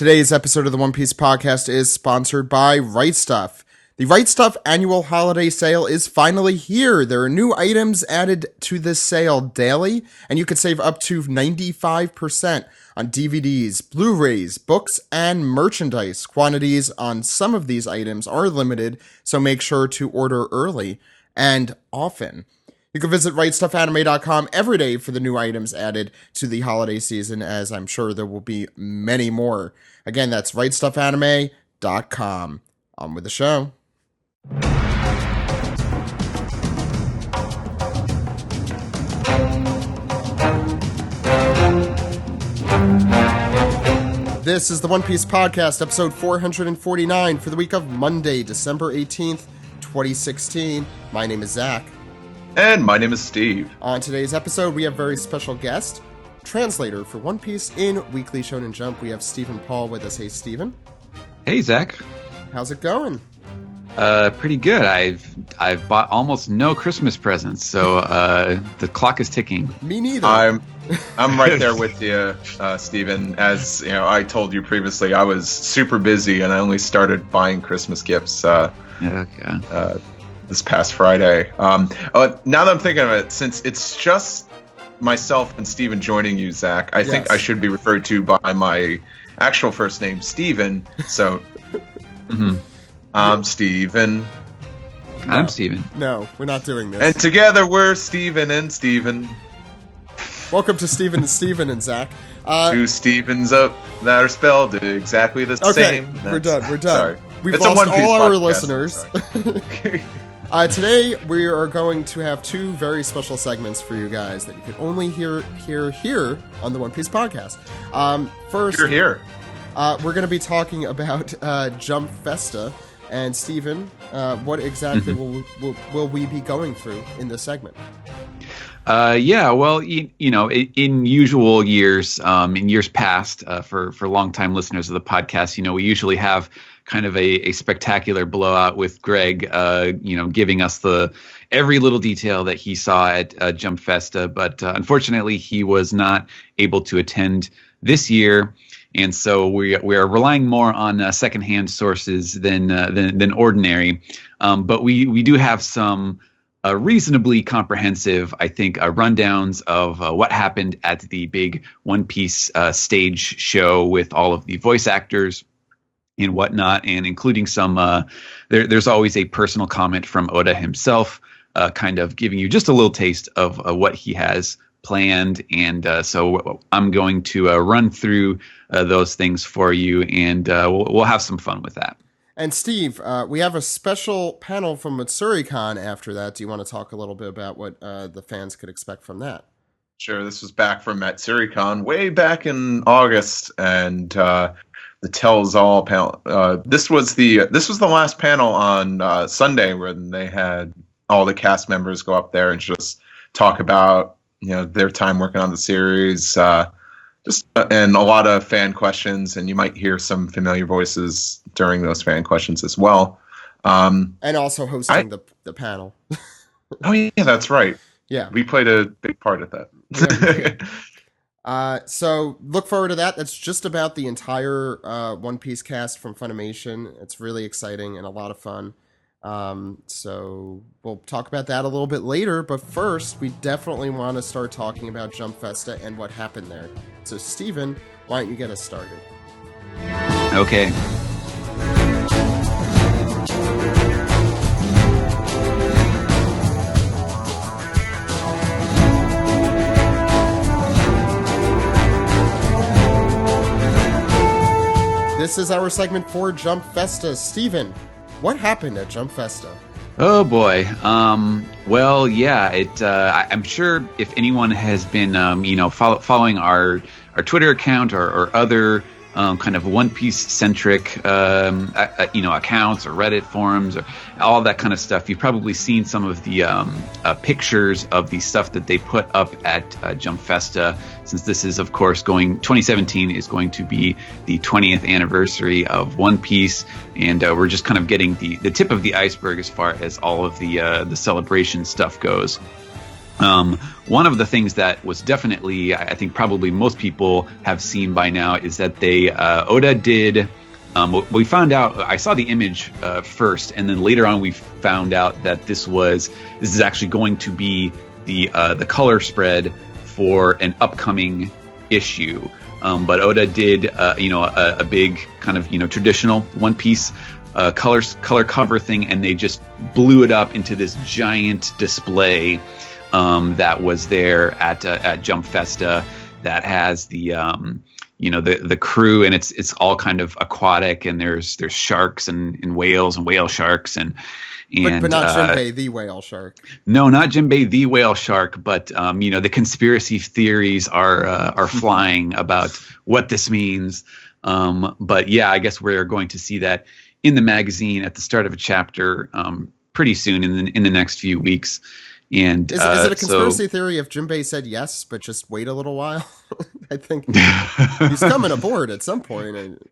Today's episode of the One Piece podcast is sponsored by Right Stuf. The Right Stuf annual holiday sale is finally here. There are new items added to this sale daily, and you can save up to 95% on DVDs, Blu-rays, books, and merchandise. Quantities on some of these items are limited, so make sure to order early and often. You can visit RightStufAnime.com every day for the new items added to the holiday season, as I'm sure there will be many more. Again, that's RightStufAnime.com. On with the show. This is the One Piece Podcast, episode 449 for the week of Monday, December 18th, 2016. My name is Zach. And my name is Steve. On today's episode, we have a very special guest, translator for One Piece in Weekly Shonen Jump. We have Stephen Paul with us. Hey, Stephen. Hey, Zach. How's it going? Pretty good. I've bought almost no Christmas presents, so the clock is ticking. Me neither. I'm right there with you, Stephen. As you know, I told you previously, I was super busy, and I only started buying Christmas gifts this past Friday. Now that I'm thinking of it, since it's just myself and Stephen joining you, Zach, I think I should be referred to by my actual first name, Stephen. So, I'm Stephen. I'm Stephen. No, we're not doing this. And together we're Stephen and Stephen. Welcome to Stephen and Zach. Two Stephens up that are spelled exactly the same. Okay, we're done. Sorry. We've It's lost all our podcast. listeners. Today, we are going to have two very special segments for you guys that you can only hear here on the One Piece Podcast. First, You're here. We're going to be talking about Jump Festa. And Stephen, what exactly will we be going through in this segment? Well, you know, in usual years, in years past, for longtime listeners of the podcast, you know, we usually have kind of a spectacular blowout with Greg, giving us every little detail that he saw at Jump Festa. But unfortunately, he was not able to attend this year. And so we are relying more on secondhand sources than ordinary. But we do have some reasonably comprehensive, I think, rundowns of what happened at the big One Piece stage show with all of the voice actors and whatnot, and including some. There's always a personal comment from Oda himself, kind of giving you just a little taste of what he has planned, and so I'm going to run through those things for you, and we'll have some fun with that. And Steve, we have a special panel from Matsuricon after that. Do you want to talk a little bit about what the fans could expect from that? Sure. This was back from Matsuricon way back in August, and the Tells All panel. This was the last panel on Sunday when they had all the cast members go up there and just talk about their time working on the series, and a lot of fan questions, and you might hear some familiar voices during those fan questions as well. And also hosting the panel. Oh yeah, that's right. Yeah, we played a big part of that. So look forward to that. That's just about the entire One Piece cast from Funimation. It's really exciting and a lot of fun. So we'll talk about that a little bit later, but first we definitely want to start talking about Jump Festa and what happened there. So Stephen, why don't you get us started? Okay. This is our segment for Jump Festa. Stephen, what happened at Jump Festa? Oh boy. Well, yeah. I'm sure if anyone has been, following our Twitter account or other kind of One Piece centric, accounts or Reddit forums or all that kind of stuff, you've probably seen some of the pictures of the stuff that they put up at Jump Festa. Since this is, of course, 2017 is going to be the 20th anniversary of One Piece, and we're just kind of getting the tip of the iceberg as far as all of the celebration stuff goes. One of the things that was definitely, I think probably most people have seen by now, is that Oda did. We found out. I saw the image first, and then later on we found out that this is actually going to be the color spread for an upcoming issue. But Oda did, a big kind of traditional One Piece color cover thing, and they just blew it up into this giant display that was there at Jump Festa, that has the crew, and it's all kind of aquatic, and there's sharks and whales and whale sharks and but not Jinbei the whale shark. No, not Jinbei the whale shark, but the conspiracy theories are flying about what this means. But yeah, I guess we're going to see that in the magazine at the start of a chapter pretty soon in the next few weeks. And is it a conspiracy theory if Jinbei said yes, but just wait a little while? I think he's coming aboard at some point.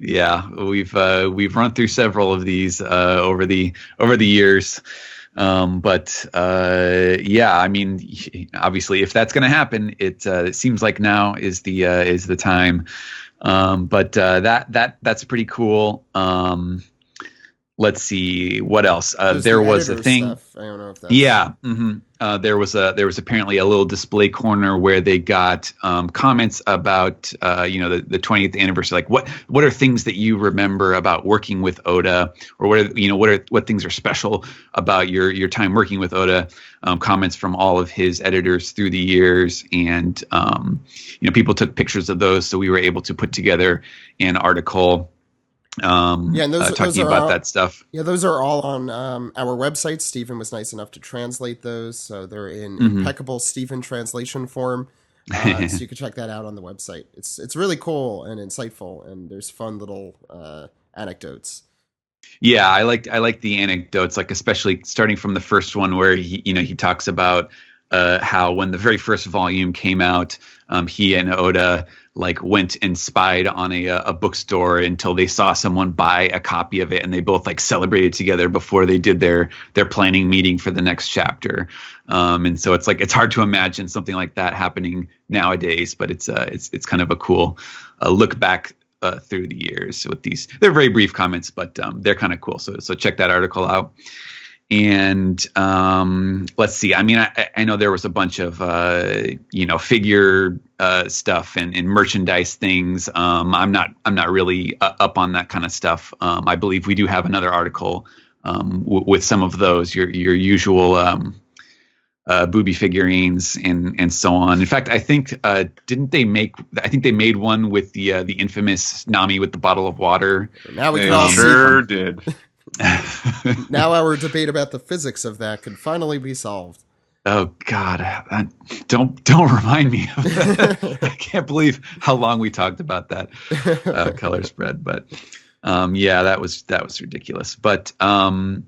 Yeah, we've run through several of these over the years, but I mean, obviously, if that's going to happen, it seems like now is the time. But that's pretty cool. Let's see what else. There was a thing. Stuff. I don't know if that's... Yeah. Mm-hmm. There was apparently a little display corner where they got comments about the 20th anniversary. Like what are things that you remember about working with Oda, or what things are special about your time working with Oda? Comments from all of his editors through the years, and people took pictures of those, so we were able to put together an article. And those talking are about all, that stuff. Yeah, those are all on our website. Stephen was nice enough to translate those, so they're in impeccable Stephen translation form. So you can check that out on the website. It's really cool and insightful, and there's fun little anecdotes. Yeah, I like the anecdotes, like especially starting from the first one where he talks about how when the very first volume came out, he and Oda went and spied on a bookstore until they saw someone buy a copy of it, and they both celebrated together before they did their planning meeting for the next chapter. And so it's hard to imagine something like that happening nowadays, but it's kind of a cool look back through the years with these. They're very brief comments, but they're kind of cool. So check that article out. And let's see. I mean, I know there was a bunch of figure stuff and merchandise things. I'm not really up on that kind of stuff. I believe we do have another article with some of those your usual booby figurines and so on. In fact, I think didn't they make? I think they made one with the infamous Nami with the bottle of water. Now we can all sure did. Now our debate about the physics of that could finally be solved. Oh God! Don't remind me of that. I can't believe how long we talked about that color spread. But that was ridiculous. But I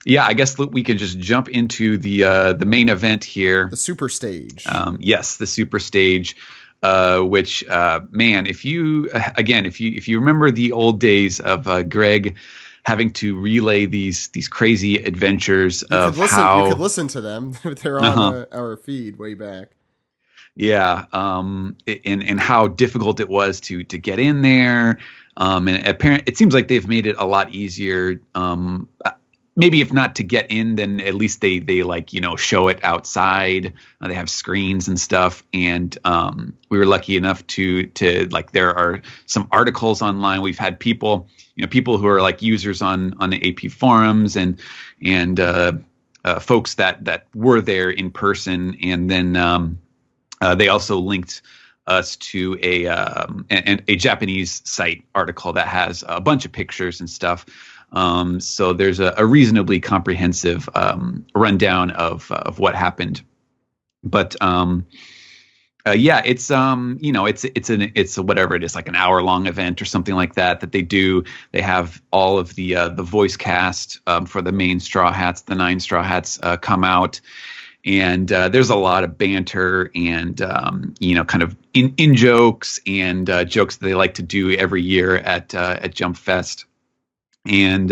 guess we can just jump into the main event here. The super stage. Yes, the super stage. Which man, if you remember the old days of Greg having to relay these crazy adventures you could listen to them. They're on our feed way back. Yeah, and how difficult it was to get in there. And it seems like they've made it a lot easier. Maybe if not to get in, then at least they show it outside. They have screens and stuff, and we were lucky enough to there are some articles online. We've had people who are users on the AP forums and folks that were there in person, and then they also linked us to a Japanese site article that has a bunch of pictures and stuff. So there's a reasonably comprehensive rundown of what happened, but it's it's whatever it is, like an hour-long event or something like that they do. They have all of the voice cast for the main Straw Hats, the 9 Straw Hats come out, and there's a lot of banter and kind of in jokes and jokes that they like to do every year at Jump Fest. And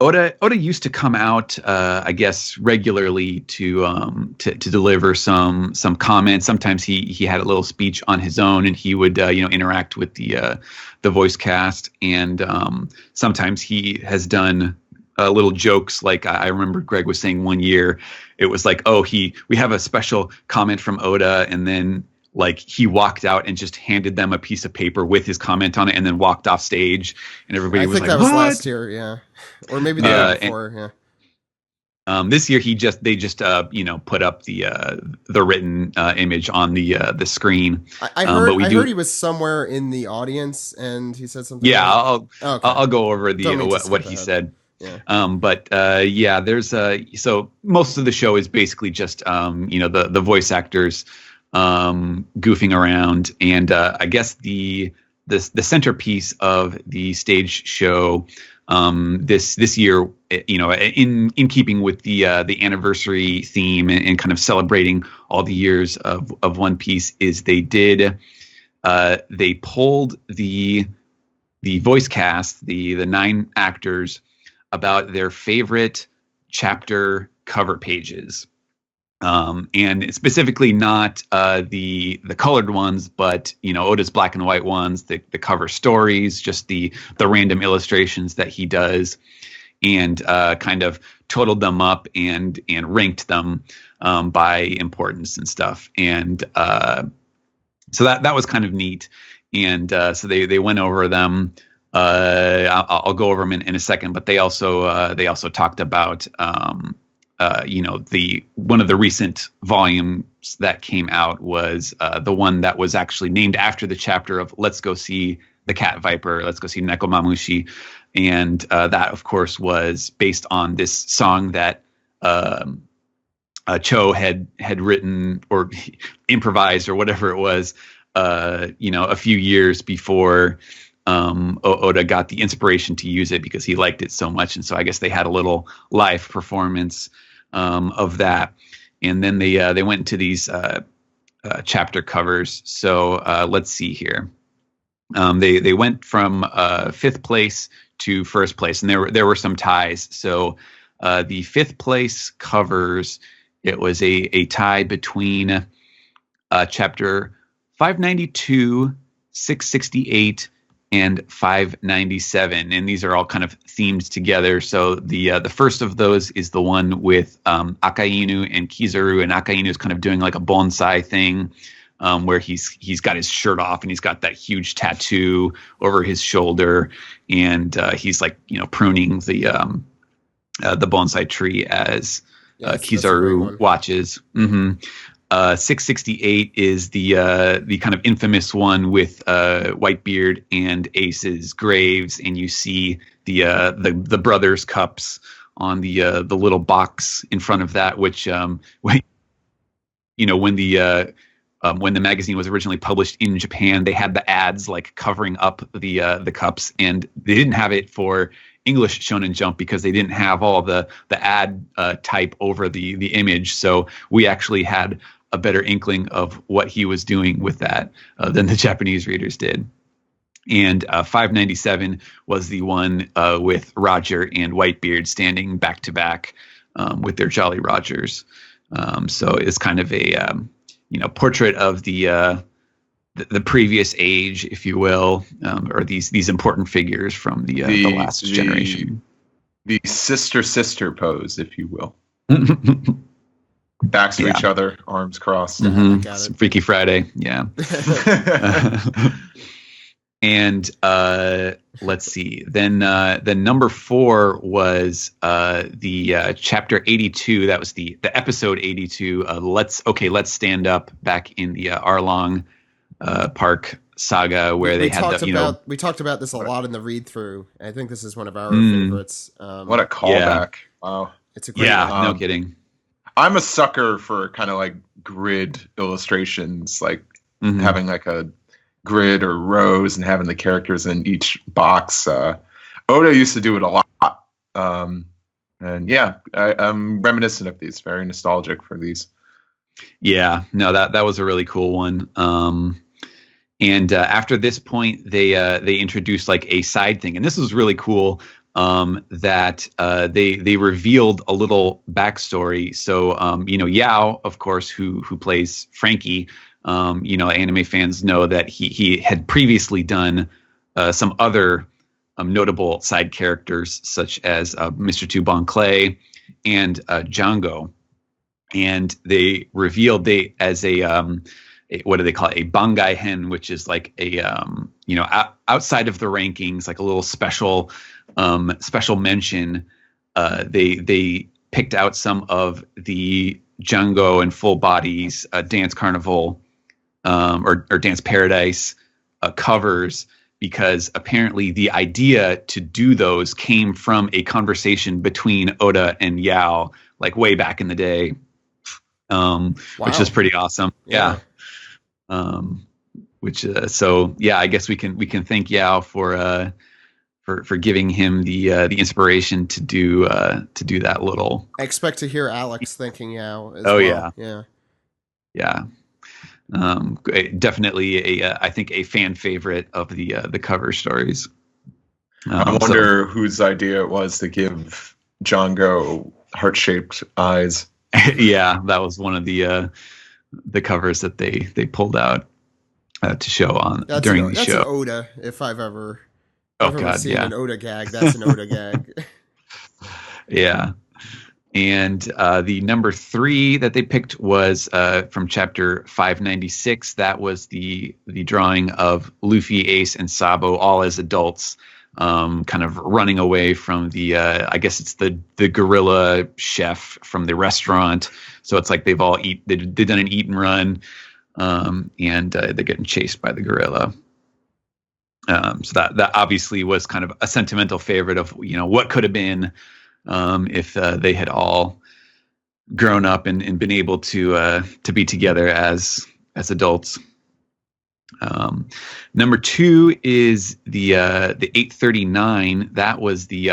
Oda used to come out, I guess, regularly to deliver some comments. Sometimes he had a little speech on his own, and he would interact with the voice cast. And sometimes he has done little jokes. Like I remember Greg was saying one year, it was like, we have a special comment from Oda, and then like he walked out and just handed them a piece of paper with his comment on it, and then walked off stage, and everybody was like, I think that was what? last year, yeah, or maybe the year before, yeah. This year they just put up the written image on the screen. I heard he was somewhere in the audience and he said something. Yeah, okay. I'll go over what he said. Yeah. There's so most of the show is basically just the voice actors goofing around, and I guess the centerpiece of the stage show this year, in keeping with the anniversary theme and kind of celebrating all the years of One Piece, is they polled the voice cast, the 9 actors, about their favorite chapter cover pages. And specifically not the colored ones, but Oda's black and white ones, the cover stories, just the random illustrations that he does, and kind of totaled them up and ranked them by importance and stuff. And so that was kind of neat. And so they went over them. I'll go over them in a second, but they also talked about one of the recent volumes that came out was the one that was actually named after the chapter of Let's Go See the Cat Viper, Let's Go See Nekomamushi. And that, of course, was based on this song that Cho had written or improvised or whatever it was, a few years before Oda got the inspiration to use it, because he liked it so much. And so I guess they had a little live performance of that. And then they went into these chapter covers. So let's see here. They went from 5th place to 1st place, and there were some ties. So the 5th place covers, it was a tie between chapter 592, 668, and 597, and these are all kind of themed together. So the first of those is the one with Akainu and Kizaru, and Akainu is kind of doing like a bonsai thing, where he's got his shirt off and he's got that huge tattoo over his shoulder, and he's like pruning the bonsai tree as Kizaru watches. Mm-hmm. 668 is the kind of infamous one with Whitebeard and Ace's graves, and you see the brothers' cups on the little box in front of that, which when the magazine was originally published in Japan, they had the ads like covering up the cups, and they didn't have it for English Shonen Jump because they didn't have all the ad type over the image. So we actually had a better inkling of what he was doing with that than the Japanese readers did. And 597 was the one with Roger and Whitebeard standing back to back with their Jolly Rogers. So it's kind of a portrait of the previous age, if you will, or these important figures from the last generation. The sister pose, if you will. Backs to each other, arms crossed. Mm-hmm. Got it. Freaky Friday, yeah. And let's see. Then number 4 was the chapter 82. That was the episode 82. Let's Stand Up, back in the Arlong Park saga, where we talked about this a lot in the read through. I think this is one of our favorites. What a callback! Wow, it's a great one. No kidding. I'm a sucker for kind of like grid illustrations, like having like a grid or rows and having the characters in each box. Oda used to do it a lot. And yeah, I'm reminiscent of these, very nostalgic for these. Yeah, no, that was a really cool one. And after this point, they introduced like a side thing, and this was really cool. that they revealed a little backstory. So Yao, of course, who plays Frankie, anime fans know that he had previously done some other notable side characters such as Mr. Tu Bon Clay and Django, and they revealed as what do they call it? A Bangai Hen, which is like a outside of the rankings, like a little special mention. They picked out some of the Django and Full Bodies Dance Carnival or Dance Paradise covers, because apparently the idea to do those came from a conversation between Oda and Yao, like way back in the day, which is pretty awesome. Yeah. I guess we can thank Yao for giving him the inspiration to do that little. I expect to hear Alex thanking Yao as well. Yeah. Definitely I think a fan favorite of the cover stories. I wonder whose idea it was to give Django heart-shaped eyes. Yeah, that was one of the covers that they pulled out to show on during the show. That's an Oda, if I've ever seen an Oda gag. That's an Oda gag. Yeah. And the number 3 that they picked was from chapter 596. That was the drawing of Luffy, Ace, and Sabo all as adults, kind of running away from the I guess it's the gorilla chef from the restaurant. So it's like they've done an eat and run, and they're getting chased by the gorilla. So that obviously was kind of a sentimental favorite of what could have been. If they had all grown up and been able to be together as adults. Number 2 is the 839. That was the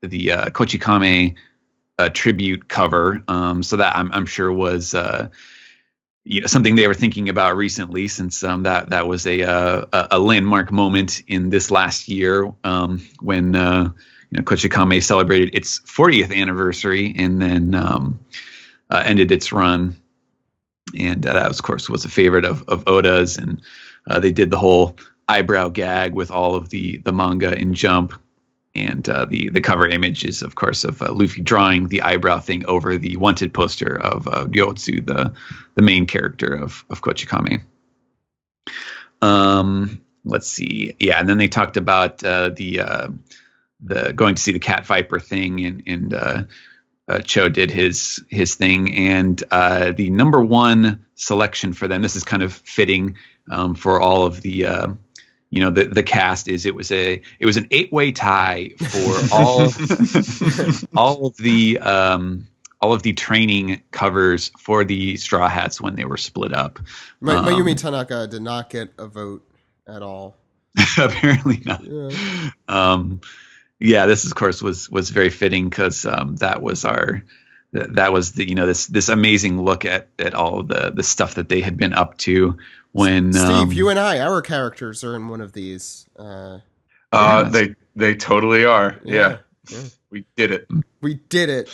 Kochikame tribute cover. So that I'm sure was something they were thinking about recently, since that was a landmark moment in this last year when. Kochikame celebrated its 40th anniversary and then ended its run. And that, of course, was a favorite of Oda's. And they did the whole eyebrow gag with all of the manga in Jump. And the cover image is, of course, of Luffy drawing the eyebrow thing over the wanted poster of Gyotsu, the main character of Kochikame. Let's see. Yeah, and then they talked about the going to see the Cat Viper thing, and Cho did his thing, and the number 1 selection for them. This is kind of fitting for all of the cast. It was an 8-way tie for all of the training covers for the Straw Hats when they were split up. Mayumi Tanaka did not get a vote at all. Apparently not. Yeah. This of course was very fitting, because that was this amazing look at all of the stuff that they had been up to when Steve, you and our characters are in one of these. They totally are. Yeah. We did it.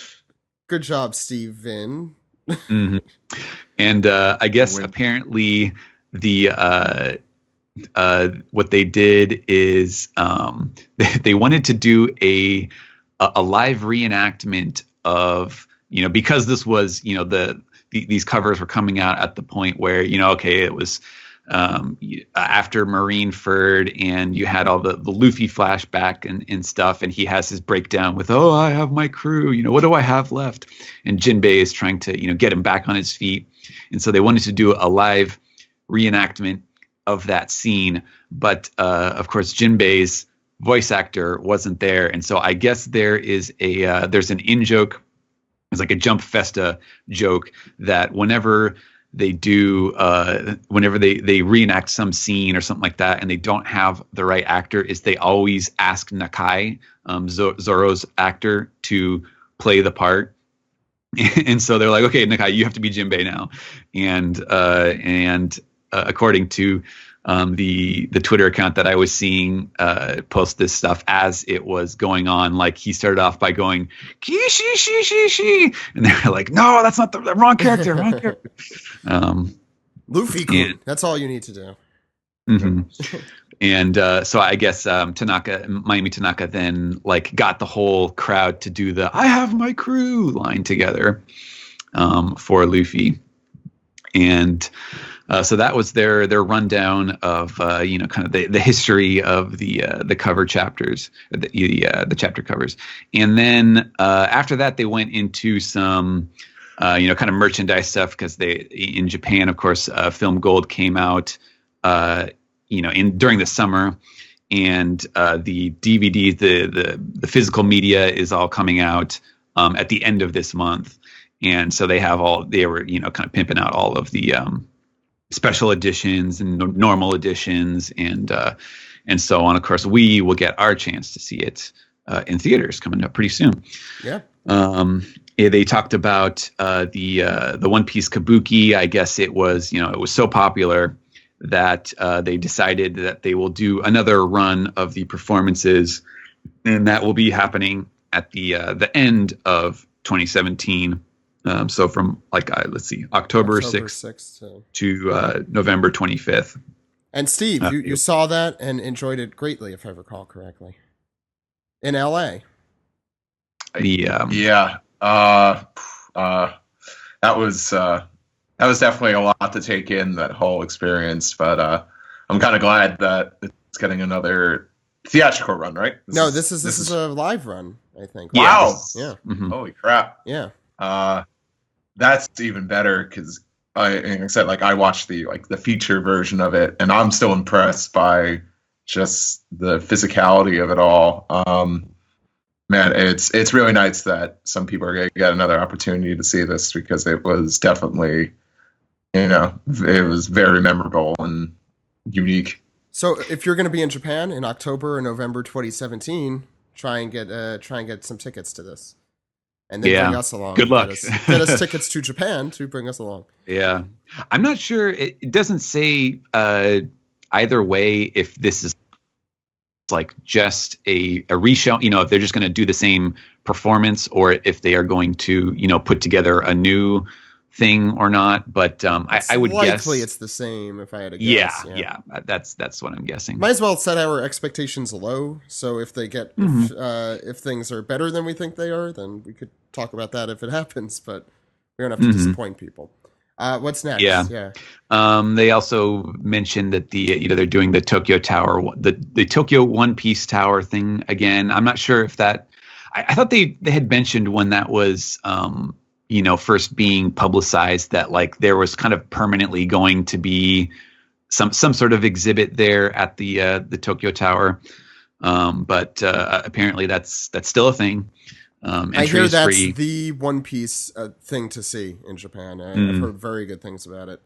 Good job, Steven. Mm-hmm. And I guess apparently the what they did is they wanted to do a live reenactment of, because this was, these covers were coming out at the point where, it was after Marineford, and you had all the Luffy flashback and stuff, and he has his breakdown with, I have my crew, what do I have left? And Jinbei is trying to, get him back on his feet. And so they wanted to do a live reenactment of that scene, but of course Jinbei's voice actor wasn't there, and so I guess there's an in-joke. It's like a Jump Festa joke that whenever they do whenever they reenact some scene or something like that, and they don't have the right actor, is they always ask Nakai, Zoro's actor, to play the part. And so they're like, okay, Nakai, you have to be Jinbei now. And according to the Twitter account that I was seeing post this stuff as it was going on. Like he started off by going Kishi shi shi shi, and they're like, no, that's not the wrong character. Wrong character. Luffy-kun. That's all you need to do. Mm-hmm. And so I guess Miami Tanaka then like got the whole crowd to do the "I have my crew" line together for Luffy, and so that was their rundown of kind of the history of the cover chapters, the chapter covers, and then after that they went into some kind of merchandise stuff because in Japan, of course, Film Gold came out. During the summer, and the DVD, the physical media is all coming out at the end of this month, and so they were kind of pimping out all of the special editions and normal editions and so on. Of course, we will get our chance to see it in theaters coming up pretty soon. Yeah. They talked about the One Piece Kabuki. I guess it was so popular that they decided that they will do another run of the performances, and that will be happening at the end of 2017. So from October 6th to November 25th. And Steve, you saw that and enjoyed it greatly, if I recall correctly, in LA. Yeah. That was definitely a lot to take in, that whole experience, but I'm kind of glad that it's getting another theatrical run, right? This is a live run, I think. Wow. Yeah. Mm-hmm. Holy crap. Yeah. That's even better because like I said, I watched the feature version of it, and I'm still impressed by just the physicality of it all. Man, it's really nice that some people are going to get another opportunity to see this, because it was definitely, it was very memorable and unique. So if you're going to be in Japan in October or November 2017, try and get some tickets to this, and then bring us along. Good luck. Get us tickets to Japan to bring us along. Yeah, I'm not sure. It doesn't say either way if this is like just a reshow, if they're just going to do the same performance, or if they are going to put together a new thing or not. But I would guess likely it's the same, if I had to guess. Yeah, that's what I'm guessing. Might as well set our expectations low, so if they get if things are better than we think they are, then we could talk about that if it happens, but we don't have to disappoint people. What's next? Yeah. They also mentioned that they're doing the Tokyo Tower, the Tokyo One Piece Tower thing again. I'm not sure if that. I thought they had mentioned when that was first being publicized that there was kind of permanently going to be some sort of exhibit there at the Tokyo Tower, but apparently that's still a thing. I hear that's free. The One Piece thing to see in Japan. I've heard very good things about it.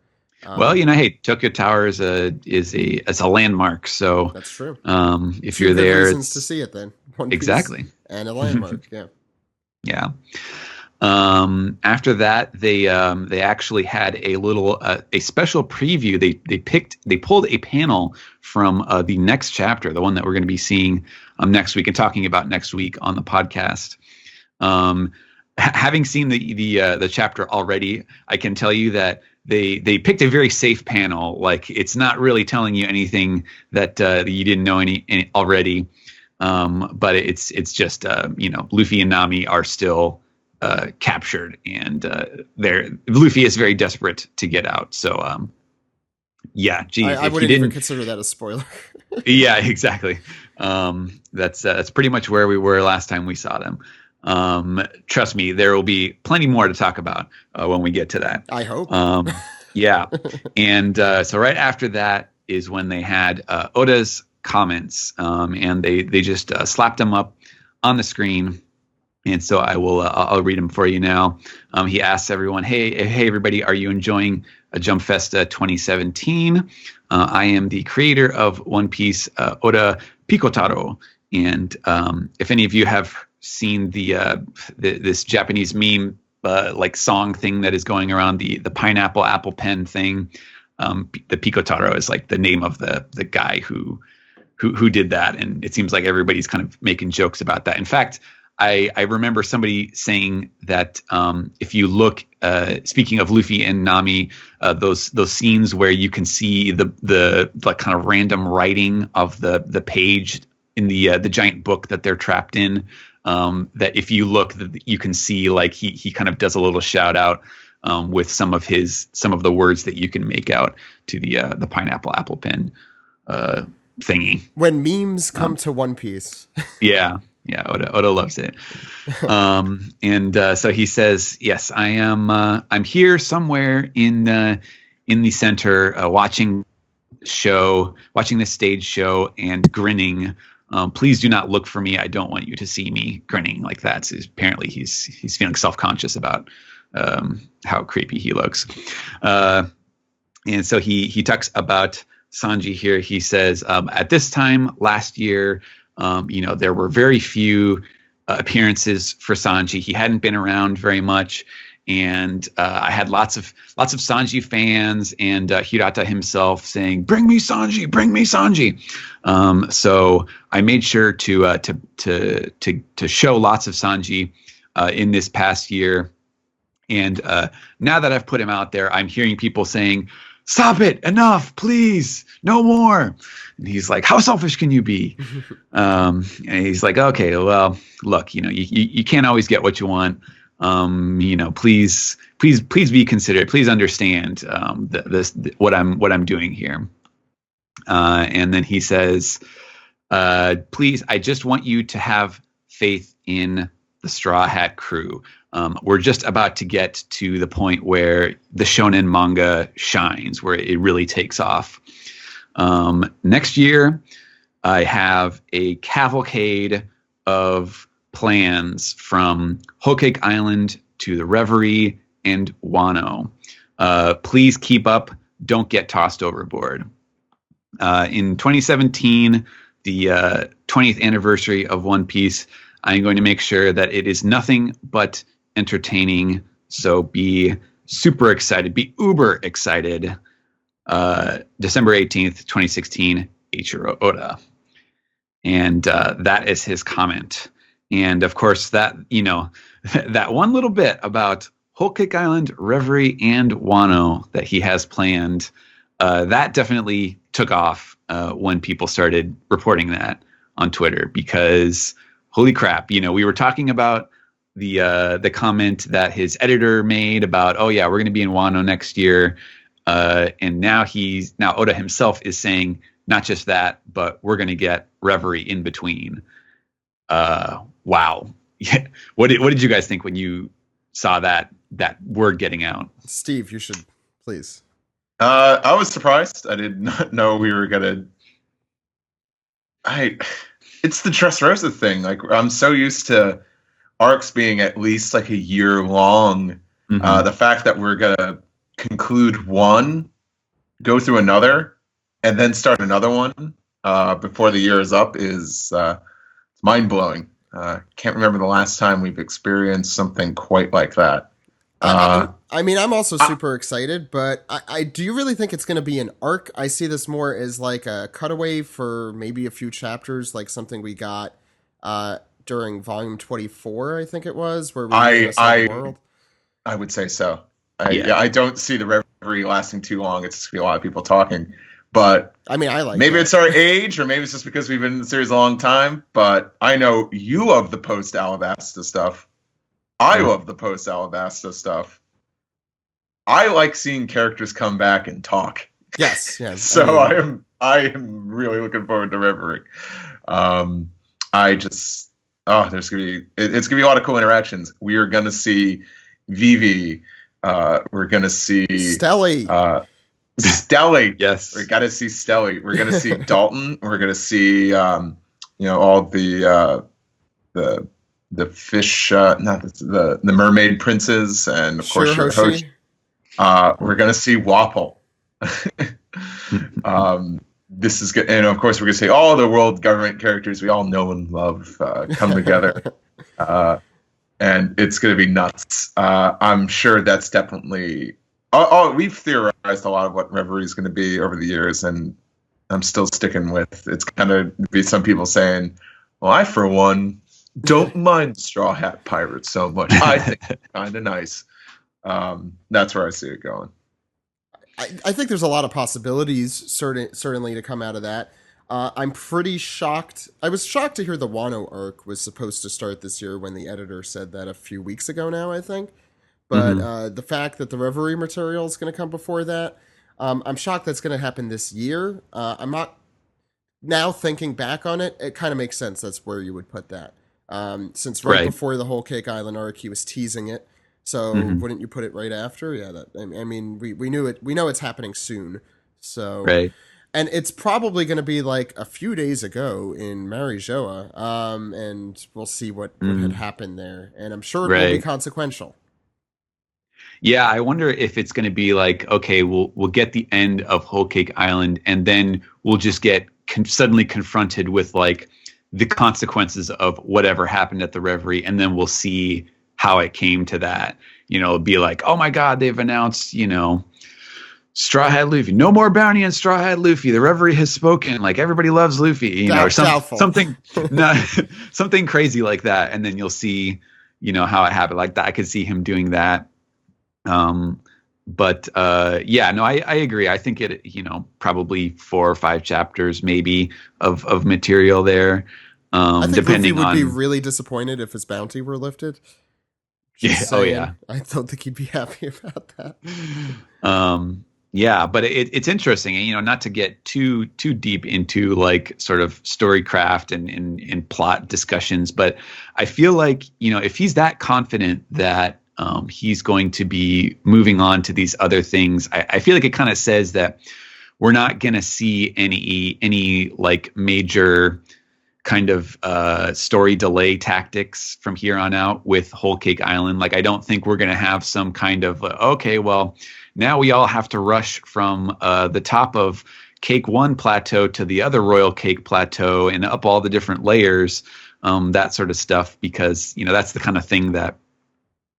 Well, hey, Tokyo Tower is a landmark. So that's true. If you're there, reasons to see it then. One Piece exactly, and a landmark. Yeah. After that, they actually had a little a special preview. They pulled a panel from the next chapter, the one that we're going to be seeing next week and talking about next week on the podcast. Having seen the chapter already, I can tell you that they picked a very safe panel. Like, it's not really telling you anything that you didn't know any already. But it's just Luffy and Nami are still captured, and Luffy is very desperate to get out. So geez, I wouldn't even consider that a spoiler. Yeah, exactly. That's pretty much where we were last time we saw them. Trust me, there will be plenty more to talk about when we get to that. I hope. Yeah. And so right after that is when they had Oda's comments, and they just slapped them up on the screen. And so I'll read them for you now. He asks everyone, hey everybody, are you enjoying Jump Festa 2017? I am the creator of One Piece, Oda Pikotaro. And if any of you have seen this Japanese meme song thing that is going around, the pineapple apple pen thing, The Pikotaro is like the name of the guy who did that, and it seems like everybody's kind of making jokes about that. In fact, I remember somebody saying that if you look, speaking of Luffy and Nami, those scenes where you can see the like kind of random writing of the page in the giant book that they're trapped in, that if you look, you can see like he kind of does a little shout out with some of the words that you can make out to the pineapple apple pin thingy. When memes come to One Piece. Yeah, Oda loves it. So he says, yes, I'm here somewhere in the center, watching this stage show and grinning. Please do not look for me. I don't want you to see me grinning like that. So apparently he's feeling self-conscious about how creepy he looks. And so he talks about Sanji here. He says, at this time last year, there were very few appearances for Sanji. He hadn't been around very much. And I had lots of Sanji fans and Hirata himself saying, "Bring me Sanji, bring me Sanji." So I made sure to show lots of Sanji in this past year. And now that I've put him out there, I'm hearing people saying, "Stop it! Enough, please, no more." And he's like, "How selfish can you be?" And he's like, "Okay, well, look, you can't always get what you want. Please be considerate. Please understand what I'm doing here." And then he says, "Please, I just want you to have faith in the Straw Hat crew. We're just about to get to the point where the shonen manga shines, where it really takes off. Next year, I have a cavalcade of plans from Whole Cake Island to the Reverie and Wano. Please keep up. Don't get tossed overboard." In 2017, the 20th anniversary of One Piece, I'm going to make sure that it is nothing but entertaining. So be super excited. Be uber excited. December 18th, 2016, Eiichiro Oda. And that is his comment. And of course, that that one little bit about Whole Cake Island, Reverie, and Wano that he has planned, that definitely took off when people started reporting that on Twitter, because holy crap, we were talking about the comment that his editor made about, oh yeah, we're going to be in Wano next year, and now Oda himself is saying not just that, but we're going to get Reverie in between. Wow. What did you guys think when you saw that word getting out? Steve, you should please. I was surprised. I did not know we were gonna. It's the Dressrosa thing. Like, I'm so used to arcs being at least like a year long. Mm-hmm. The fact that we're gonna conclude one, go through another, and then start another one before the year is up is mind blowing. Can't remember the last time we've experienced something quite like that. I mean, I'm also super excited, but I do you really think it's going to be an arc? I see this more as like a cutaway for maybe a few chapters, like something we got during volume 24, I think it was, where we the world. I would say so. I don't see the Reverie lasting too long. It's just going to be a lot of people talking. But I mean, I like maybe that. It's our age, or maybe it's just because we've been in the series a long time. But I know you love the post Alabasta stuff. I love the post Alabasta stuff. I like seeing characters come back and talk. Yes. So I am really looking forward to Reverie. It's gonna be a lot of cool interactions. We are gonna see Vivi. We're gonna see Stelly. Stelly. Yes. We're gonna see Stelly. We're gonna see Dalton. We're gonna see all the fish, not the mermaid princes, and of course Shirahoshi. We're gonna see Wapol. This is good, and of course we're gonna see all the world government characters we all know and love come together, and it's gonna be nuts. I'm sure that's definitely We've theorized a lot of what Reverie is going to be over the years, and I'm still sticking with it's kind of be some people saying, well, I for one don't mind Straw Hat Pirates so much. I think it's kind of nice. That's where I see it going. I think there's a lot of possibilities, certainly to come out of that. I'm pretty shocked. I was shocked to hear the Wano arc was supposed to start this year when the editor said that a few weeks ago now, I think. But the fact that the Reverie material is going to come before that, I'm shocked that's going to happen this year. I'm not now thinking back on it. It kind of makes sense. That's where you would put that. Since right before the Whole Cake Island arc, he was teasing it. So wouldn't you put it right after? Yeah, I mean, we knew it. We know it's happening soon. So right. And it's probably going to be like a few days ago in Marijoa, and we'll see what had happened there. And I'm sure it will be consequential. Yeah, I wonder if it's going to be like, okay, we'll get the end of Whole Cake Island, and then we'll just get suddenly confronted with like the consequences of whatever happened at the Reverie, and then we'll see how it came to that. You know, it'll be like, oh my God, they've announced, you know, Straw Hat Luffy, no more bounty on Straw Hat Luffy. The Reverie has spoken. Like everybody loves Luffy, you know, or something, something crazy like that. And then you'll see, you know, how it happened like that. I could see him doing that. But yeah, no, I agree. I think it, you know, probably 4 or 5 chapters maybe of material there. I think depending Luffy would on be really disappointed if his bounty were lifted. Just saying, yeah. I don't think he'd be happy about that. Yeah, but it's interesting, and you know, not to get too deep into like sort of storycraft and plot discussions, but I feel like, you know, if he's that confident that he's going to be moving on to these other things, I feel like it kind of says that we're not going to see any like major kind of story delay tactics from here on out with Whole Cake Island. Like, I don't think we're going to have some kind of okay, well, now we all have to rush from the top of Cake 1 plateau to the other Royal Cake plateau and up all the different layers, that sort of stuff, because, you know, that's the kind of thing that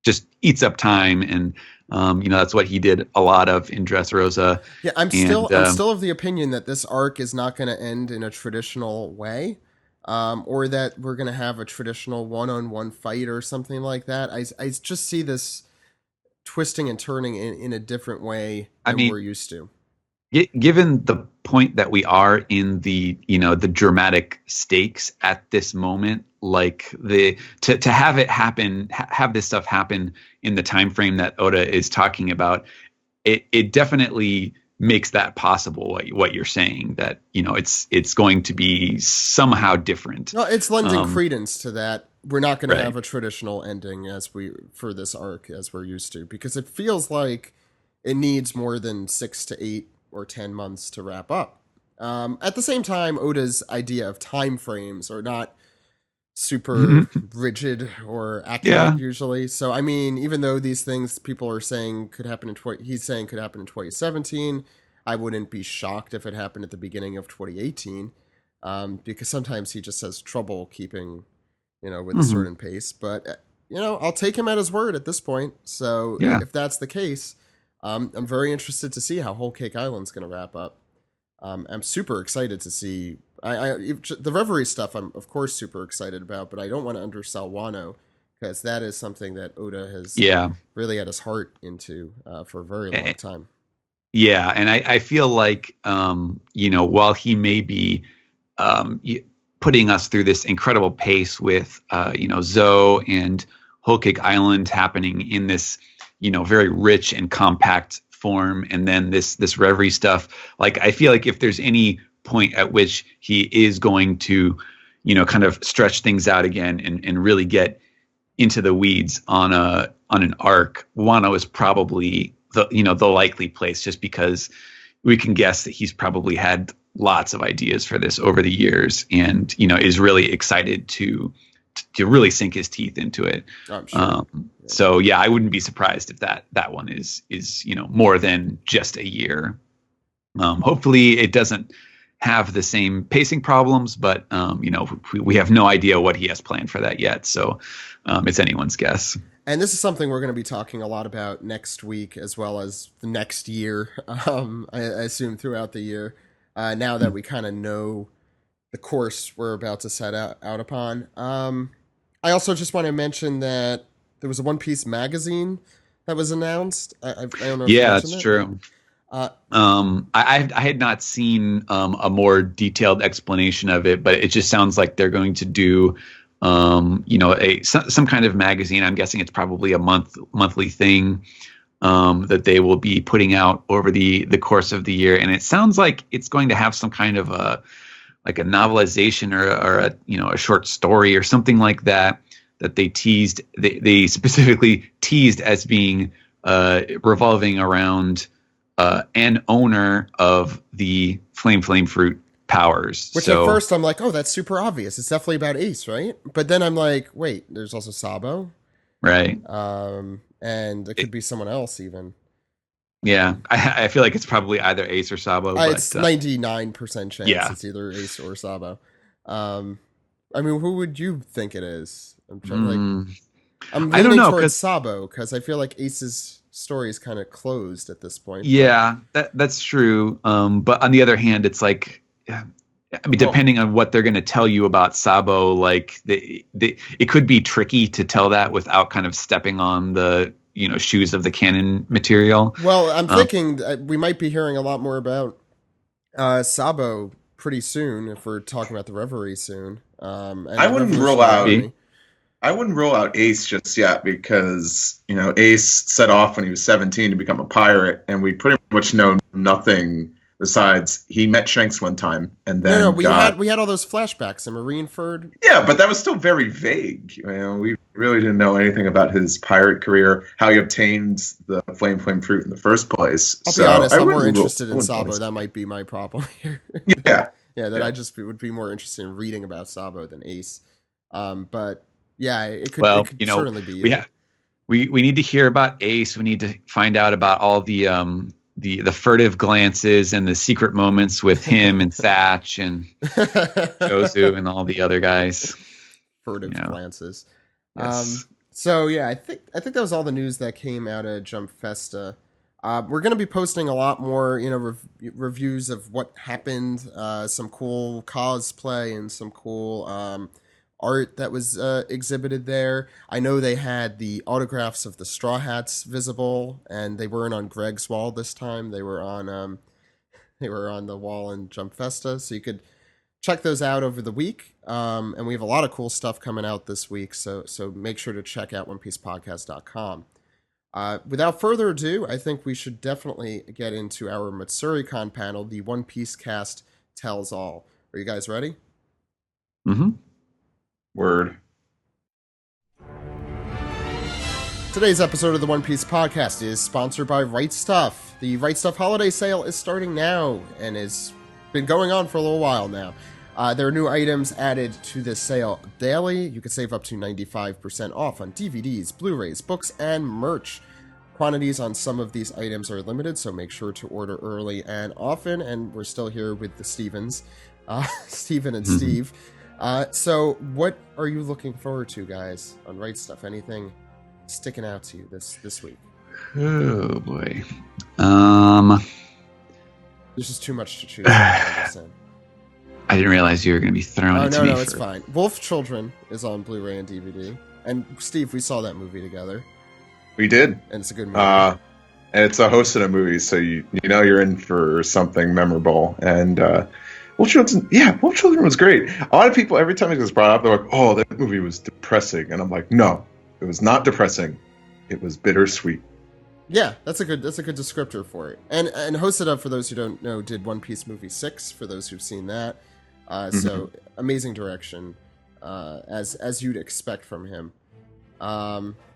just eats up time, and you know, that's what he did a lot of in Dressrosa. Yeah, I'm still of the opinion that this arc is not going to end in a traditional way, or that we're going to have a traditional one-on-one fight or something like that. I just see this twisting and turning in a different way than we're used to. Given the point that we are in the, you know, the dramatic stakes at this moment, like to have it happen, have this stuff happen in the time frame that Oda is talking about, it definitely makes that possible. What you're saying, that, you know, it's going to be somehow different. No, it's lending credence to that. We're not going to have a traditional ending for this arc as we're used to, because it feels like it needs more than 6 to 8 or 10 months to wrap up. At the same time, Oda's idea of time frames are not super rigid or accurate usually. So, I mean, even though these things people are saying could happen he's saying could happen in 2017, I wouldn't be shocked if it happened at the beginning of 2018, because sometimes he just has trouble keeping, you know, with a certain pace. But, you know, I'll take him at his word at this point. So if that's the case, I'm very interested to see how Whole Cake Island's going to wrap up. I'm super excited to see. The Reverie stuff I'm, of course, super excited about, but I don't want to undersell Wano, because that is something that Oda has really had his heart into for a very long time. Yeah, and I feel like, you know, while he may be putting us through this incredible pace with, you know, Zoe and Whole Cake Island happening in this, you know, very rich and compact form, and then this Reverie stuff, like, I feel like if there's any point at which he is going to, you know, kind of stretch things out again and really get into the weeds on an arc, Wano is probably the likely place, just because we can guess that he's probably had lots of ideas for this over the years, and, you know, is really excited to really sink his teeth into it. I'm sure. So yeah, I wouldn't be surprised if that one is, you know, more than just a year. Hopefully it doesn't have the same pacing problems, but you know, we have no idea what he has planned for that yet. So it's anyone's guess. And this is something we're going to be talking a lot about next week, as well as the next year. I assume throughout the year. Now that we kind of know the course we're about to set out upon. I also just want to mention that there was a One Piece magazine that was announced. I don't know if you mentioned that's true. I had not seen a more detailed explanation of it, but it just sounds like they're going to do some kind of magazine. I'm guessing it's probably a monthly thing that they will be putting out over the course of the year, and it sounds like it's going to have some kind of a novelization or a short story or something like that they teased. They specifically teased as being revolving around an owner of the flame fruit powers. Which at first I'm like, oh, that's super obvious. It's definitely about Ace, right? But then I'm like, wait, there's also Sabo. Right. And it could be someone else even. Yeah, I feel like it's probably either Ace or Sabo. It's 99% chance it's either Ace or Sabo. I mean, who would you think it is? I'm trying I'm leaning towards Sabo because I feel like Ace's story is kind of closed at this point. Yeah, that's true. But on the other hand, it's like, I mean, depending on what they're going to tell you about Sabo, like it could be tricky to tell that without kind of stepping on the shoes of the canon material. Well, I'm thinking we might be hearing a lot more about Sabo pretty soon if we're talking about the Reverie soon. I wouldn't rule out Ace just yet because Ace set off when he was 17 to become a pirate, and we pretty much know nothing besides he met Shanks one time, and then we had all those flashbacks in Marineford. Yeah, but that was still very vague. We really didn't know anything about his pirate career, how he obtained the flame fruit in the first place. I'll be honest, I'm more interested in Sabo. That might be my problem here. I just would be more interested in reading about Sabo than Ace. But yeah, it could certainly be. We need to hear about Ace. We need to find out about all the furtive glances and the secret moments with him and Thatch and Jozu and all the other guys. Furtive glances. Yes. I think that was all the news that came out of Jump Festa. We're going to be posting a lot more, reviews of what happened, some cool cosplay and some cool art that was exhibited there. I know they had the autographs of the Straw Hats visible, and they weren't on Greg's wall this time. They were on the wall in Jump Festa, so you could check those out over the week. And we have a lot of cool stuff coming out this week, so make sure to check out OnePiecePodcast.com. Without further ado, I think we should definitely get into our Matsuricon panel, the One Piece cast tells all. Are you guys ready? Mm-hmm. Word. Today's episode of the One Piece Podcast is sponsored by Right Stuf. The Right Stuf holiday sale is starting now and has been going on for a little while now. There are new items added to this sale daily. You can save up to 95% off on DVDs, Blu-rays, books, and merch. Quantities on some of these items are limited, so make sure to order early and often. And we're still here with the Stevens, Steven and Steve. So what are you looking forward to, guys, on Right Stuf? Anything sticking out to you this week? Oh boy. There's just too much to choose from. I didn't realize you were going to be throwing it to me. No, it's fine. Wolf Children is on Blu-ray and DVD. And Steve, we saw that movie together. We did. And it's a good movie. And it's a Hosoda movie, so you know you're in for something memorable. And Wolf Children was great. A lot of people, every time it was brought up, they're like, oh, that movie was depressing. And I'm like, no, it was not depressing. It was bittersweet. Yeah, that's a good descriptor for it. And Hosoda, for those who don't know, did One Piece movie 6, for those who've seen that. So amazing direction, as you'd expect from him.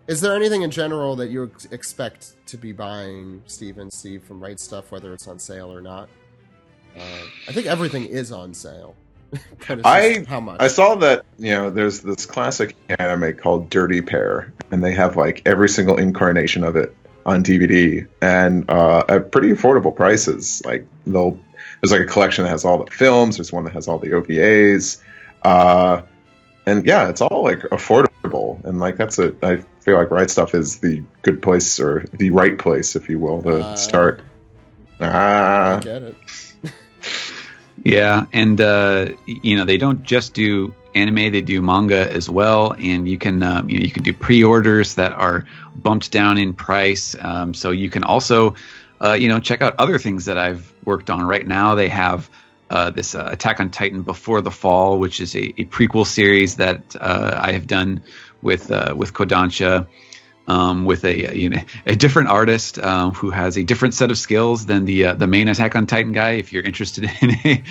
Is there anything in general that you expect to be buying, Steve, from Right Stuf, whether it's on sale or not? I think everything is on sale. How much? I saw that there's this classic anime called Dirty Pair, and they have like every single incarnation of it on DVD and at pretty affordable prices. Like there's like a collection that has all the films. There's one that has all the OVAs, and yeah, it's all like affordable. affordable, and like that's a. I feel like Right Stuf is the good place or the right place, if you will, to start. I get it. Yeah, and they don't just do anime; they do manga as well. And you can you can do pre-orders that are bumped down in price. So you can also check out other things that I've worked on. Right now, they have this Attack on Titan Before the Fall, which is a prequel series that I have done with Kodansha. With a different artist who has a different set of skills than the main Attack on Titan guy. If you're interested in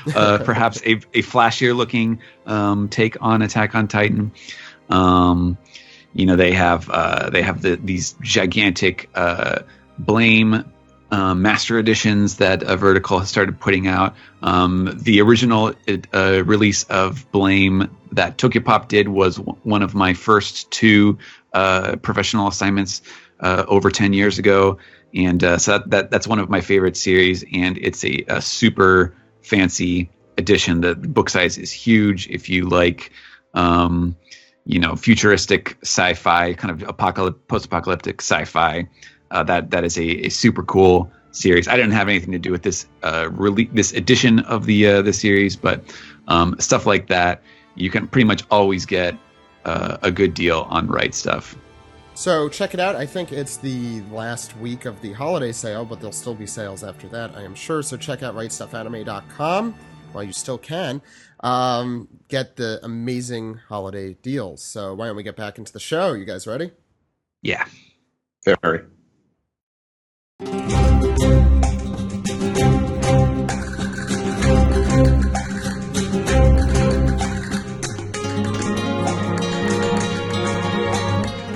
perhaps a flashier looking take on Attack on Titan, they have these gigantic Blame master editions that Vertical has started putting out. The original release of Blame that Tokyopop did was one of my first two professional assignments over 10 years ago, and so that's one of my favorite series, and it's a super fancy edition. The book size is huge. If you like futuristic sci-fi, kind of post-apocalyptic sci-fi, that is a super cool series. I didn't have anything to do with this this edition of the series, but stuff like that you can pretty much always get a good deal on Right Stuf. So check it out. I think it's the last week of the holiday sale, but there'll still be sales after that, I am sure. So check out rightstufanime.com while you still can. Get the amazing holiday deals. So why don't we get back into the show? You guys ready? Yeah. Very.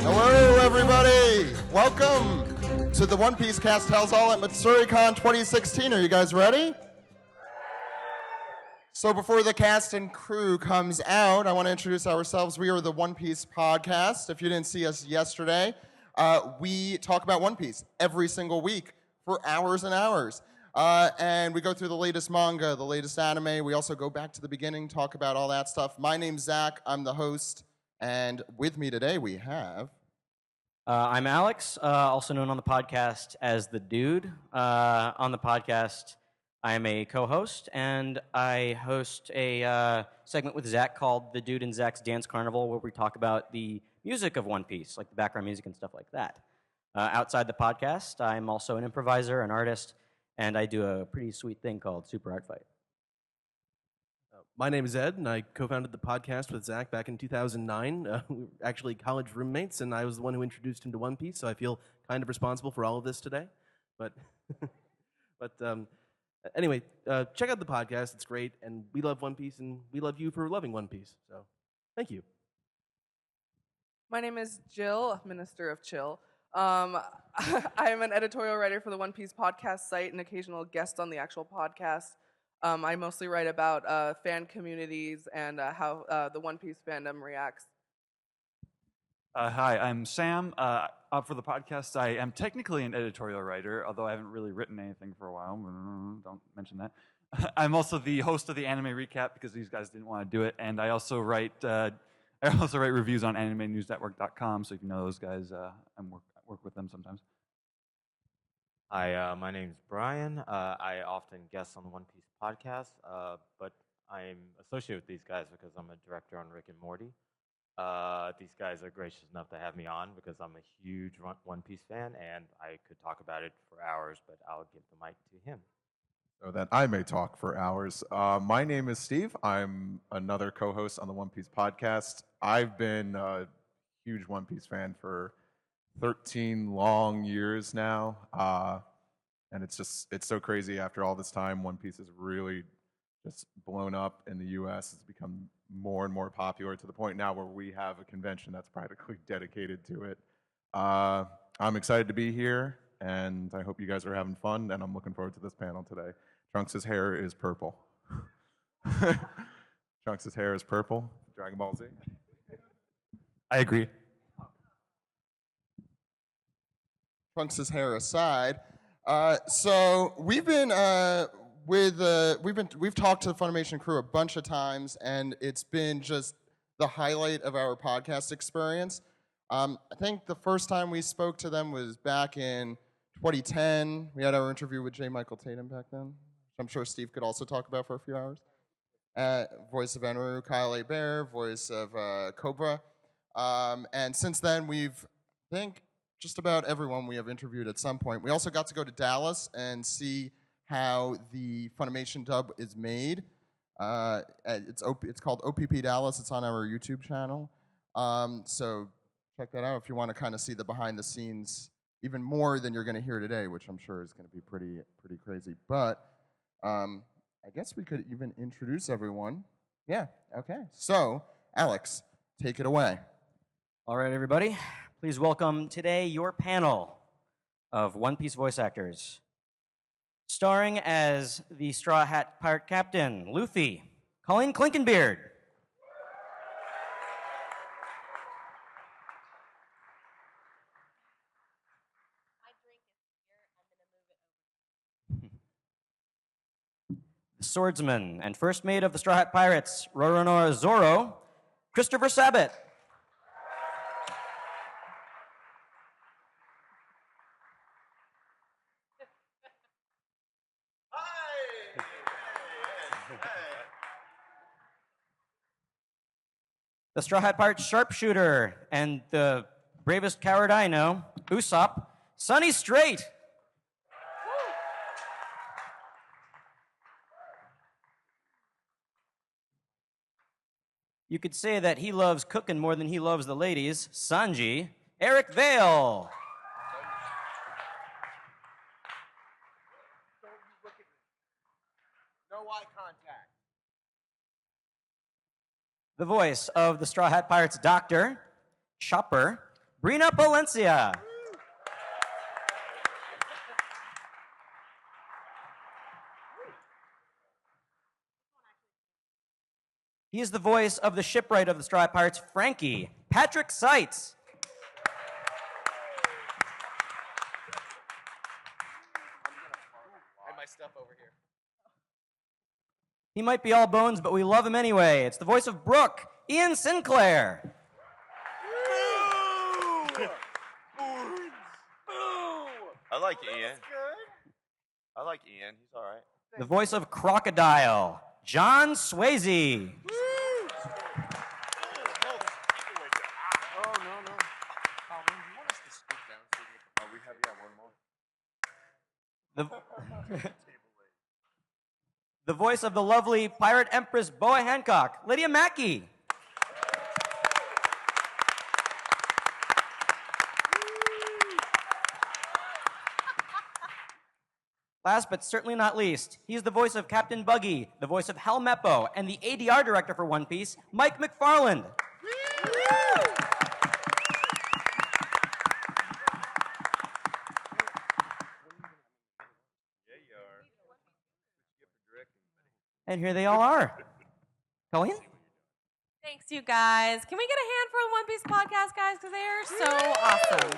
Hello, everybody. Welcome to the One Piece Cast Tells All at Matsuricon 2016. Are you guys ready? So before the cast and crew comes out, I want to introduce ourselves. We are the One Piece Podcast. If you didn't see us yesterday, we talk about One Piece every single week for hours and hours. And we go through the latest manga, the latest anime. We also go back to the beginning, talk about all that stuff. My name's Zach. I'm the host. And with me today, we have... I'm Alex, also known on the podcast as The Dude. On the podcast, I am a co-host, and I host a segment with Zach called The Dude and Zach's Dance Carnival, where we talk about the music of One Piece, like the background music and stuff like that. Outside the podcast, I'm also an improviser, an artist, and I do a pretty sweet thing called Super Art Fight. My name is Ed, and I co-founded the podcast with Zach back in 2009. We were actually college roommates, and I was the one who introduced him to One Piece, so I feel kind of responsible for all of this today. But, anyway, check out the podcast. It's great, and we love One Piece, and we love you for loving One Piece. So, thank you. My name is Jill, Minister of Chill. I am an editorial writer for the One Piece podcast site, an occasional guest on the actual podcast. I mostly write about fan communities and how the One Piece fandom reacts. Hi, I'm Sam. For the podcast, I am technically an editorial writer, although I haven't really written anything for a while. Don't mention that. I'm also the host of the Anime Recap because these guys didn't want to do it, and I also write reviews on AnimeNewsNetwork.com. So if you know those guys, I work with them sometimes. Hi, my name's Brian. I often guest on the One Piece podcast, but I'm associated with these guys because I'm a director on Rick and Morty. These guys are gracious enough to have me on because I'm a huge One Piece fan, and I could talk about it for hours, but I'll give the mic to him. So that I may talk for hours. My name is Steve. I'm another co-host on the One Piece podcast. I've been a huge One Piece fan for 13 long years now, and it's so crazy after all this time. One Piece has really just blown up in the US. It's become more and more popular to the point now where we have a convention that's practically dedicated to it. I'm excited to be here, and I hope you guys are having fun, and I'm looking forward to this panel today. Trunks' hair is purple. Trunks' hair is purple. Dragon Ball Z. I agree. Trunks' hair aside, so we've been we've talked to the Funimation crew a bunch of times, and it's been just the highlight of our podcast experience. I think the first time we spoke to them was back in 2010. We had our interview with J. Michael Tatum back then, which I'm sure Steve could also talk about for a few hours. Voice of Enru, Kyle A. Bear, voice of Cobra. And since then, we've, I think, just about everyone we have interviewed at some point. We also got to go to Dallas and see how the Funimation dub is made. It's called OPP Dallas. It's on our YouTube channel. So check that out if you want to kind of see the behind the scenes even more than you're going to hear today, which I'm sure is going to be pretty crazy. But I guess we could even introduce everyone. Yeah, okay. So, Alex, take it away. All right, everybody. Please welcome today your panel of One Piece voice actors. Starring as the Straw Hat Pirate Captain, Luffy, Colleen Clinkenbeard. The swordsman and first mate of the Straw Hat Pirates, Roronoa Zoro, Christopher Sabat. The Straw Hat Pirates sharpshooter and the bravest coward I know, Usopp, Sonny Strait. You could say that he loves cooking more than he loves the ladies, Sanji, Eric Vale. No eye contact. The voice of the Straw Hat Pirates doctor, Chopper, Brina Palencia. He is the voice of the shipwright of the Straw Hat Pirates, Frankie, Patrick Seitz. I have my stuff over here. He might be all bones, but we love him anyway. It's the voice of Brooke, Ian Sinclair. I like Ian. I like Ian. He's all right. The voice of Crocodile, John Swayze. The voice of the lovely pirate empress Boa Hancock, Lydia Mackey. Last but certainly not least, he's the voice of Captain Buggy, the voice of Hal Meppo, and the ADR director for One Piece, Mike McFarland. And here they all are. Colleen? Thanks, you guys. Can we get a hand for the One Piece podcast, guys? Because they are so awesome.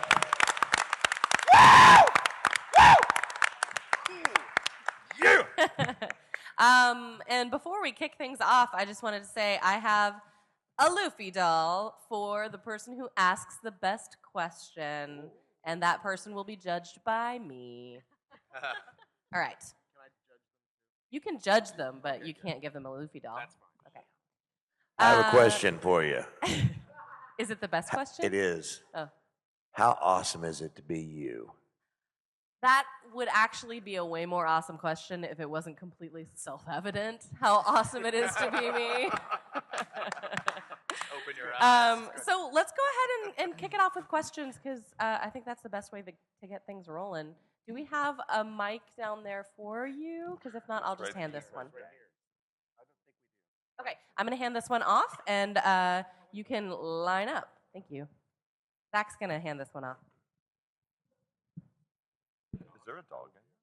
And before we kick things off, I just wanted to say I have a Luffy doll for the person who asks the best question, and that person will be judged by me. All right. You can judge them, but you can't give them a Luffy doll. That's fine. Okay. I have a question for you. Is it the best question? It is. Oh. How awesome is it to be you? That would actually be a way more awesome question if it wasn't completely self-evident how awesome it is to be me. Open your eyes. So let's go ahead and kick it off with questions because I think that's the best way to get things rolling. Do we have a mic down there for you? Because if not, I'll just hand this one. Okay, I'm going to hand this one off, and you can line up. Thank you. Zach's going to hand this one off. Is there a dog in here?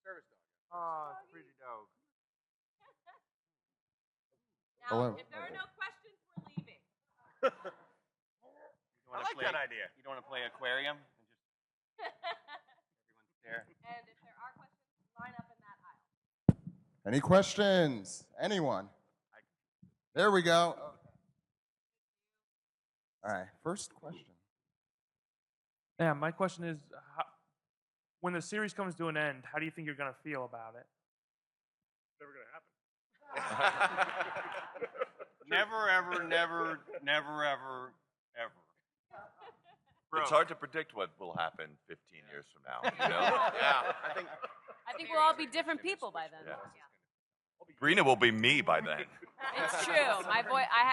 Service dog. Oh, it's a pretty dog. Now, if there are no questions, we're leaving. I like that idea. You don't want to play aquarium? And just everyone's there. And if there are questions, line up in that aisle. Any questions? Anyone? There we go. All right, first question. Yeah, my question is, when the series comes to an end, how do you think you're going to feel about it? Never going to happen. Never, ever, never, never, ever, ever. It's hard to predict what will happen 15 years from now. You know? Yeah. I think we'll all be different people by then. Yeah. Rena will be me by then. It's true.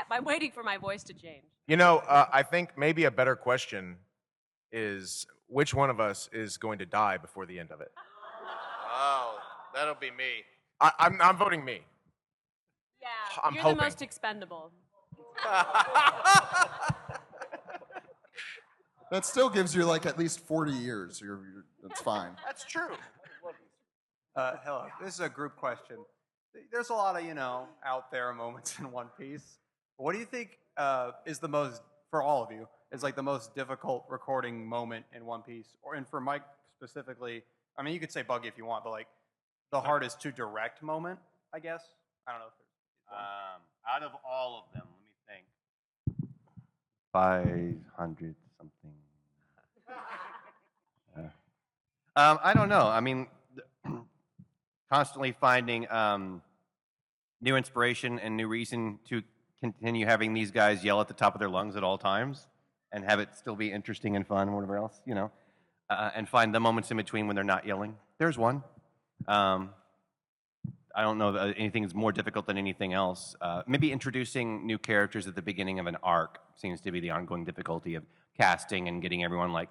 I'm waiting for my voice to change. You know, I think maybe a better question is which one of us is going to die before the end of it? Oh, that'll be me. I'm voting me. Yeah, I'm you're hoping. the most expendable. That still gives you like at least 40 years. That's fine. That's true. Hello. This is a group question. There's a lot of, out there moments in One Piece. What do you think is the most, for all of you, is like the most difficult recording moment in One Piece? And for Mike specifically, I mean, you could say Buggy if you want, but like the hardest to direct moment, I guess? I don't know if there's one. Out of all of them, let me think. 500 something. I don't know. I mean, constantly finding new inspiration and new reason to continue having these guys yell at the top of their lungs at all times and have it still be interesting and fun and whatever else, and find the moments in between when they're not yelling. There's one. I don't know that anything is more difficult than anything else. Maybe introducing new characters at the beginning of an arc seems to be the ongoing difficulty of casting and getting everyone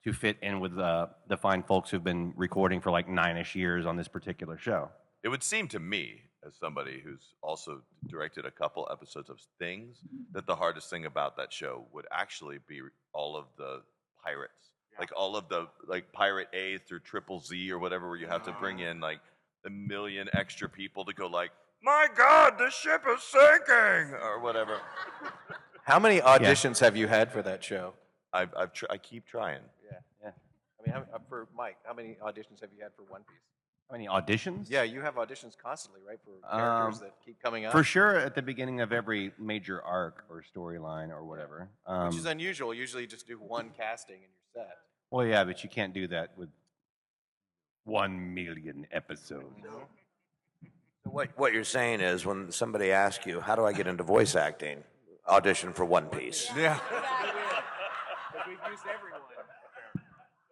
to fit in with the fine folks who've been recording for 9-ish years on this particular show. It would seem to me, as somebody who's also directed a couple episodes of Things, that the hardest thing about that show would actually be all of the pirates. Like all of the Pirate A through Triple Z or whatever, where you have to bring in a million extra people to go my God, the ship is sinking, or whatever. How many auditions have you had for that show? I keep trying. Yeah. I mean, for Mike, how many auditions have you had for One Piece? How many auditions? Yeah, you have auditions constantly, right, for characters that keep coming up? For sure, at the beginning of every major arc or storyline or whatever. Which is unusual. Usually you just do one casting and you're set. Well, yeah, but you can't do that with 1 million episodes. So what you're saying is when somebody asks you, how do I get into voice acting? Audition for One Piece. Yeah. We've used everyone.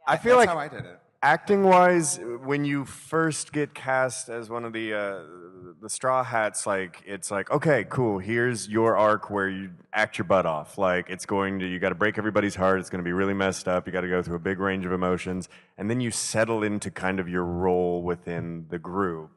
I feel That's like how I did it. acting-wise, when you first get cast as one of the Straw Hats, it's okay, cool. Here's your arc where you act your butt off. You got to break everybody's heart. It's going to be really messed up. You got to go through a big range of emotions, and then you settle into kind of your role within the group.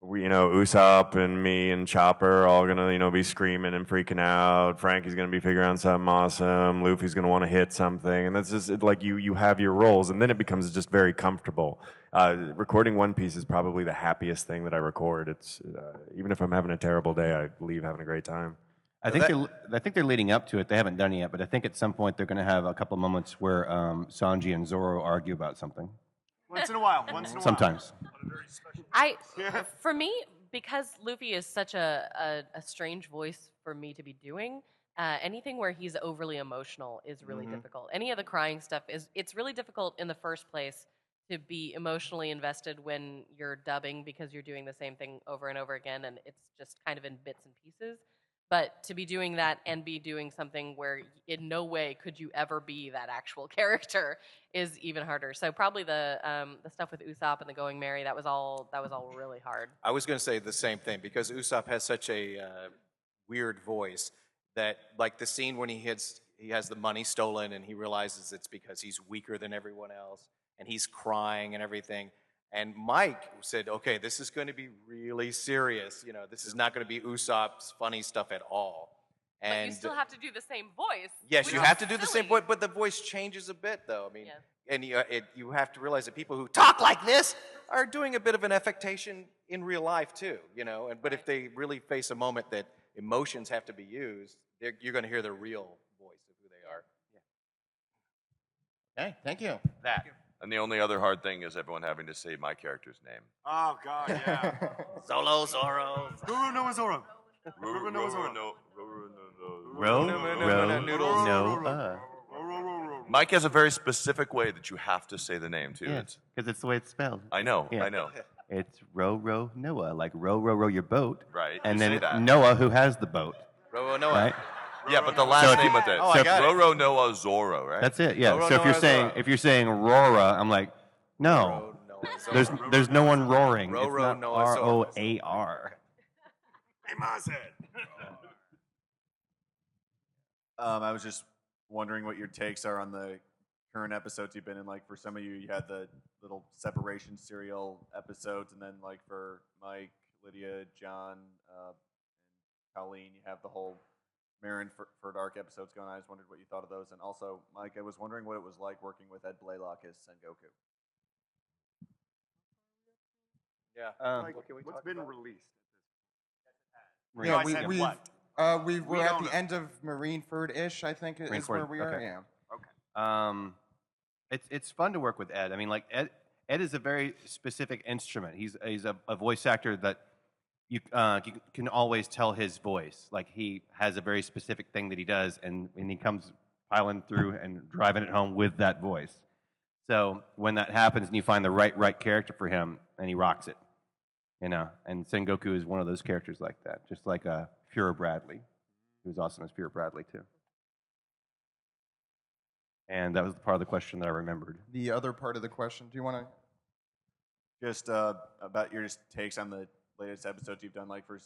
Usopp and me and Chopper are all gonna, be screaming and freaking out. Frankie's gonna be figuring out something awesome. Luffy's gonna want to hit something, and that's just you have your roles, and then it becomes just very comfortable. Recording One Piece is probably the happiest thing that I record. It's even if I'm having a terrible day, I leave having a great time. I think they're leading up to it. They haven't done it yet, but I think at some point they're going to have a couple of moments where Sanji and Zoro argue about something. Once in a while. Sometimes. For me, because Luffy is such a strange voice for me to be doing, anything where he's overly emotional is really difficult. Any of the crying stuff it's really difficult in the first place to be emotionally invested when you're dubbing because you're doing the same thing over and over again and it's just kind of in bits and pieces. But to be doing that and be doing something where in no way could you ever be that actual character is even harder. So probably the stuff with Usopp and the Going Merry, that was all really hard. I was going to say the same thing because Usopp has such a weird voice that the scene when he has the money stolen and he realizes it's because he's weaker than everyone else and he's crying and everything. And Mike said, okay, this is going to be really serious. This is not going to be Usopp's funny stuff at all. But you still have to do the same voice. Yes, you have to do the same voice, but the voice changes a bit, though. I mean, and you have to realize that people who talk like this are doing a bit of an affectation in real life, too, But if they really face a moment that emotions have to be used, you're going to hear the real voice of who they are. Yeah. Okay, thank you. That. And the only other hard thing is everyone having to say my character's name. Oh, God, yeah. Zoro. Guru no Zoro. Mike has a very specific way that you have to say the name too. Yeah, because it's the way it's spelled. I know, Yeah. I know. It's row Noah, like row your boat. Right, And you then say that. Noah, who has the boat. Row Noah. Right? Yeah, but the last name with it. Oh, I got it. Roro Noah Zorro, right? That's it. Yeah. So if you're saying Rora, I'm like, no. There's no one roaring. It's not ROAR. Hey, Mazhead. I was just wondering what your takes are on the current episodes you've been in. Like for some of you, you had the little separation serial episodes, and then like for Mike, Lydia, John, and Colleen, you have the whole Marineford arc episodes going on. I just wondered what you thought of those. And also, Mike, I was wondering what it was like working with Ed Blaylock as Sengoku. Yeah. What's been released? Yeah, we were at the end of Marineford-ish, I think is where we are. Okay. Yeah. Okay. It's fun to work with Ed. I mean, like Ed is a very specific instrument. He's a voice actor that you can always tell his voice. Like he has a very specific thing that he does, and he comes piling through and driving it home with that voice. So when that happens, and you find the right character for him, and he rocks it. You know, and Sengoku is one of those characters like that, just like Fuhrer Bradley, who's awesome as Fuhrer Bradley too. And that was the part of the question that I remembered. The other part of the question, do you want to? Just about your takes on the latest episodes you've done, like for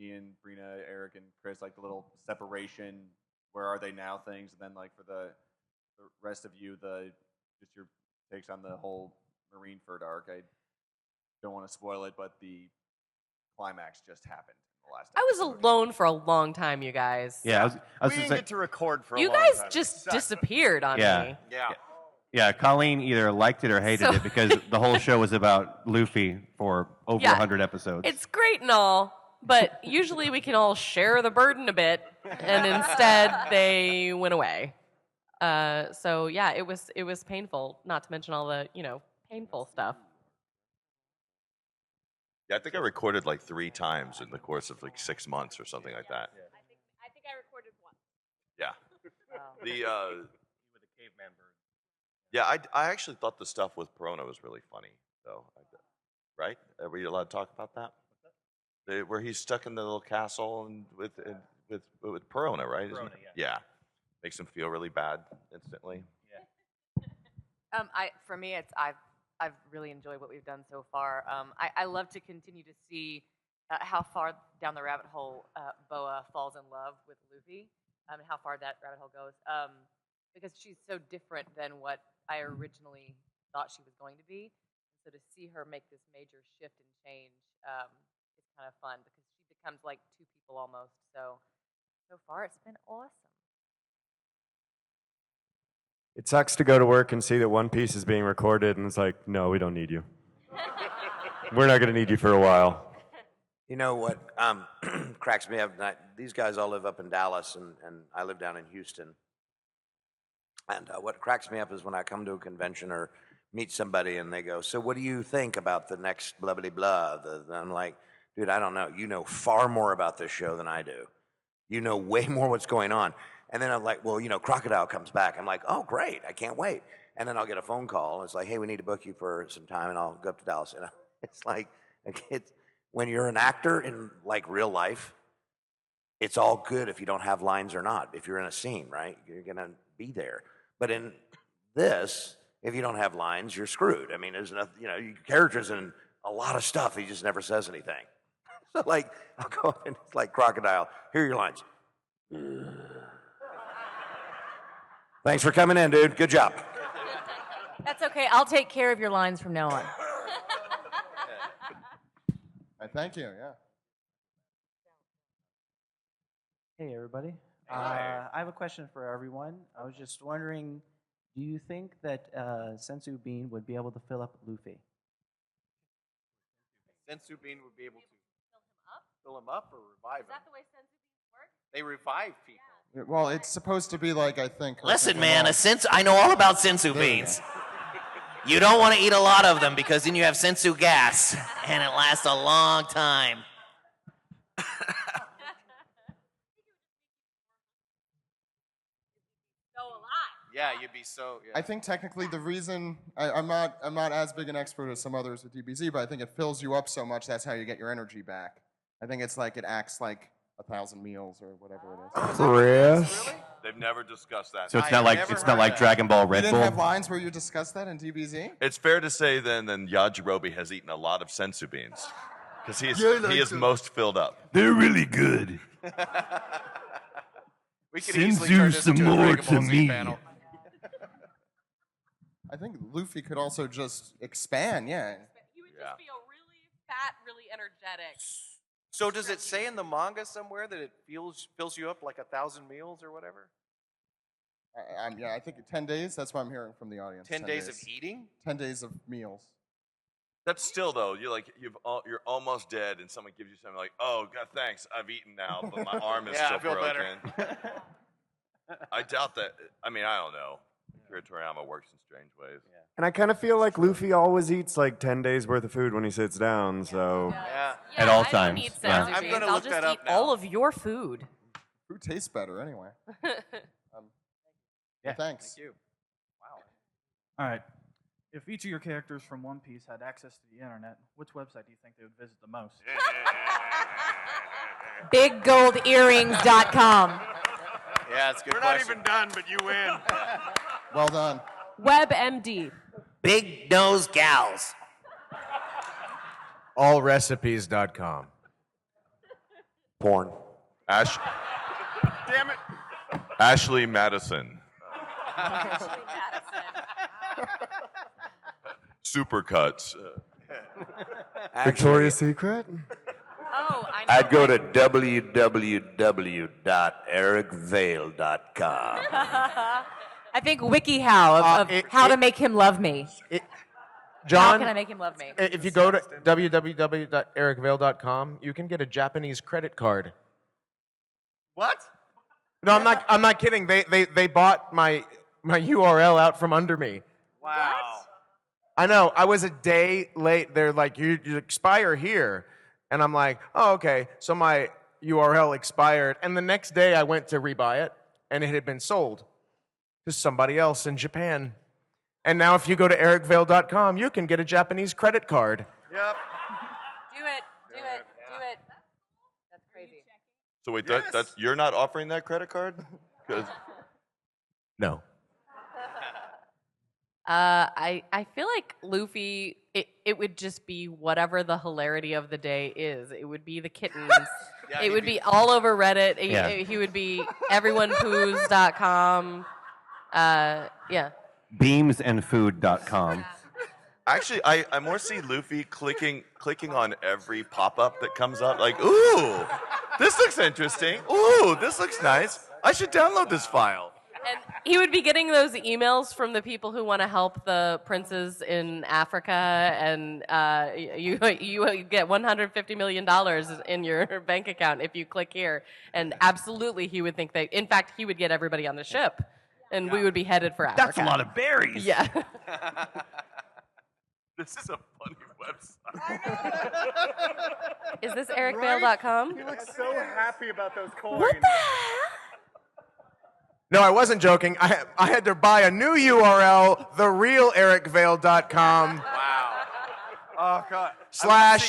Ian, Brina, Eric, and Chris, like the little separation, where are they now things, and then like for the rest of you, just your takes on the whole Marineford arc. I don't want to spoil it, but the climax just happened in the last I was alone for a long time, you guys. Yeah, I was we didn't get to record for a You long guys time. just disappeared on me. Yeah, Colleen either liked it or hated it because the whole show was about Luffy for over 100 episodes. It's great and all, but usually we can all share the burden a bit, and instead they went away. So yeah, it was painful. Not to mention all the painful stuff. Yeah, I think I recorded like 3 times in the course of like 6 months or something like that. I think I recorded once. Yeah. The with the caveman bird. yeah, I actually thought the stuff with Perona was really funny, though. Right? Are we allowed to talk about that? Where he's stuck in the little castle and with Perona, right? Perona, yeah. Makes him feel really bad instantly. For me, I've really enjoyed what we've done so far. I love to continue to see how far down the rabbit hole Boa falls in love with Luffy, and how far that rabbit hole goes. Because she's so different than what I originally thought she was going to be. So to see her make this major shift and change is kind of fun because she becomes like 2 people almost. So far it's been awesome. It sucks to go to work and see that One Piece is being recorded, and it's like, no, we don't need you. We're not going to need you for a while. You know what cracks me up? These guys all live up in Dallas, and I live down in Houston. And what cracks me up is when I come to a convention or meet somebody, and they go, so what do you think about the next blah, blah, blah? I'm like, dude, I don't know. You know far more about this show than I do. You know way more what's going on. And then I'm like, well, Crocodile comes back. I'm like, oh, great. I can't wait. And then I'll get a phone call. And it's like, hey, we need to book you for some time. And I'll go up to Dallas. And it's like, when you're an actor in like real life, it's all good if you don't have lines or not. If you're in a scene, right? You're going to be there. But in this, if you don't have lines, you're screwed. I mean, there's enough, your character's in a lot of stuff. He just never says anything. So like, I'll go up and it's like Crocodile. Here are your lines. Thanks for coming in, dude. Good job. That's okay. I'll take care of your lines from now on. Thank you. Yeah. Hey, everybody. I have a question for everyone. I was just wondering, do you think that Sensu Bean would be able to fill up Luffy? Sensu Bean would be able to fill him up or revive him. Is that the way Sensu Beans work? They revive people. Well, it's supposed to be like, I think. Listen, man, I know all about sensu beans. You don't want to eat a lot of them because then you have sensu gas, and it lasts a long time. Yeah, you'd be so. Yeah. I think technically the reason I'm not as big an expert as some others with DBZ, but I think it fills you up so much that's how you get your energy back. I think it's like it acts like 1,000 meals or whatever it is. Chris. They've never discussed that. So it's not like Dragon Ball Red You Bull. didn't have lines where you discussed that in DBZ? It's fair to say then Yajirobe has eaten a lot of sensu beans because he is most filled up. They're really good. We could Send easily you turn this some into a more Dragon Ball to Z me. panel. I think Luffy could also just expand, yeah. He would just be a really fat, really energetic. So does it say in the manga somewhere that it fills you up like 1,000 meals or whatever? Yeah, I think 10 days, that's what I'm hearing from the audience. 10 days of eating? 10 days of meals. That's still though. You're almost dead, and someone gives you something like, "Oh God, thanks, I've eaten now, but my arm is Yeah, still I feel broken." better. I doubt that. I mean, I don't know. Akira Toriyama works in strange ways. And I kind of feel like Luffy always eats like 10 days worth of food when he sits down, so. Yeah. At all I times. don't eat Yeah. senzu I'm beans. gonna I'll look just that eat up now. all of your food. Food tastes better anyway. Yeah. Thanks. Thank you. All right. If each of your characters from One Piece had access to the internet, which website do you think they would visit the most? BigGoldEarrings.com. Yeah, it's a good We're question. not even done, but you win. Well done. WebMD. Big Nose Gals. Allrecipes.com. Porn. Damn it. Ashley Madison. Supercuts. Victoria's Secret? Oh, I know. I'd go to www.ericvale.com. I think WikiHow of how to make him love me. How John, can I make him love me? if you go to www.ericvale.com, you can get a Japanese credit card. What? No, I'm not kidding. They bought my URL out from under me. Wow. I know. I was a day late. They're like, you expire here. And I'm like, oh, okay. So my URL expired. And the next day I went to rebuy it, and it had been sold to somebody else in Japan. And now if you go to ericvale.com, you can get a Japanese credit card. Yep. Do it. That's crazy. So wait, that's you're not offering that credit card? 'Cause- No. I feel like Luffy, it would just be whatever the hilarity of the day is. It would be the kittens. Yeah, it would be all over Reddit. Yeah. He would be everyonepoos.com. Yeah. Beamsandfood.com. Actually, I more see Luffy clicking on every pop-up that comes up. Like, ooh, this looks interesting. Ooh, this looks nice. I should download this file. And he would be getting those emails from the people who want to help the princes in Africa, and you get $150 million in your bank account if you click here. And absolutely, he would think that. In fact, he would get everybody on the ship, and we would be headed for Africa. That's a lot of berries. Yeah. This is a funny website. Is this ericvale.com? He looks so happy about those coins. What the heck? No, I wasn't joking. I had to buy a new URL, therealericvale.com Wow. Oh God. /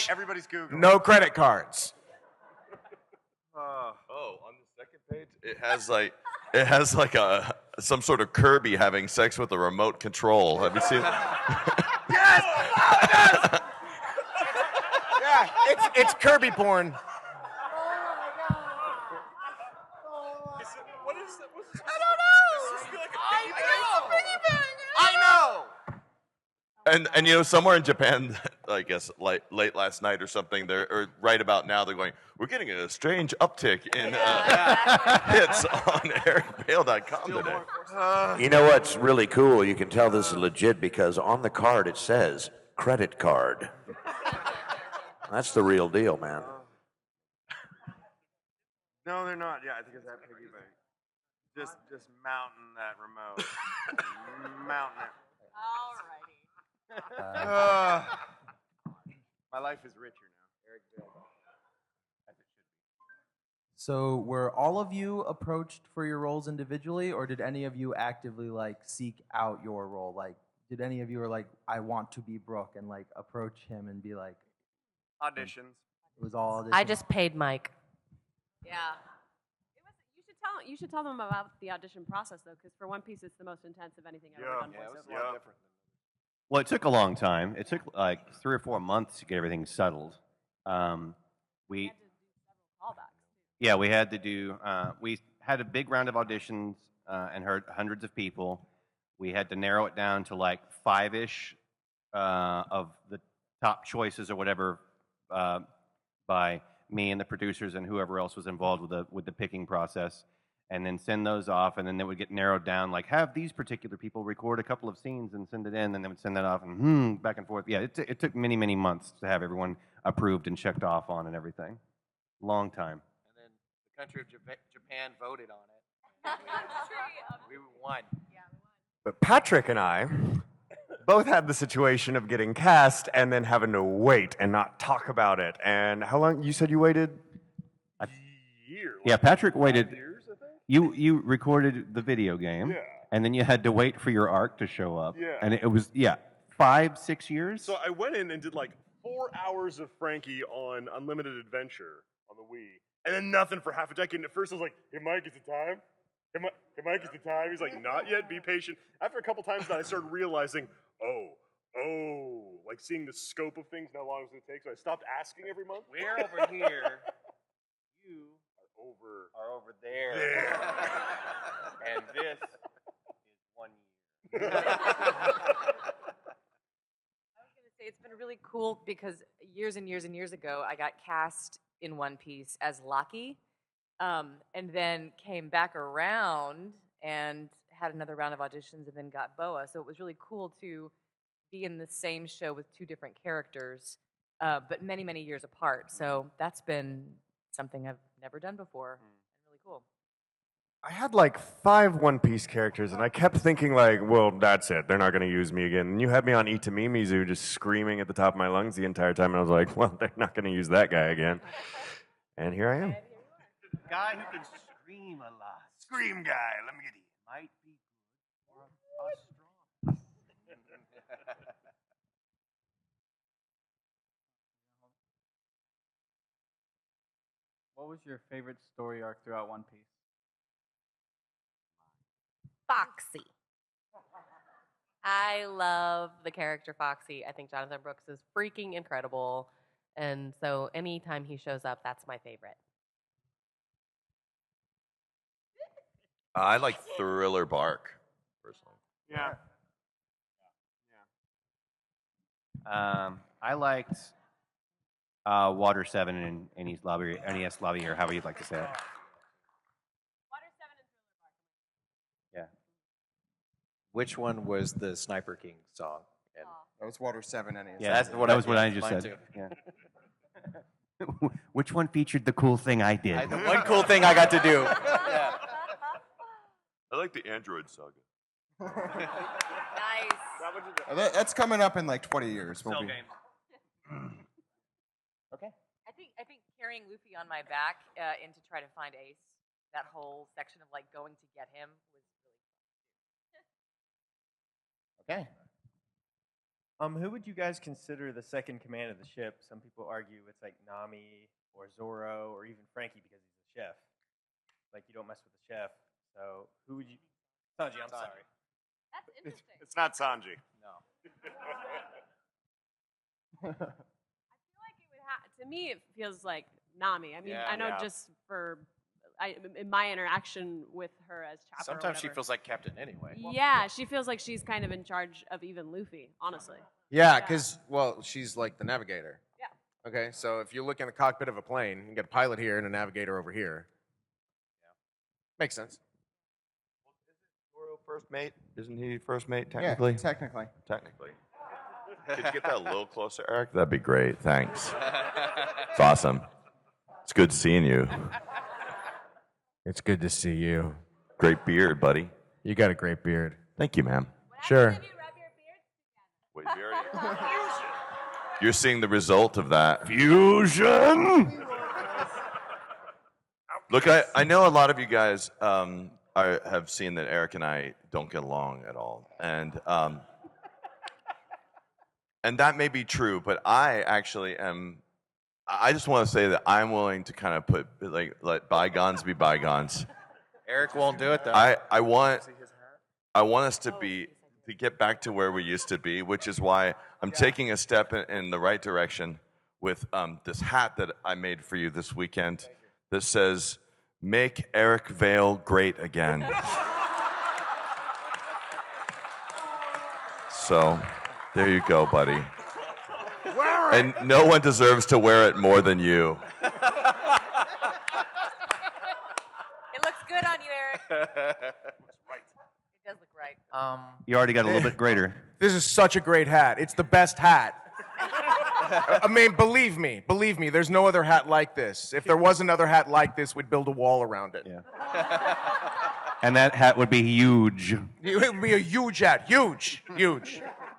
Everybody's Googling. no credit cards. Oh, on the second page, it has like some sort of Kirby having sex with a remote control. Have you seen that? Yes! Oh, yes! Yeah, it's Kirby porn. What is that? What's this? I don't know. I know. And you know, somewhere in Japan, I guess late last night or something, or right about now, they're going, we're getting a strange uptick in hits on ericvale.com today. You know what's really cool? You can tell this is legit because on the card it says credit card. That's the real deal, man. No, they're not. Yeah, I think it's that piggy bank. Just mounting that remote. Mounting it. Alrighty. My life is richer now. Eric Vale. So were all of you approached for your roles individually, or did any of you actively like seek out your role? Like, did any of you are like, I want to be Brooke, and like approach him and be like, Auditions. it was all auditions? I just paid Mike. Yeah. You should tell them about the audition process though, because for One Piece, it's the most intense of anything I've ever done voiceover. Well, it took a long time. It took like 3 or 4 months to get everything settled. We Yeah, we had to do. We had a big round of auditions and heard hundreds of people. We had to narrow it down to like 5-ish of the top choices or whatever by me and the producers and whoever else was involved with the picking process, and then send those off, and then it would get narrowed down. Like, have these particular people record a couple of scenes and send it in, and they would send that off, and back and forth. Yeah, it took many, many months to have everyone approved and checked off on and everything. Long time. The country of Japan voted on it. We won. But Patrick and I both had the situation of getting cast and then having to wait and not talk about it. And how long? You said you waited? Yeah, Patrick waited. You recorded the video game, and then you had to wait for your arc to show up. Yeah. And it was 5-6 years. So I went in and did like 4 hours of Frankie on Unlimited Adventure on the Wii, and then nothing for half a decade. And at first I was like, "Hey Mike, is it time? Hey Mike, is it time?" He's like, "Not yet. Be patient." After a couple times, I started realizing, like seeing the scope of things and how long it's going to take. So I stopped asking every month. We're over here. You are over there. And this is 1 year. I was gonna say it's been really cool because years and years and years ago, I got cast in One Piece as Lucky, and then came back around and had another round of auditions, and then got Boa. So it was really cool to be in the same show with 2 different characters, but many, many years apart. So that's been something I've never done before, and really cool. I had like 5 One Piece characters, and I kept thinking like, well, that's it. They're not going to use me again. And you had me on Itamimizu just screaming at the top of my lungs the entire time, and I was like, well, they're not going to use that guy again. And here I am. Guy who can scream a lot. Scream guy. Let me get you. Might be good or strong. What was your favorite story arc throughout One Piece? Foxy. I love the character Foxy. I think Jonathan Brooks is freaking incredible. And so anytime he shows up, that's my favorite. I like Thriller Bark, personally. Yeah. I liked Water 7 and NES Lobby, or however you'd like to say it. Yeah. Which one was the Sniper King song? And That was Water 7 NES. Yeah, That's what that I- was what yeah, I just mine said. too. Yeah. Which one featured the cool thing I did? The one cool thing I got to do. Yeah. I like the Android Saga. Nice. That's coming up in like 20 years. We'll Cell be- game. Okay. I think carrying Luffy on my back in to try to find Ace, that whole section of like going to get him was really fun. Okay. Who would you guys consider the second command of the ship? Some people argue it's like Nami or Zoro or even Frankie because he's a chef. Like you don't mess with the chef. So who would you? Sanji, I'm sorry. That's interesting. It's not Sanji. No. I feel like it would to me, it feels like Nami. I mean, Yeah. I know Yeah. just in my interaction with her as Chopper. or Sometimes she whatever. feels like Captain anyway. Yeah, she feels like she's kind of in charge of even Luffy, honestly. Yeah, because, well, she's like the navigator. Yeah. Okay, so if you look in the cockpit of a plane, you got a pilot here and a navigator over here. Yeah. Makes sense. Zoro first mate? Isn't he first mate technically? Yeah, technically. Technically. Could you get that a little closer, Eric? That'd be great. Thanks. It's awesome. It's good seeing you. It's good to see you. Great beard, buddy. You got a great beard. Thank you, ma'am. Sure. Wait, we already... You're seeing the result of that. Fusion! Look, I know a lot of you guys have seen that Eric and I don't get along at all, and that may be true, but I actually am. I just want to say that I'm willing to kind of let bygones be bygones. Eric won't do it though. I want us to get back to where we used to be, which is why I'm taking a step in the right direction with this hat that I made for you this weekend that says, "Make Eric Vale great again." So, there you go, buddy. And no one deserves to wear it more than you. It looks good on you, Eric. It does look right. You already got a little bit greater. This is such a great hat. It's the best hat. I mean, believe me, there's no other hat like this. If there was another hat like this, we'd build a wall around it. Yeah. And that hat would be huge. It would be a huge hat. Huge.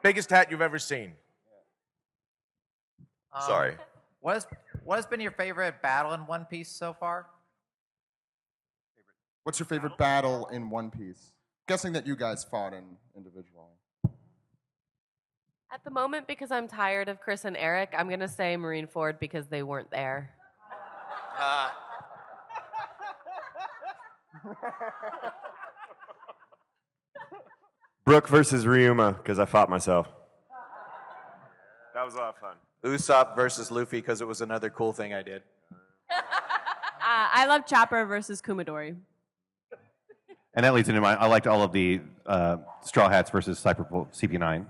Biggest hat you've ever seen. Sorry. What has been your favorite battle in One Piece so far? What's your favorite battle in One Piece? Guessing that you guys fought in individually. At the moment, because I'm tired of Chris and Eric, I'm going to say Marineford because they weren't there. Brooke versus Ryuma, because I fought myself. That was a lot of fun. Usopp versus Luffy because it was another cool thing I did. I love Chopper versus Kumadori. And that leads into I liked all of the Straw Hats versus CP9.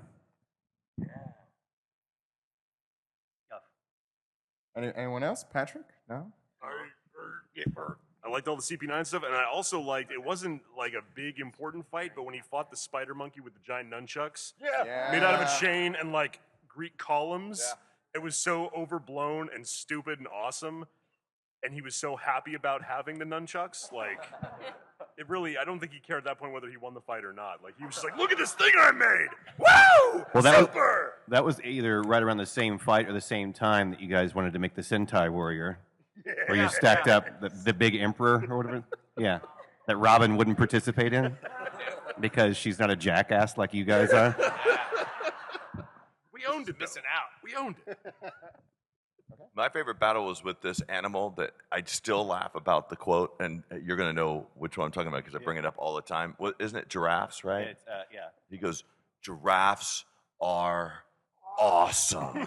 Anyone else? Patrick? No? I liked all the CP9 stuff, and I also liked, it wasn't like a big important fight, but when he fought the spider monkey with the giant nunchucks, made out of a chain and like Greek columns, it was so overblown and stupid and awesome, and he was so happy about having the nunchucks, like, it really, I don't think he cared at that point whether he won the fight or not. Like, he was just like, look at this thing I made! Woo! Well, Super! that was either right around the same fight or the same time that you guys wanted to make the Sentai Warrior, where you stacked up the big Emperor or whatever. Yeah, that Robin wouldn't participate in because she's not a jackass like you guys are. We owned it, missing out. We owned it. My favorite battle was with this animal that I still laugh about the quote, and you're going to know which one I'm talking about because I bring it up all the time. Isn't it giraffes, right? It's, yeah. He goes, "Giraffes are awesome."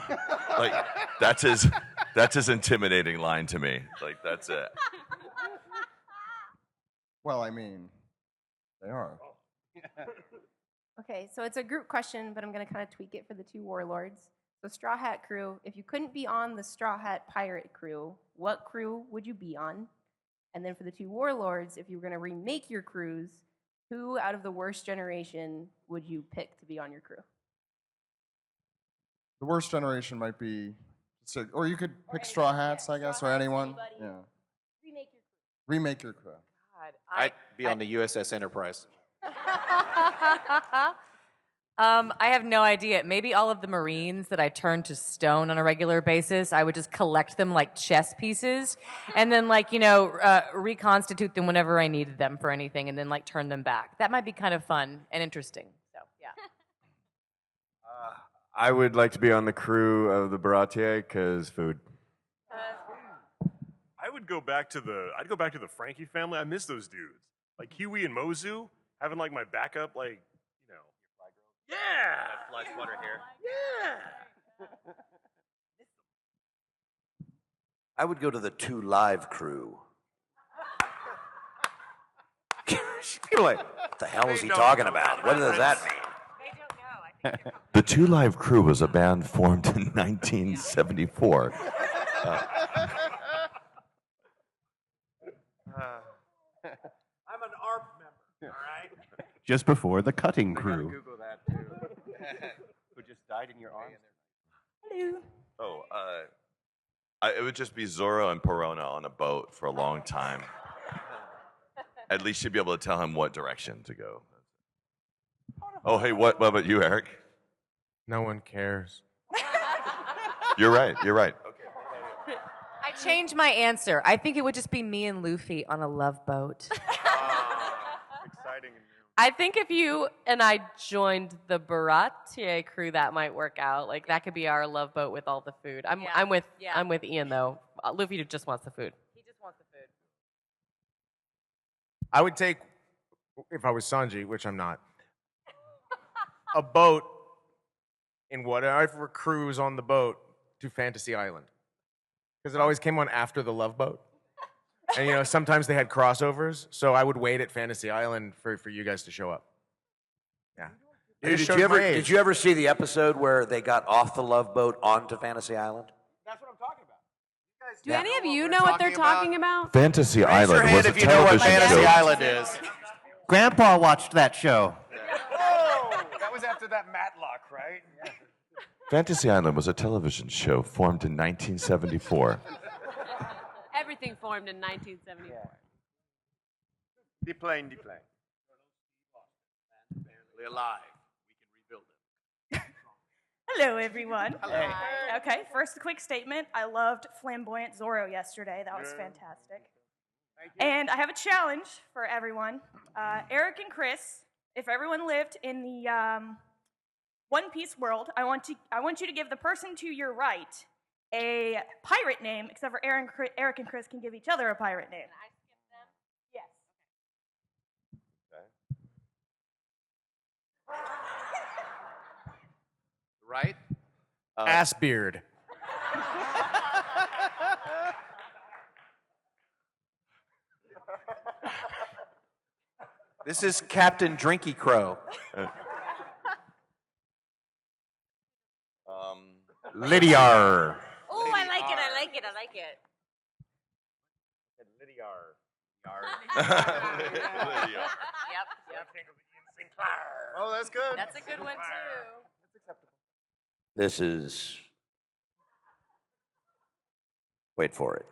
Like, that's his intimidating line to me. Like, that's it. Well, I mean, they are. Okay, so it's a group question, but I'm going to kind of tweak it for the two warlords. So Straw Hat crew, if you couldn't be on the Straw Hat pirate crew, what crew would you be on? And then for the two warlords, if you were going to remake your crews, who out of the worst generation would you pick to be on your crew? The worst generation might be, or you could pick Straw Hats, I guess, or anyone. Yeah. Remake your crew. I'd be on the USS Enterprise. I have no idea. Maybe all of the Marines that I turn to stone on a regular basis, I would just collect them like chess pieces and then, reconstitute them whenever I needed them for anything and then, turn them back. That might be kind of fun and interesting. So, yeah. I would like to be on the crew of the Baratier because food. I'd go back to the Frankie family. I miss those dudes. Like Huey and Mozu, having my backup, yeah! Fly swatter here. Yeah! I would go to the 2 Live crew. People are like, what the hell is he talking about? What does that mean? The 2 Live Crew was a band formed in 1974. I'm an ARP member, all right? Just before the Cutting Crew. Google that, too. Who just died in your arms? Hello. Oh, it would just be Zorro and Perona on a boat for a long time. At least you'd be able to tell him what direction to go. Oh, hey, what about you, Eric? No one cares. You're right. I Change my answer. I think it would just be me and Luffy on a love boat. Exciting. I think if you and I joined the Baratier crew, that might work out. Like that could be our love boat with all the food. I'm with Ian though. Luffy just wants the food. He just wants the food. I would take, if I was Sanji, which I'm not, a boat in whatever cruise on the boat to Fantasy Island. Because it always came on after the Love Boat. And, sometimes they had crossovers, so I would wait at Fantasy Island for you guys to show up. Yeah. Dude, did you ever see the episode where they got off the Love Boat onto Fantasy Island? Do any of you know what they're talking about? Fantasy Raise Island your hand was a if you know what television Fantasy show. Island is. Grandpa watched that show. That was after that Matlock, right? Fantasy Island was a television show formed in 1974. Everything formed in 1974. Deplane. Barely alive. We can rebuild it. Hello, everyone. Hello. Okay, first a quick statement. I loved Flamboyant Zorro yesterday. That was fantastic. And I have a challenge for everyone. Eric and Chris, if everyone lived in the One Piece world, I want you to give the person to your right a pirate name, except for Eric and Chris can give each other a pirate name. Can I skip them? Yes. Right? Assbeard. This is Captain Drinky Crow. Lydiar. Oh, I like it. Lydiar. Yep. Oh, that's good. That's a good one too. That's acceptable. This is. Wait for it.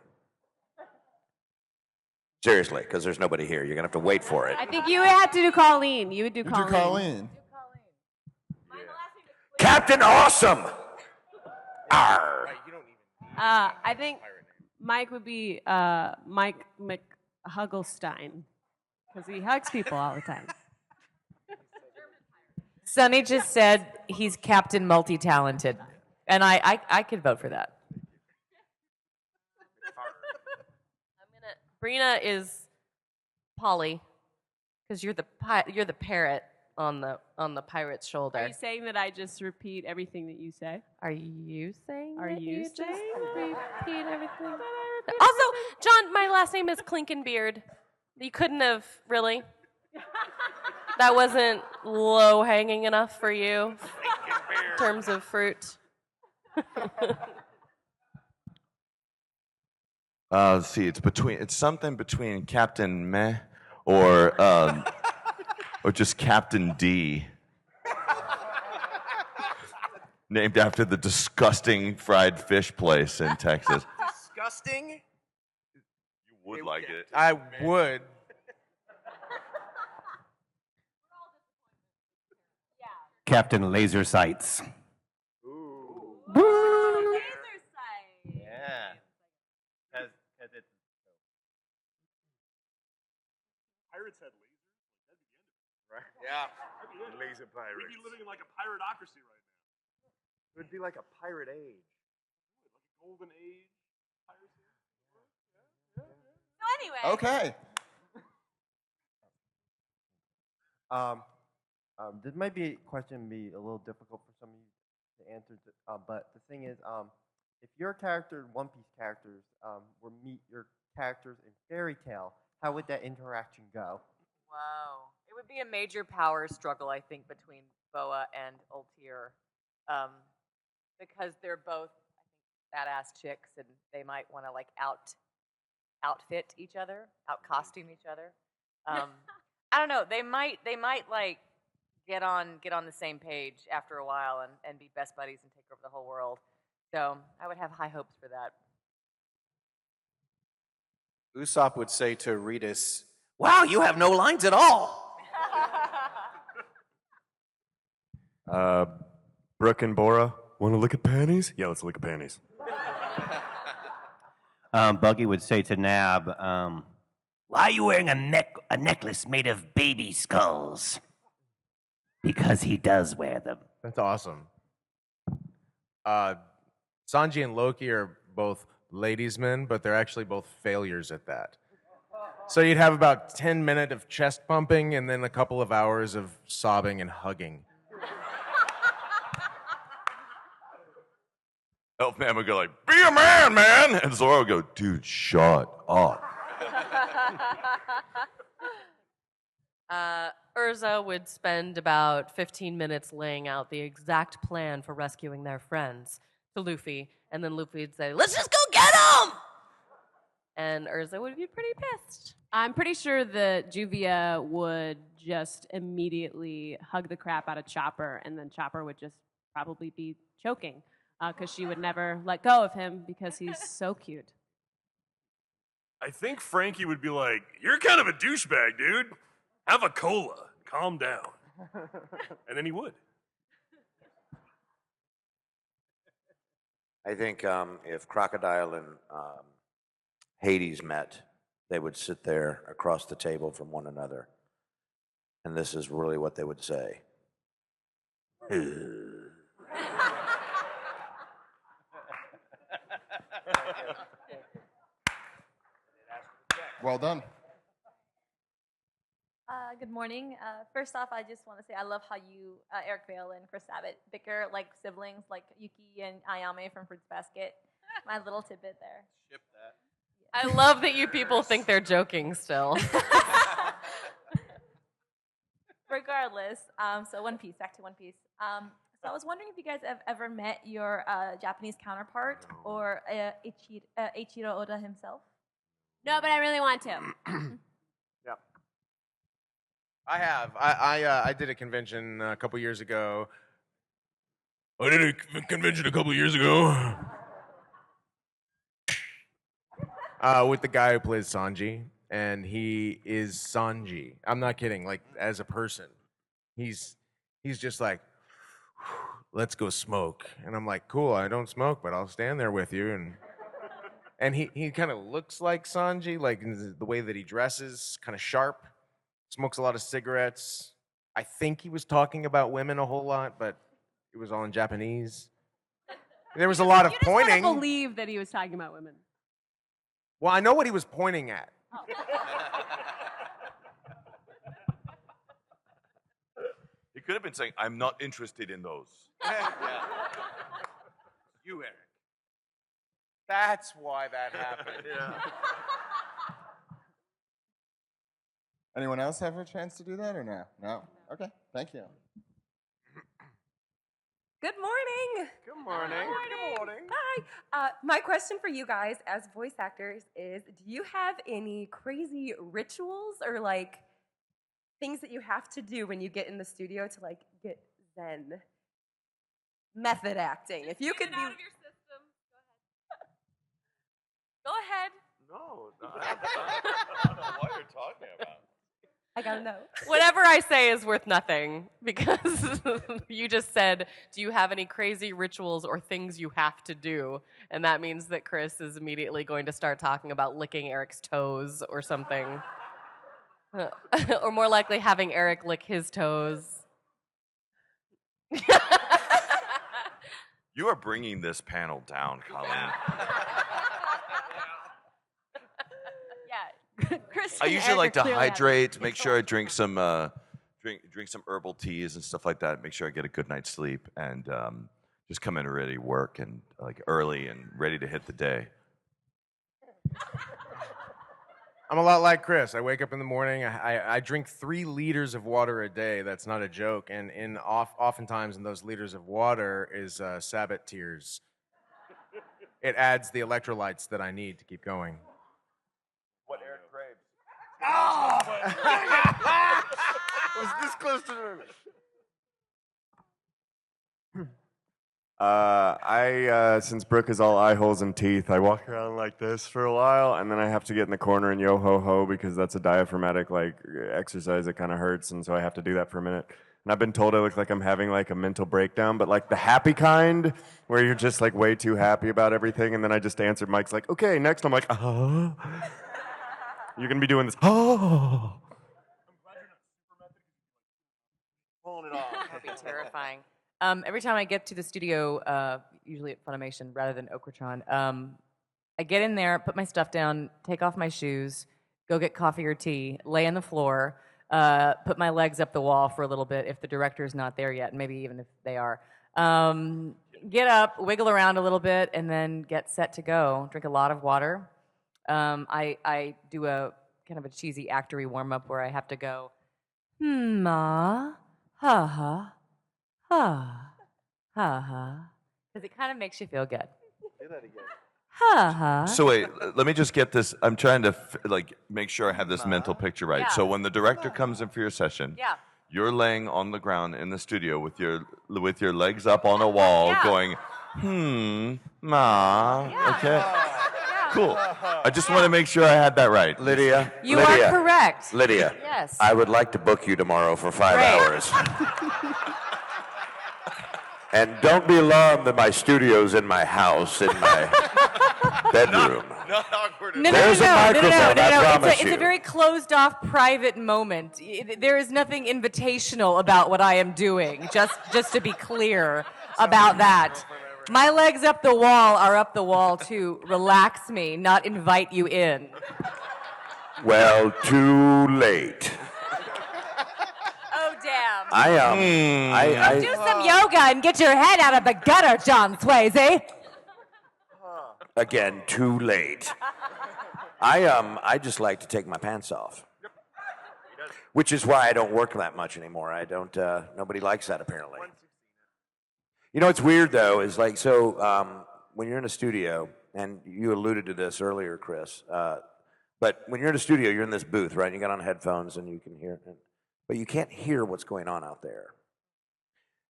Seriously, because there's nobody here. You're going to have to wait for it. I think you had to do Colleen. You would do Colleen. Captain Awesome! Arr! I think Mike would be Mike McHugglestein because he hugs people all the time. Sonny just said he's Captain Multi-Talented. And I could vote for that. Brina is Polly, because you're the parrot on the pirate's shoulder. Are you saying that I just repeat everything that you say? Are you saying? Are you just saying? repeat everything? Also, John, my last name is Clinkenbeard. You couldn't have really. That wasn't low hanging enough for you in terms of fruit. Let's see, it's something between Captain Meh or just Captain D. Named after the disgusting fried fish place in Texas. Disgusting? You would like it. I would. Captain Laser Sights. Yeah. Because it's Pirates had lasers? That'd be the end of it. Right? Yeah. That'd be it. Laser pirates. We'd be living in like a piratocracy right now. It would be like a pirate age. Like a golden age piracy. So anyway. Okay. This might be a question be a little difficult for some of you to answer, but the thing is, if your character, One Piece characters, were meet your characters in Fairy Tail, how would that interaction go? Whoa. It would be a major power struggle, I think, between Boa and Ultir. Because they're both, I think, badass chicks, and they might want to, like, outfit each other, out-costume each other. I don't know. They might like, get on the same page after a while and be best buddies and take over the whole world. So I would have high hopes for that. Usopp would say to Reedus, "Wow, you have no lines at all." Brooke and Bora, want to look at panties? Yeah, let's look at panties. Buggy would say to Nab, Why are you wearing a necklace made of baby skulls? Because he does wear them. That's awesome. Sanji and Loki are both ladies' men, but they're actually both failures at that. So you'd have about 10 minutes of chest pumping and then a couple of hours of sobbing and hugging. Elfman would go like, "Be a man, man," and Zoro would go, "Dude, shut up." Urza would spend about 15 minutes laying out the exact plan for rescuing their friends to Luffy, and then Luffy would say, "Let's just go get them!" And Urza would be pretty pissed. I'm pretty sure that Juvia would just immediately hug the crap out of Chopper, and then Chopper would just probably be choking because she would never let go of him because he's so cute. I think Frankie would be like, "You're kind of a douchebag, dude. Have a cola. Calm down." And then he would. I think if Crocodile and Hades met, they would sit there across the table from one another. And this is really what they would say. Well done. Good morning. First off, I just want to say I love how you, Eric Vale and Chris Abbott, bicker like siblings, like Yuki and Ayame from Fruits Basket. My little tidbit there. Ship that. I love that you people think they're joking still. Regardless, so One Piece, back to One Piece. So I was wondering if you guys have ever met your Japanese counterpart or Eiichiro Oda himself. No, but I really want to. Yep. I have. I did a convention a couple years ago. I did a convention a couple years ago with the guy who plays Sanji, and he is Sanji. I'm not kidding. Like as a person, he's just like, "Let's go smoke," and I'm like, "Cool. I don't smoke, but I'll stand there with you." And he kind of looks like Sanji, like in the way that he dresses, kind of sharp. Smokes a lot of cigarettes. I think he was talking about women a whole lot, but it was all in Japanese. There was a lot of You just want pointing. to believe that he was talking about women. Well, I know what he was pointing at. He could have been saying, "I'm not interested in those." You, Eric. That's why that happened. Anyone else have a chance to do that or no? No? Okay, thank you. Good morning. Good morning. Good morning. Hi. My question for you guys as voice actors is, do you have any crazy rituals or like things that you have to do when you get in the studio to like get zen? Method acting. If you could be... Out of your system. Go ahead. No, I don't know what you're talking about. I gotta know. Whatever I say is worth nothing because you just said, "Do you have any crazy rituals or things you have to do?" And that means that Chris is immediately going to start talking about licking Eric's toes or something. Or more likely having Eric lick his toes. You are bringing this panel down, Colleen. Chris I and usually Eric like are to clearly having hydrate, make sure I drink some drink some herbal teas and stuff like that. Make sure I get a good night's sleep and just come in ready to work and like early and ready to hit the day. I'm a lot like Chris. I wake up in the morning. I drink 3 liters of water a day. That's not a joke. And oftentimes in those liters of water is Sabbath tears. It adds the electrolytes that I need to keep going. What Eric craves. Oh! It was this close to since Brooke is all eye holes and teeth, I walk around like this for a while, and then I have to get in the corner and yo ho ho because that's a diaphragmatic like exercise that kind of hurts, and so I have to do that for a minute. And I've been told I look like I'm having like a mental breakdown, but like the happy kind, where you're just like way too happy about everything. And then I just answered, Mike's like, okay, next. I'm like, oh. You're going to be doing this, oh. Pulling it off. That would be terrifying. Every time I get to the studio, usually at Funimation rather than Okratron, I get in there, put my stuff down, take off my shoes, go get coffee or tea, lay on the floor, put my legs up the wall for a little bit if the director's not there yet, maybe even if they are. Get up, wiggle around a little bit, and then get set to go. Drink a lot of water. I do a kind of a cheesy actory warm-up where I have to go, ha ha, ha ha, because it kind of makes you feel good. Say that again. Ha ha. So wait, let me just get this. I'm trying to make sure I have this mental picture right. Yeah. So when the director comes in for your session, Yeah. you're laying on the ground in the studio with your legs up on a wall, Yeah. going, ma. Okay. Cool. I just want to make sure I had that right. Lydia. You Lydia, are correct. Lydia. Yes. I would like to book you tomorrow for 5 Great. hours. And don't be alarmed that my studio's in my house, in my bedroom. Not awkward. No, There's a microphone, I promise It's you. a very closed-off, private moment. There is nothing invitational about what I am doing. Just to be clear about that. My legs up the wall are up the wall to relax me, not invite you in. Well, too late. Oh damn! I Do some yoga and get your head out of the gutter, John Swayze. again, too late. I just like to take my pants off. Which is why I don't work that much anymore. I don't. Nobody likes that apparently. You know what's weird though is like when you're in a studio, and you alluded to this earlier, Chris. But when you're in a studio, you're in this booth, right? You got on headphones and you can hear, but you can't hear what's going on out there.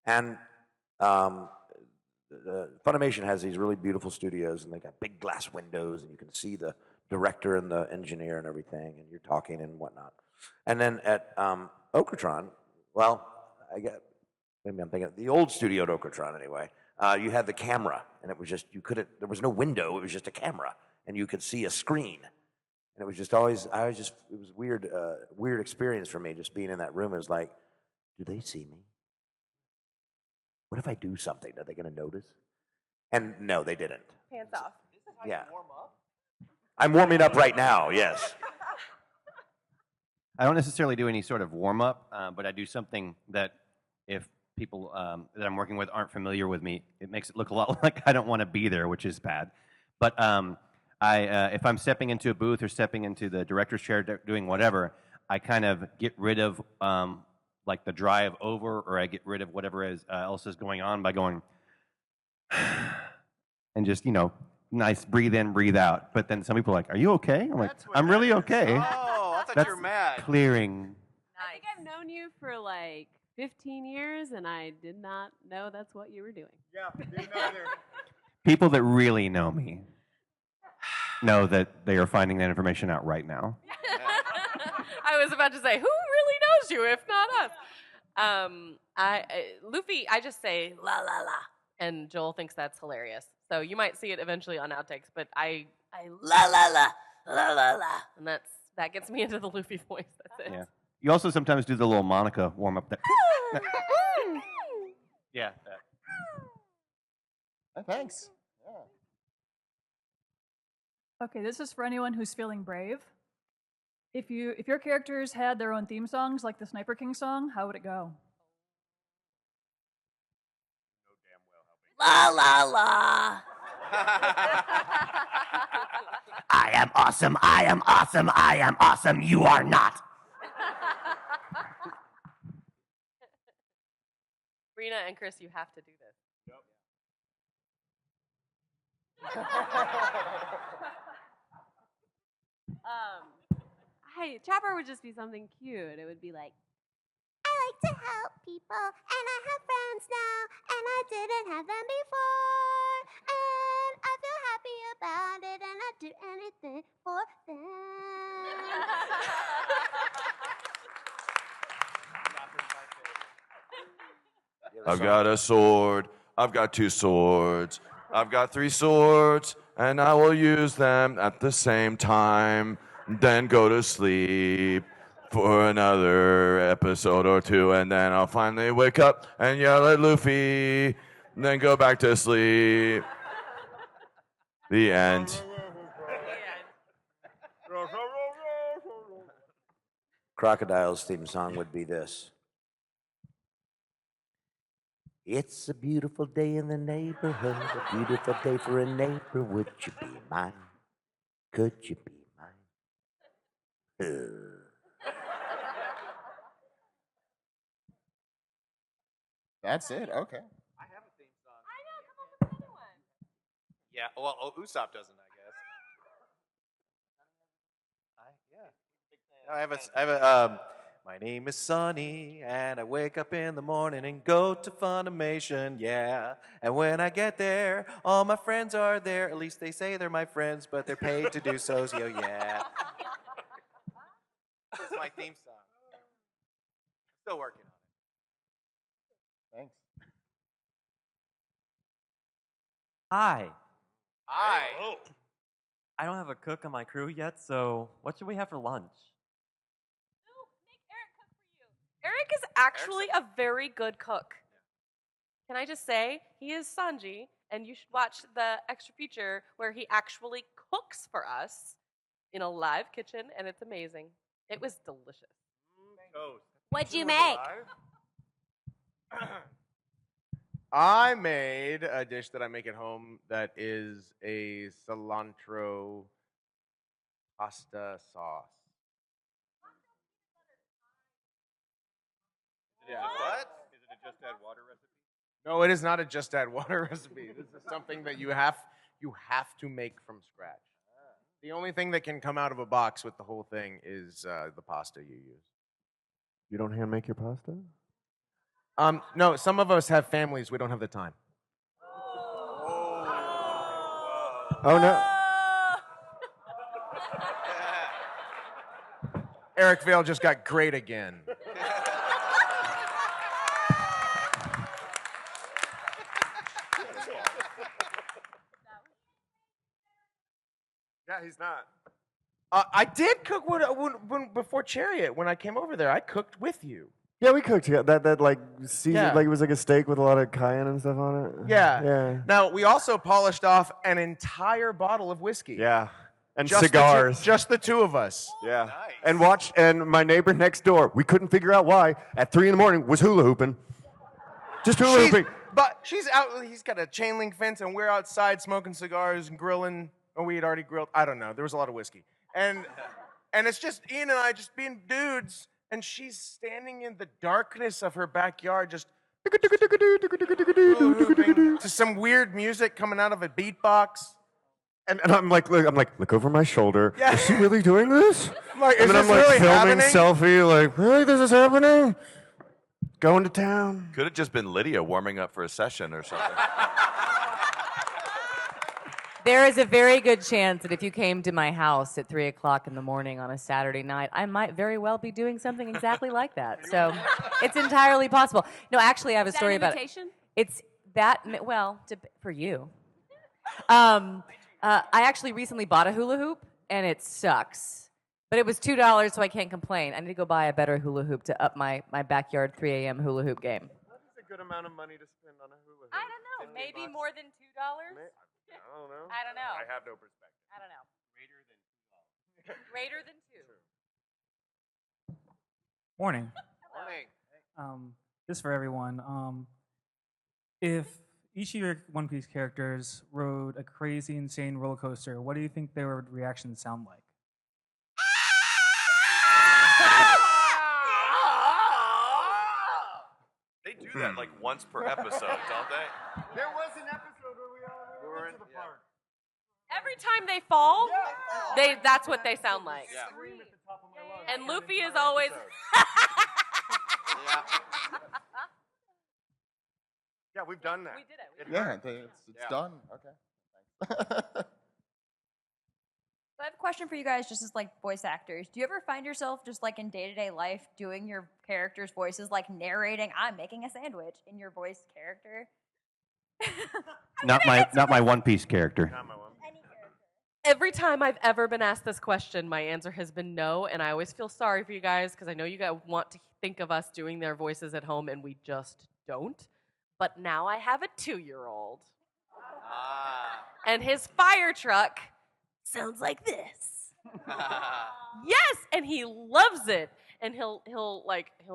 And Funimation has these really beautiful studios, and they got big glass windows, and you can see the director and the engineer and everything, and you're talking and whatnot. And then at Okratron, well, maybe I'm thinking the old studio at Okratron anyway. You had the camera, and it was just there was no window. It was just a camera, and you could see a screen. And it was just always, it was weird, weird experience for me just being in that room. It was like, do they see me? What if I do something? Are they going to notice? And no, they didn't. Pants off. Yeah. I'm warming up right now, yes. I don't necessarily do any sort of warm up, but I do something that if people that I'm working with aren't familiar with me, it makes it look a lot like I don't want to be there, which is bad. But if I'm stepping into a booth or stepping into the director's chair doing whatever, I kind of get rid of like the drive over, or I get rid of whatever else is going on by going and just, nice breathe in, breathe out. But then some people are like, are you okay? I'm like, I'm really okay. Oh, I thought That's you were mad. clearing. I think I've known you for like 15 years, and I did not know that's what you were doing. Yeah, didn't either. People that really know me know that they are finding that information out right now. I was about to say, who really knows you if not us? Luffy, I just say la la la, and Joel thinks that's hilarious. So you might see it eventually on outtakes, but I la la la la la la, and that gets me into the Luffy voice. That's it. Yeah. You also sometimes do the little Monica warm up. Yeah. Thanks. Okay, this is for anyone who's feeling brave. If your characters had their own theme songs, like the Sniper King song, how would it go? La la la. I am awesome. I am awesome. I am awesome. You are not. Rena and Chris, you have to do this. Chopper would just be something cute. It would be like, I like to help people, and I have friends now, and I didn't have them before. And I feel happy about it, and I do anything for them. I've got a sword. I've got 2 swords. I've got 3 swords, and I will use them at the same time. Then go to sleep for another episode or 2, and then I'll finally wake up and yell at Luffy, and then go back to sleep. The end. Crocodile's theme song would be this. It's a beautiful day in the neighborhood, a beautiful day for a neighbor. Would you be mine? Could you be mine? That's it. Okay. Yeah, well, Usopp doesn't, I guess. I have a, my name is Sonny, and I wake up in the morning and go to Funimation, yeah. And when I get there, all my friends are there. At least they say they're my friends, but they're paid to do so, yeah. That's my theme song. Still working on it. Thanks. Hi. Hi. I don't have a cook on my crew yet, so what should we have for lunch? Eric is actually a very good cook. Can I just say, he is Sanji, and you should watch the extra feature where he actually cooks for us in a live kitchen, and it's amazing. It was delicious. What'd you make? I made a dish that I make at home that is a cilantro pasta sauce. Yeah. What? Is it a just add water recipe? No, it is not a just add water recipe. This is something that you have to make from scratch. The only thing that can come out of a box with the whole thing is the pasta you use. You don't hand make your pasta? No, some of us have families. We don't have the time. Oh no. Eric Vale just got great again. Yeah, he's not. I did cook when before Chariot when I came over there. I cooked with you. Yeah, we cooked together. That like Yeah. like it was like a steak with a lot of cayenne and stuff on it. Yeah. Yeah. Now we also polished off an entire bottle of whiskey. Yeah. And Just the two- cigars. just the 2 of us. Yeah. And my neighbor next door, we couldn't figure out why, at 3 a.m, was hula hooping. Just hula hooping. But she's out. He's got a chain link fence, and we're outside smoking cigars and grilling. Oh, we had already grilled. I don't know. There was a lot of whiskey, and it's just Ian and I just being dudes, and she's standing in the darkness of her backyard, just to some weird music coming out of a beatbox. And I'm like, look over my shoulder. Yeah. Is she really doing this? Like, and is then I'm this like really filming happening? selfie, like, really, this is happening? Going to town. Could have just been Lydia warming up for a session or something. There is a very good chance that if you came to my house at 3 o'clock in the morning on a Saturday night, I might very well be doing something exactly like that. So it's entirely possible. No, actually, I have a story about it. It's that, well, for you. I actually recently bought a hula hoop, and it sucks. But it was $2, so I can't complain. I need to go buy a better hula hoop to up my backyard 3 a.m. hula hoop game. What is a good amount of money to spend on a hula hoop? I don't know. Maybe more than $2? I don't know. I don't know. I have no perspective. I don't know. Greater than $2. Morning. Morning. Just for everyone, if each of your One Piece characters rode a crazy, insane roller coaster, what do you think their reactions sound like? They do that like once per episode, don't they? There was an episode where we all went to the park. Every time they fall, that's what they sound like. And Luffy is always. Yeah, we've done that. We did it. Yeah, it's done. Okay. Thanks. I have a question for you guys, just as like voice actors. Do you ever find yourself just like in day-to-day life doing your characters' voices, like narrating, "I'm making a sandwich" in your voice character? Not my One Piece character. Every time I've ever been asked this question, my answer has been no, and I always feel sorry for you guys because I know you guys want to think of us doing their voices at home, and we just don't. But now I have a 2-year-old. And his fire truck sounds like this. Yes, and he loves it. And he'll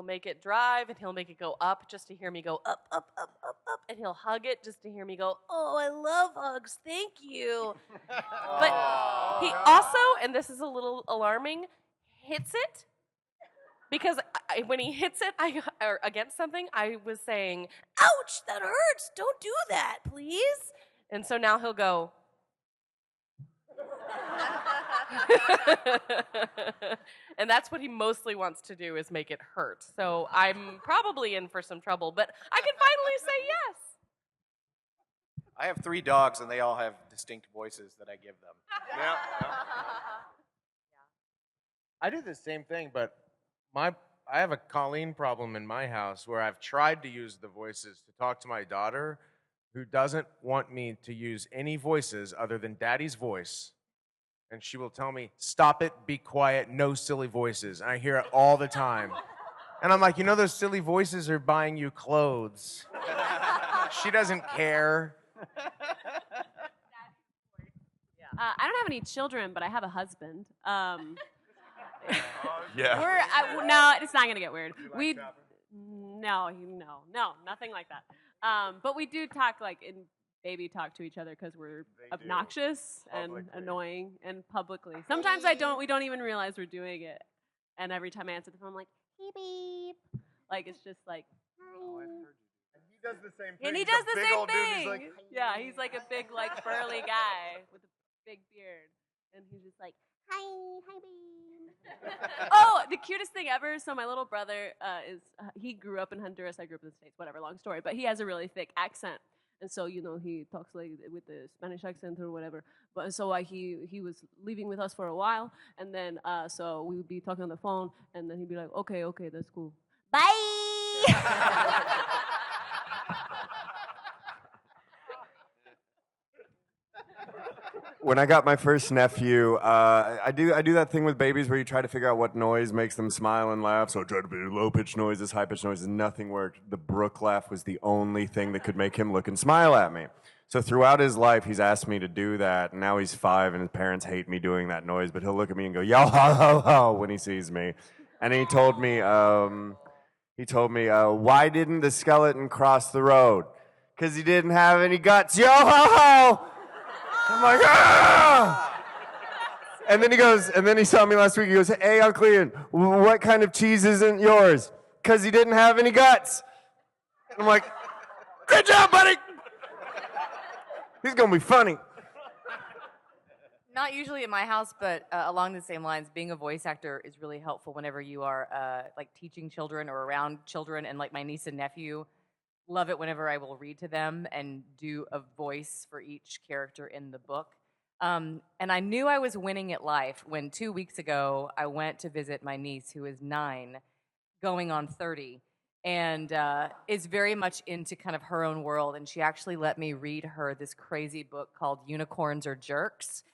make it drive and he'll make it go up just to hear me go up, up, up, up, up, and he'll hug it just to hear me go, "Oh, I love hugs, thank you." But he also, and this is a little alarming, hits it because when he hits it or against something, I was saying, "Ouch, that hurts! Don't do that, please." And so now he'll go. And that's what he mostly wants to do is make it hurt. So I'm probably in for some trouble, but I can finally say yes. I have 3 dogs, and they all have distinct voices that I give them. I do the same thing, but I have a Colleen problem in my house where I've tried to use the voices to talk to my daughter, who doesn't want me to use any voices other than Daddy's voice. And she will tell me, "Stop it, be quiet, no silly voices." And I hear it all the time. And I'm like, those silly voices are buying you clothes. She doesn't care. I don't have any children, but I have a husband. Yeah. No, it's not gonna get weird. No, nothing like that. But we do talk like in baby talk to each other because we're obnoxious and annoying and publicly. Sometimes we don't even realize we're doing it. And every time I answer the phone, I'm like, "Beep beep." Like it's just like. He does the same thing. And he He's a does the big same old dude. thing. He's like, Yeah, he's like a big, like burly guy with a big beard, and he's just like, Hi, babe. oh, the cutest thing ever. So my little brother he grew up in Honduras. I grew up in the States. Whatever, long story. But he has a really thick accent, and so he talks like with the Spanish accent or whatever. But so he was living with us for a while, and then so we would be talking on the phone, and then he'd be like, okay, that's cool. Bye. When I got my first nephew, I do that thing with babies where you try to figure out what noise makes them smile and laugh. So I tried to do low-pitched noises, high-pitched noises. Nothing worked. The Brook laugh was the only thing that could make him look and smile at me. So throughout his life, he's asked me to do that. And now he's 5, and his parents hate me doing that noise. But he'll look at me and go, "Yo ho ho ho," when he sees me. And he told me, "Why didn't the skeleton cross the road? Because he didn't have any guts. Yo ho ho." I'm like, "Ah!" And then he saw me last week. He goes, "Hey, Uncle Ian, what kind of cheese isn't yours?" "Because he didn't have any guts." And I'm like, "Good job, buddy." He's going to be funny. Not usually at my house, but along the same lines, being a voice actor is really helpful whenever you are like teaching children or around children. And like my niece and nephew, love it whenever I will read to them and do a voice for each character in the book. And I knew I was winning at life when 2 weeks ago I went to visit my niece who is 9, going on 30, and is very much into kind of her own world. And she actually let me read her this crazy book called Unicorns Are Jerks.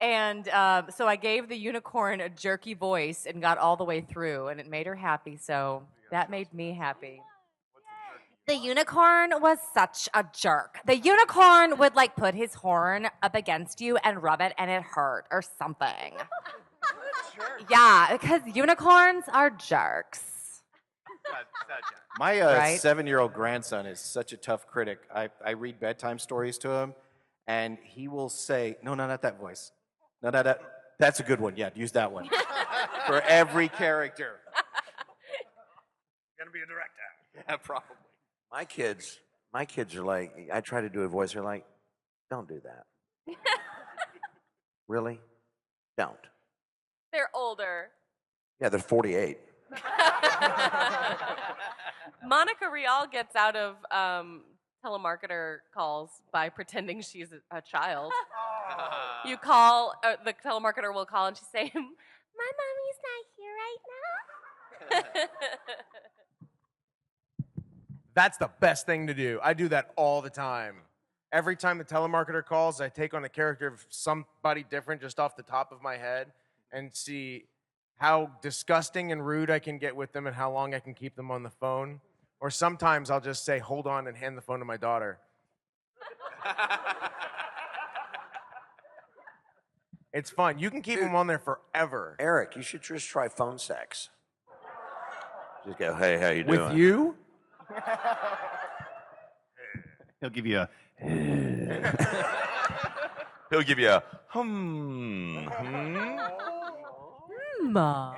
And so I gave the unicorn a jerky voice and got all the way through, and it made her happy. So that made me happy. The unicorn was such a jerk. The unicorn would like put his horn up against you and rub it and it hurt or something. Yeah, because unicorns are jerks. My Right? 7-year-old grandson is such a tough critic. I read bedtime stories to him, and he will say, "No, not that voice. No, that's a good one. Yeah, use that one." For every character. Gonna be a director. Yeah, probably. My kids are like, I try to do a voice, they're like, "Don't do that." Really? Don't. They're older. Yeah, they're 48. Monica Rial gets out of telemarketer calls by pretending she's a child. You call, the telemarketer will call and she's saying, "My mommy's not here right now." That's the best thing to do. I do that all the time. Every time the telemarketer calls, I take on a character of somebody different just off the top of my head and see how disgusting and rude I can get with them and how long I can keep them on the phone. Or sometimes I'll just say, hold on, and hand the phone to my daughter. It's fun. You can keep them on there forever. Eric, you should just try phone sex. Just go, hey, how you doing? With you? He'll give you a. He'll give you a Ma.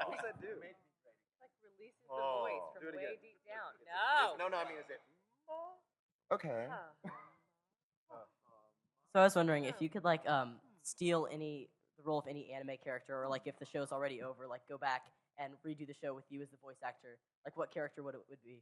What's that do? Like releases the voice from way deep down. No. No, I mean, is it? Okay. So I was wondering if you could like steal the role of any anime character, or like if the show's already over, like go back and redo the show with you as the voice actor. Like what character would it be?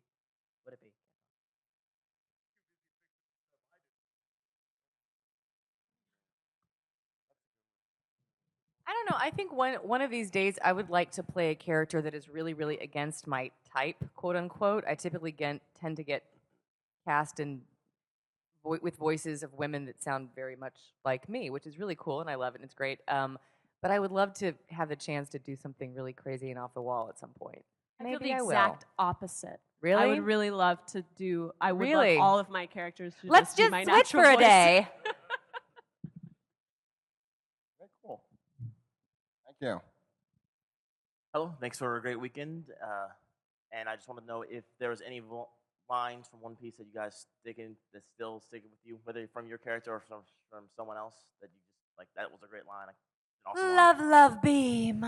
I don't know. I think one of these days I would like to play a character that is really, really against my type, quote unquote. I typically tend to get cast in with voices of women that sound very much like me, which is really cool, and I love it, and it's great. But I would love to have the chance to do something really crazy and off the wall at some point. I feel Maybe the I will. exact opposite. Really? I would really love to do. I would Really? love all of my characters to Let's do just my switch natural for a voice. day. Cool. Thank you. Hello, thanks for a great weekend. And I just want to know if there was any lines from One Piece that you guys that's still sticking with you, whether from your character or from someone else that you just like. That was a great line. An awesome line. Love beam.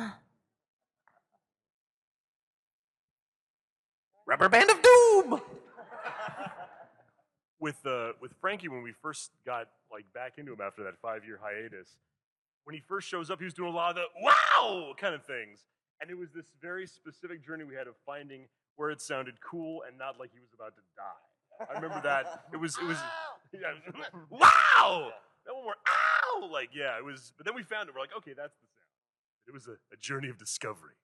Rubber band of doom. With Frankie, when we first got like back into him after that 5-year hiatus, when he first shows up, he was doing a lot of the wow kind of things, and it was this very specific journey we had of finding where it sounded cool and not like he was about to die. I remember that it was yeah, wow. That one more ow, like yeah, it was. But then we found it. We're like, okay, that's the sound. It was a journey of discovery.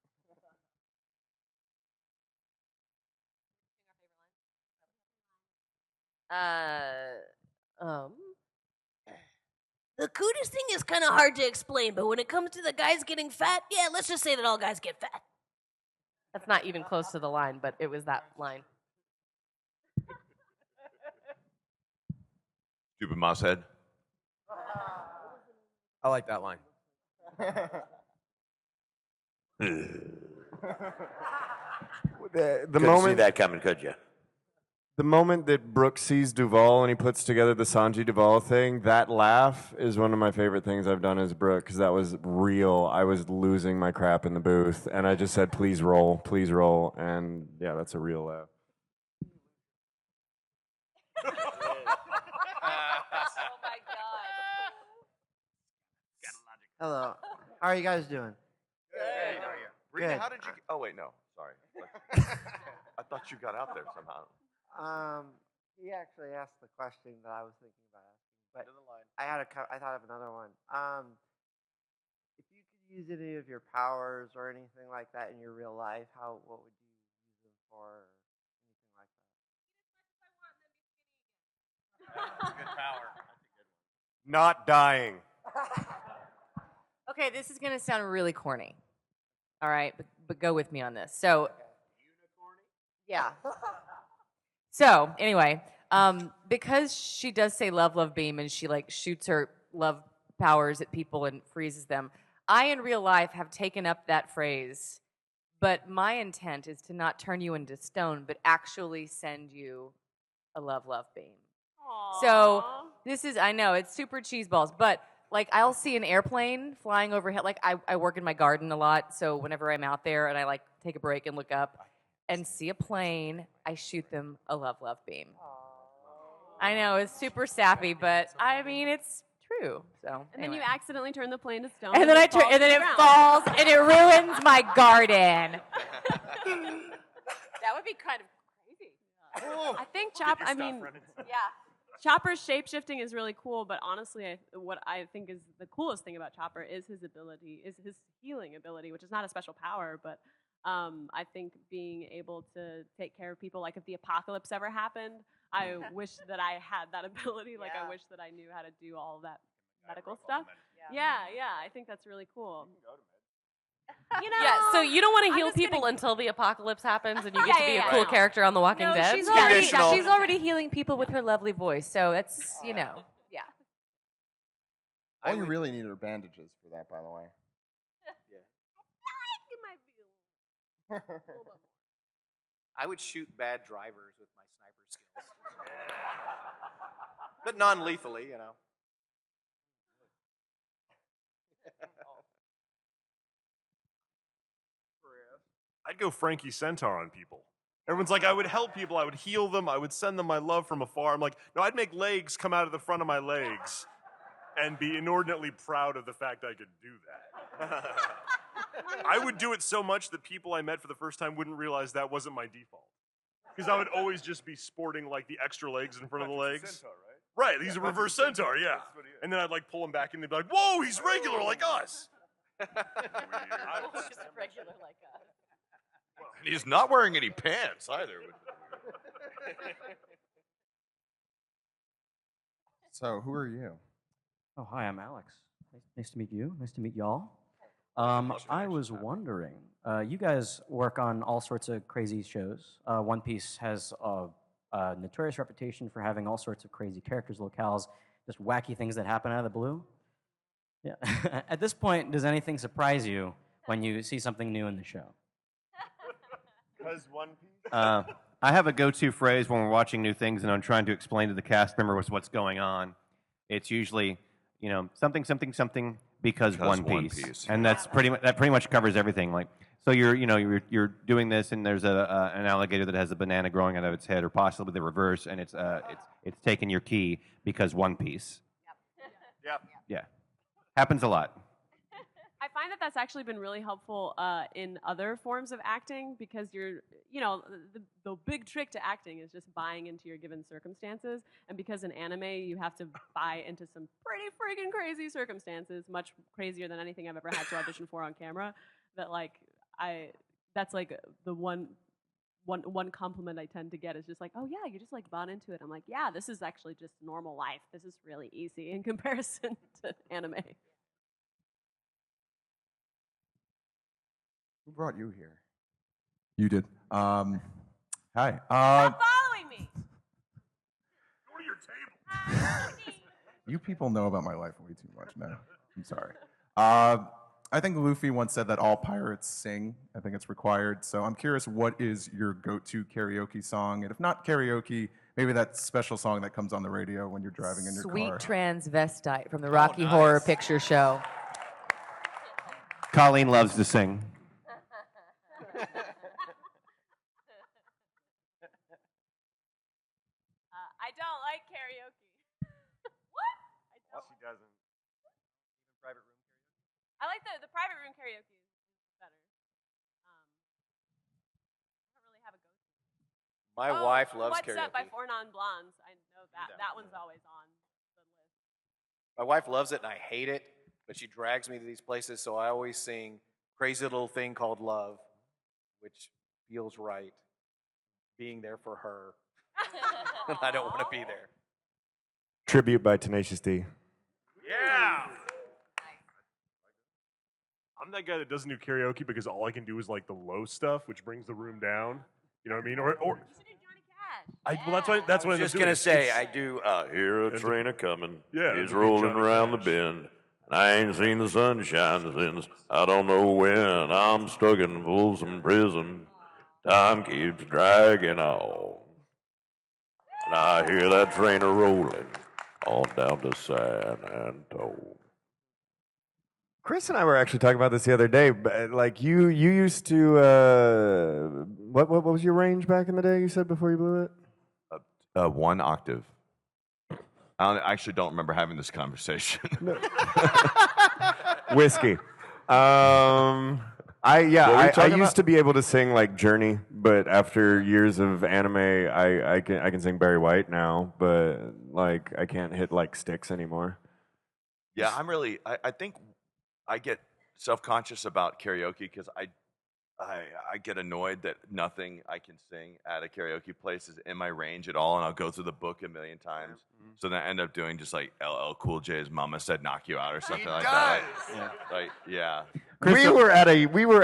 The cutest thing is kind of hard to explain, but when it comes to the guys getting fat, yeah, let's just say that all guys get fat. That's not even close to the line, but it was that line. Stupid mouse head. I like that line. The Couldn't see that coming, could you? The moment that Brooke sees Duvall and he puts together the Sanji Duvall thing, that laugh is one of my favorite things I've done as Brooke, because that was real. I was losing my crap in the booth, and I just said, please roll, and yeah, that's a real laugh. Oh my god. Hello. How are you guys doing? Hey, Rita, Good. how did you? Oh wait, no, sorry. I thought you got out there somehow. He actually asked the question that I was thinking about asking, but I thought of another one. If you could use any of your powers or anything like that in your real life, what would you use them for, or anything like that? That's a good power. Not dying. Okay, this is gonna sound really corny. All right, but go with me on this. So, yeah. So anyway, because she does say love beam and she like shoots her love powers at people and freezes them, I in real life have taken up that phrase, but my intent is to not turn you into stone, but actually send you a love beam. So this is, I know, it's super cheeseballs, but like I'll see an airplane flying overhead. Like I work in my garden a lot, so whenever I'm out there and I like take a break and look up and see a plane, I shoot them a love beam. I know, it's super sappy, but I mean, it's true. So And then you anyway. accidentally turn the plane to stone. And then it falls and it ruins my garden. That would be kind of crazy. I think Chopper. I mean, Chopper's shapeshifting is really cool, but honestly, what I think is the coolest thing about Chopper is his ability, is his healing ability, which is not a special power, but I think being able to take care of people, like if the apocalypse ever happened, I wish that I had that ability. Like I wish that I knew how to do all of that medical stuff. Yeah, I think that's really cool. You know, Yeah, so you don't want to I'm heal just gonna- people until the apocalypse happens and you get Yeah, to be yeah, a cool no. character on The Walking No, Dead? she's already healing people with her lovely voice, so it's, you know, yeah. All you really need are bandages for that, by the way. I would shoot bad drivers with my sniper skills. But non-lethally, you know. I'd go Frankie Centaur on people. Everyone's like, I would help people, I would heal them, I would send them my love from afar. I'm like, no, I'd make legs come out of the front of my legs and be inordinately proud of the fact I could do that. I would do it so much that people I met for the first time wouldn't realize that wasn't my default. Because I would always just be sporting like the extra legs in front of the legs. Centaur, right? Right, he's a reverse centaur, yeah. And then I'd like pull him back and they'd be like, whoa, he's regular like us. regular like us. And he's not wearing any pants either. So, who are you? Oh, hi, I'm Alex. Nice to meet you. Nice to meet y'all. I was wondering, you guys work on all sorts of crazy shows. One Piece has a notorious reputation for having all sorts of crazy characters, locales, just wacky things that happen out of the blue. Yeah. At this point, does anything surprise you when you see something new in the show? Because One Piece? I have a go-to phrase when we're watching new things and I'm trying to explain to the cast members what's going on. It's usually, you know, something, something, something because One Piece. And that's pretty much covers everything. Like, so you're doing this and there's an alligator that has a banana growing out of its head, or possibly the reverse, and it's taking your key because One Piece. Yep. Yeah, happens a lot. I find that that's actually been really helpful in other forms of acting, because the big trick to acting is just buying into your given circumstances. And because in anime, you have to buy into some pretty freaking crazy circumstances, much crazier than anything I've ever had to audition for on camera. That's like the one compliment I tend to get is just like, oh yeah, you just like bought into it. I'm like, yeah, this is actually just normal life. This is really easy in comparison to anime. Who brought you here? You did. Hi. Stop following me. Go to your table. You people know about my life way too much now. I'm sorry. I think Luffy once said that all pirates sing. I think it's required. So I'm curious, what is your go-to karaoke song? And if not karaoke, maybe that special song that comes on the radio when you're driving in your Sweet car. Transvestite from the Rocky Horror Picture Show. Colleen loves to sing. I don't like karaoke. What? I don't. She doesn't. Even private room karaoke? I like the private room karaoke is better. I don't really have a go-to. My wife loves What's karaoke. Up by Four Non Blondes. I know that one's always on the list. My wife loves it and I hate it, but she drags me to these places, so I always sing Crazy Little Thing Called Love, which feels right, being there for her. And I don't want to be there. Tribute by Tenacious D. Yeah! I'm that guy that doesn't do karaoke because all I can do is like the low stuff, which brings the room down. You know what I mean? Or well, that's what I was just gonna say. I do. Hear a train a coming. Yeah, He's rolling around the bend. And I ain't seen the sunshine since I don't know when. I'm stuck in Folsom Prison. Time keeps dragging on. And I hear that train a rolling on down to San Antonio. Chris and I were actually talking about this the other day. But like you used to. What was your range back in the day? You said before you blew it. 1 octave. I actually don't remember having this conversation. Whiskey. I used to be able to sing like Journey, but after years of anime, I can sing Barry White now, but like I can't hit like sticks anymore. Yeah, I think I get self-conscious about karaoke because I get annoyed that nothing I can sing at a karaoke place is in my range at all, and I'll go through the book a million times. So then I end up doing just like LL Cool J's "Mama Said Knock You Out" or something like that. Yeah. We were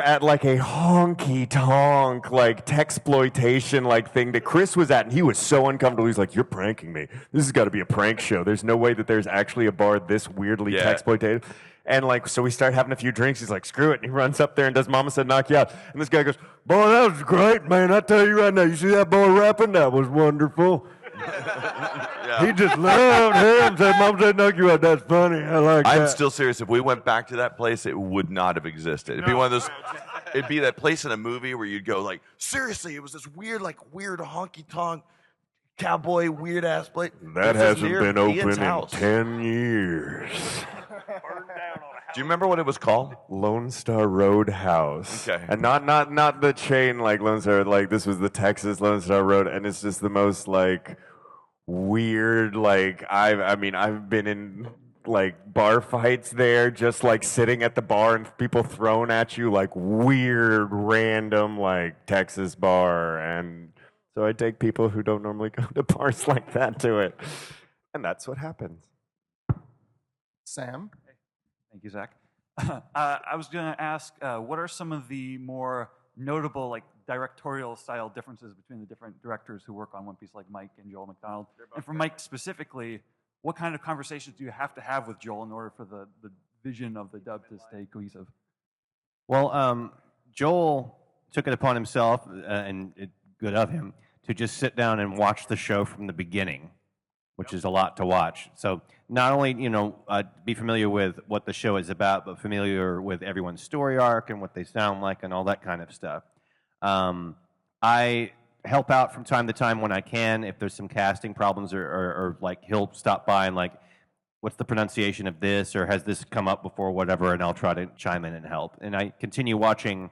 at like a honky tonk like texploitation like thing that Chris was at, and he was so uncomfortable. He's like, "You're pranking me. This has got to be a prank show. There's no way that there's actually a bar this weirdly texploitative." And like, so we start having a few drinks. He's like, "Screw it," and he runs up there and does "Mama Said Knock You Out." And this guy goes, "Boy, that was great, man. I tell you right now, you see that boy rapping? That was wonderful." He just loved him. Said, "Mama Said Knock You Out." That's funny. I like that. I'm still serious. If we went back to that place, it would not have existed. It'd be one of those. It'd be that place in a movie where you'd go like, seriously, it was this weird honky tonk cowboy weird ass place. That hasn't been open in 10 years. Do you remember what it was called? Lone Star Roadhouse. Okay. And not the chain like Lone Star, like this was the Texas Lone Star Road, and it's just the most like weird, like I've been in like bar fights there, just like sitting at the bar and people thrown at you like weird random like Texas bar, and so I take people who don't normally go to bars like that to it. And that's what happens. Sam? Thank you, Zach. I was going to ask, what are some of the more notable, like directorial style differences between the different directors who work on One Piece, like Mike and Joel McDonald? And for Mike specifically, what kind of conversations do you have to have with Joel in order for the vision of the dub to stay cohesive? Well, Joel took it upon himself, and good of him, to just sit down and watch the show from the beginning, which is a lot to watch. So not only, be familiar with what the show is about, but familiar with everyone's story arc and what they sound like and all that kind of stuff. I help out from time to time when I can if there's some casting problems or like he'll stop by and like, what's the pronunciation of this, or has this come up before, whatever, and I'll try to chime in and help. And I continue watching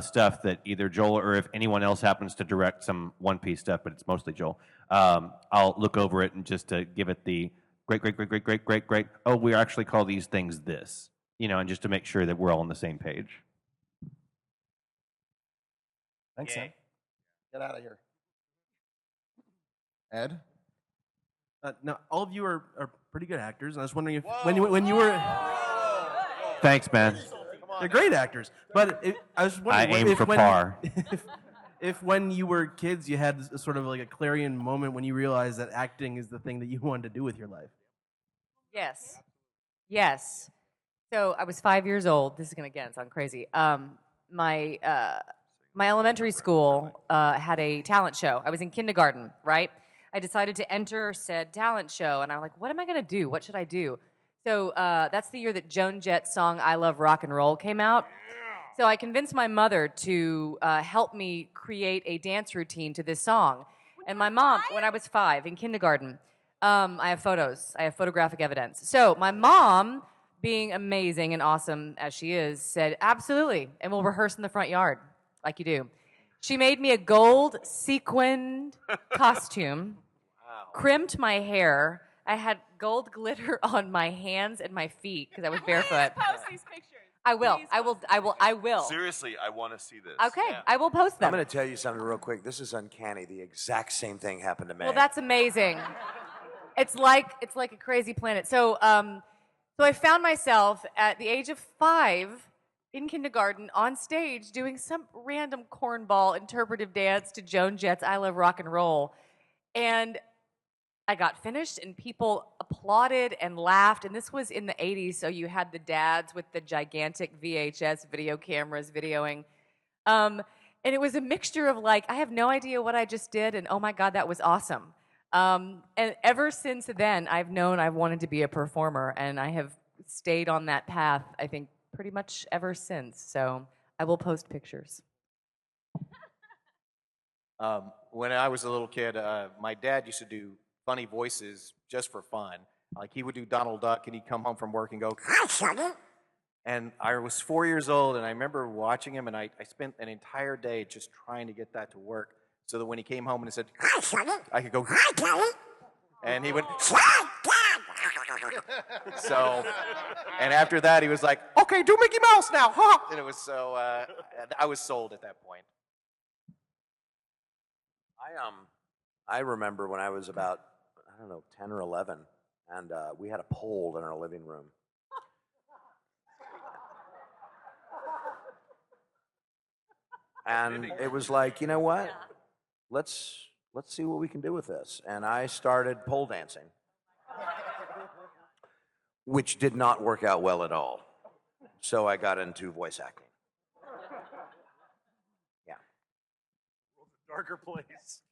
stuff that either Joel or if anyone else happens to direct some One Piece stuff, but it's mostly Joel, I'll look over it and just to give it the great, oh, we actually call these things this, and just to make sure that we're all on the same page. Thanks, Sam. Get out of here. Ed? Now, all of you are pretty good actors. I was wondering if when you were... Thanks, man. They're great actors. But I was wondering I aim if for when, par. if when you were kids, you had a sort of like a clarion moment when you realized that acting is the thing that you wanted to do with your life. Yes. So I was 5 years old. This is going to sound crazy. My elementary school had a talent show. I was in kindergarten, right? I decided to enter said talent show, and I'm like, what am I going to do? What should I do? So that's the year that Joan Jett's song "I Love Rock and Roll" came out. So I convinced my mother to help me create a dance routine to this song. And my mom, when I was 5 in kindergarten, I have photos. I have photographic evidence. So my mom, being amazing and awesome as she is, said, absolutely, and we'll rehearse in the front yard, like you do. She made me a gold sequined costume, crimped my hair. I had gold glitter on my hands and my feet because I was barefoot. Post these pictures. I will. Seriously, I want to see this. Okay, I will post them. I'm going to tell you something real quick. This is uncanny. The exact same thing happened to me. Well, that's amazing. It's like a crazy planet. So I found myself at the age of 5 in kindergarten on stage doing some random cornball interpretive dance to Joan Jett's "I Love Rock and Roll," and I got finished and people applauded and laughed, and this was in the 80s, so you had the dads with the gigantic VHS video cameras videoing. And it was a mixture of like, I have no idea what I just did, and oh my God, that was awesome. And ever since then, I've known I've wanted to be a performer, and I have stayed on that path, I think, pretty much ever since. So I will post pictures. When I was a little kid, my dad used to do funny voices just for fun. Like he would do Donald Duck, and he'd come home from work and go, And I was 4 years old, and I remember watching him, and I spent an entire day just trying to get that to work so that when he came home and he said, "Hi, Sonny," I could go, "Hi, Daddy," and he would, so, and after that, he was like, "Okay, do Mickey Mouse now, huh?" And it was so, I was sold at that point. I remember when I was about, I don't know, 10 or 11, and we had a pole in our living room. And it was like, you know what? Let's see what we can do with this. And I started pole dancing, which did not work out well at all. So I got into voice acting. Yeah. Darker place.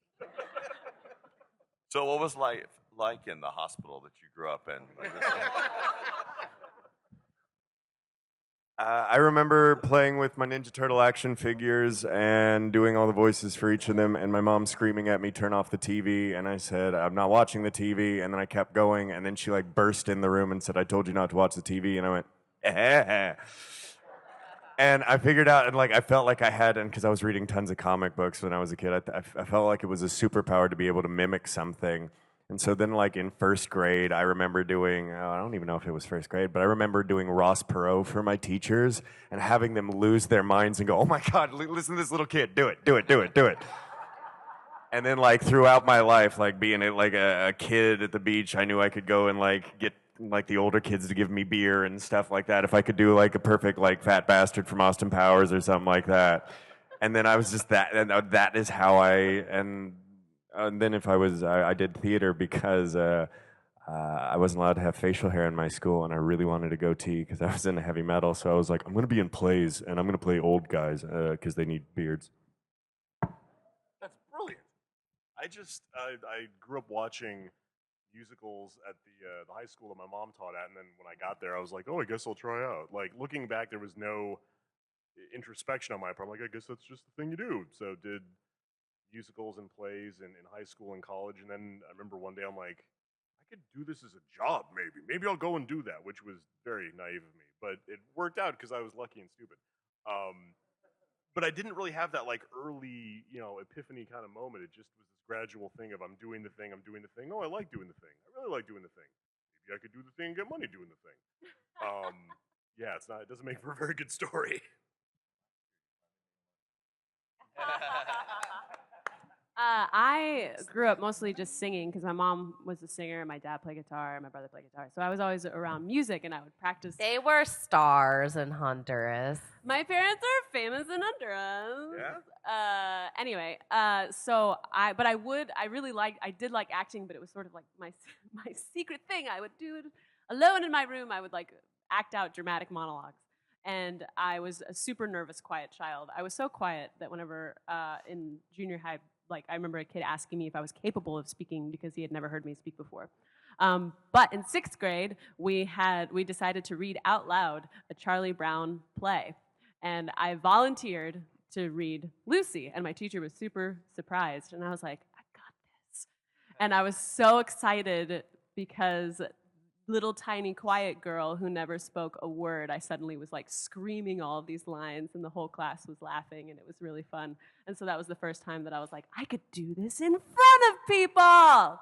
So what was life like in the hospital that you grew up in? I remember playing with my Ninja Turtle action figures and doing all the voices for each of them, and my mom screaming at me, "Turn off the TV," and I said, "I'm not watching the TV," and then I kept going, and then she like burst in the room and said, "I told you not to watch the TV," and I went, "Eh." And I figured out, and like I felt like I had, and because I was reading tons of comic books when I was a kid, I felt like it was a superpower to be able to mimic something. And so then, like in first grade, I remember doing, I don't even know if it was first grade, but I remember doing Ross Perot for my teachers and having them lose their minds and go, "Oh my God, listen to this little kid, do it, do it, do it, do it." And then like throughout my life, like being like a kid at the beach, I knew I could go and like get like the older kids to give me beer and stuff like that if I could do like a perfect like fat bastard from Austin Powers or something like that. And then I was just that, and that is how and then if I did theater because I wasn't allowed to have facial hair in my school, and I really wanted a goatee because I was into heavy metal. So I was like, I'm going to be in plays, and I'm going to play old guys because they need beards. That's brilliant. I grew up watching musicals at the high school that my mom taught at, and then when I got there, I was like, oh, I guess I'll try out. Like looking back, there was no introspection on my part. I'm like, I guess that's just the thing you do. So did musicals and plays in high school and college, and then I remember one day I'm like, I could do this as a job, maybe I'll go and do that, which was very naive of me, but it worked out because I was lucky and stupid. But I didn't really have that like early, epiphany kind of moment. It just was this gradual thing of I'm doing the thing. Oh, I like doing the thing. I really like doing the thing. Maybe I could do the thing and get money doing the thing. Yeah, it doesn't make for a very good story. I grew up mostly just singing because my mom was a singer, and my dad played guitar, and my brother played guitar. So I was always around music, and I would practice. They were stars in Honduras. My parents are famous in Honduras. Yeah. Anyway, so I did like acting, but it was sort of like my secret thing. I would do it alone in my room. I would like act out dramatic monologues. And I was a super nervous, quiet child. I was so quiet that whenever in junior high, like I remember a kid asking me if I was capable of speaking because he had never heard me speak before. But in 6th grade, we decided to read out loud a Charlie Brown play. And I volunteered to read Lucy, and my teacher was super surprised. And I was like, I got this. And I was so excited because little tiny quiet girl who never spoke a word, I suddenly was like screaming all of these lines, and the whole class was laughing, and it was really fun. And so that was the first time that I was like, I could do this in front of people.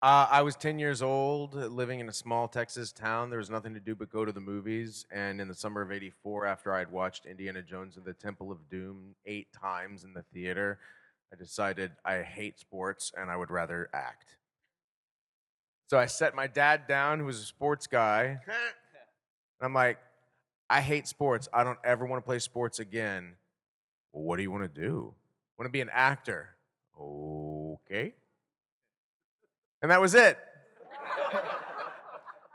I was 10 years old, living in a small Texas town. There was nothing to do but go to the movies. And in the summer of '84, after I had watched Indiana Jones and the Temple of Doom 8 times in the theater, I decided I hate sports and I would rather act. So I set my dad down, who was a sports guy. And I'm like, I hate sports. I don't ever want to play sports again. Well, what do you want to do? I want to be an actor. Okay. And that was it.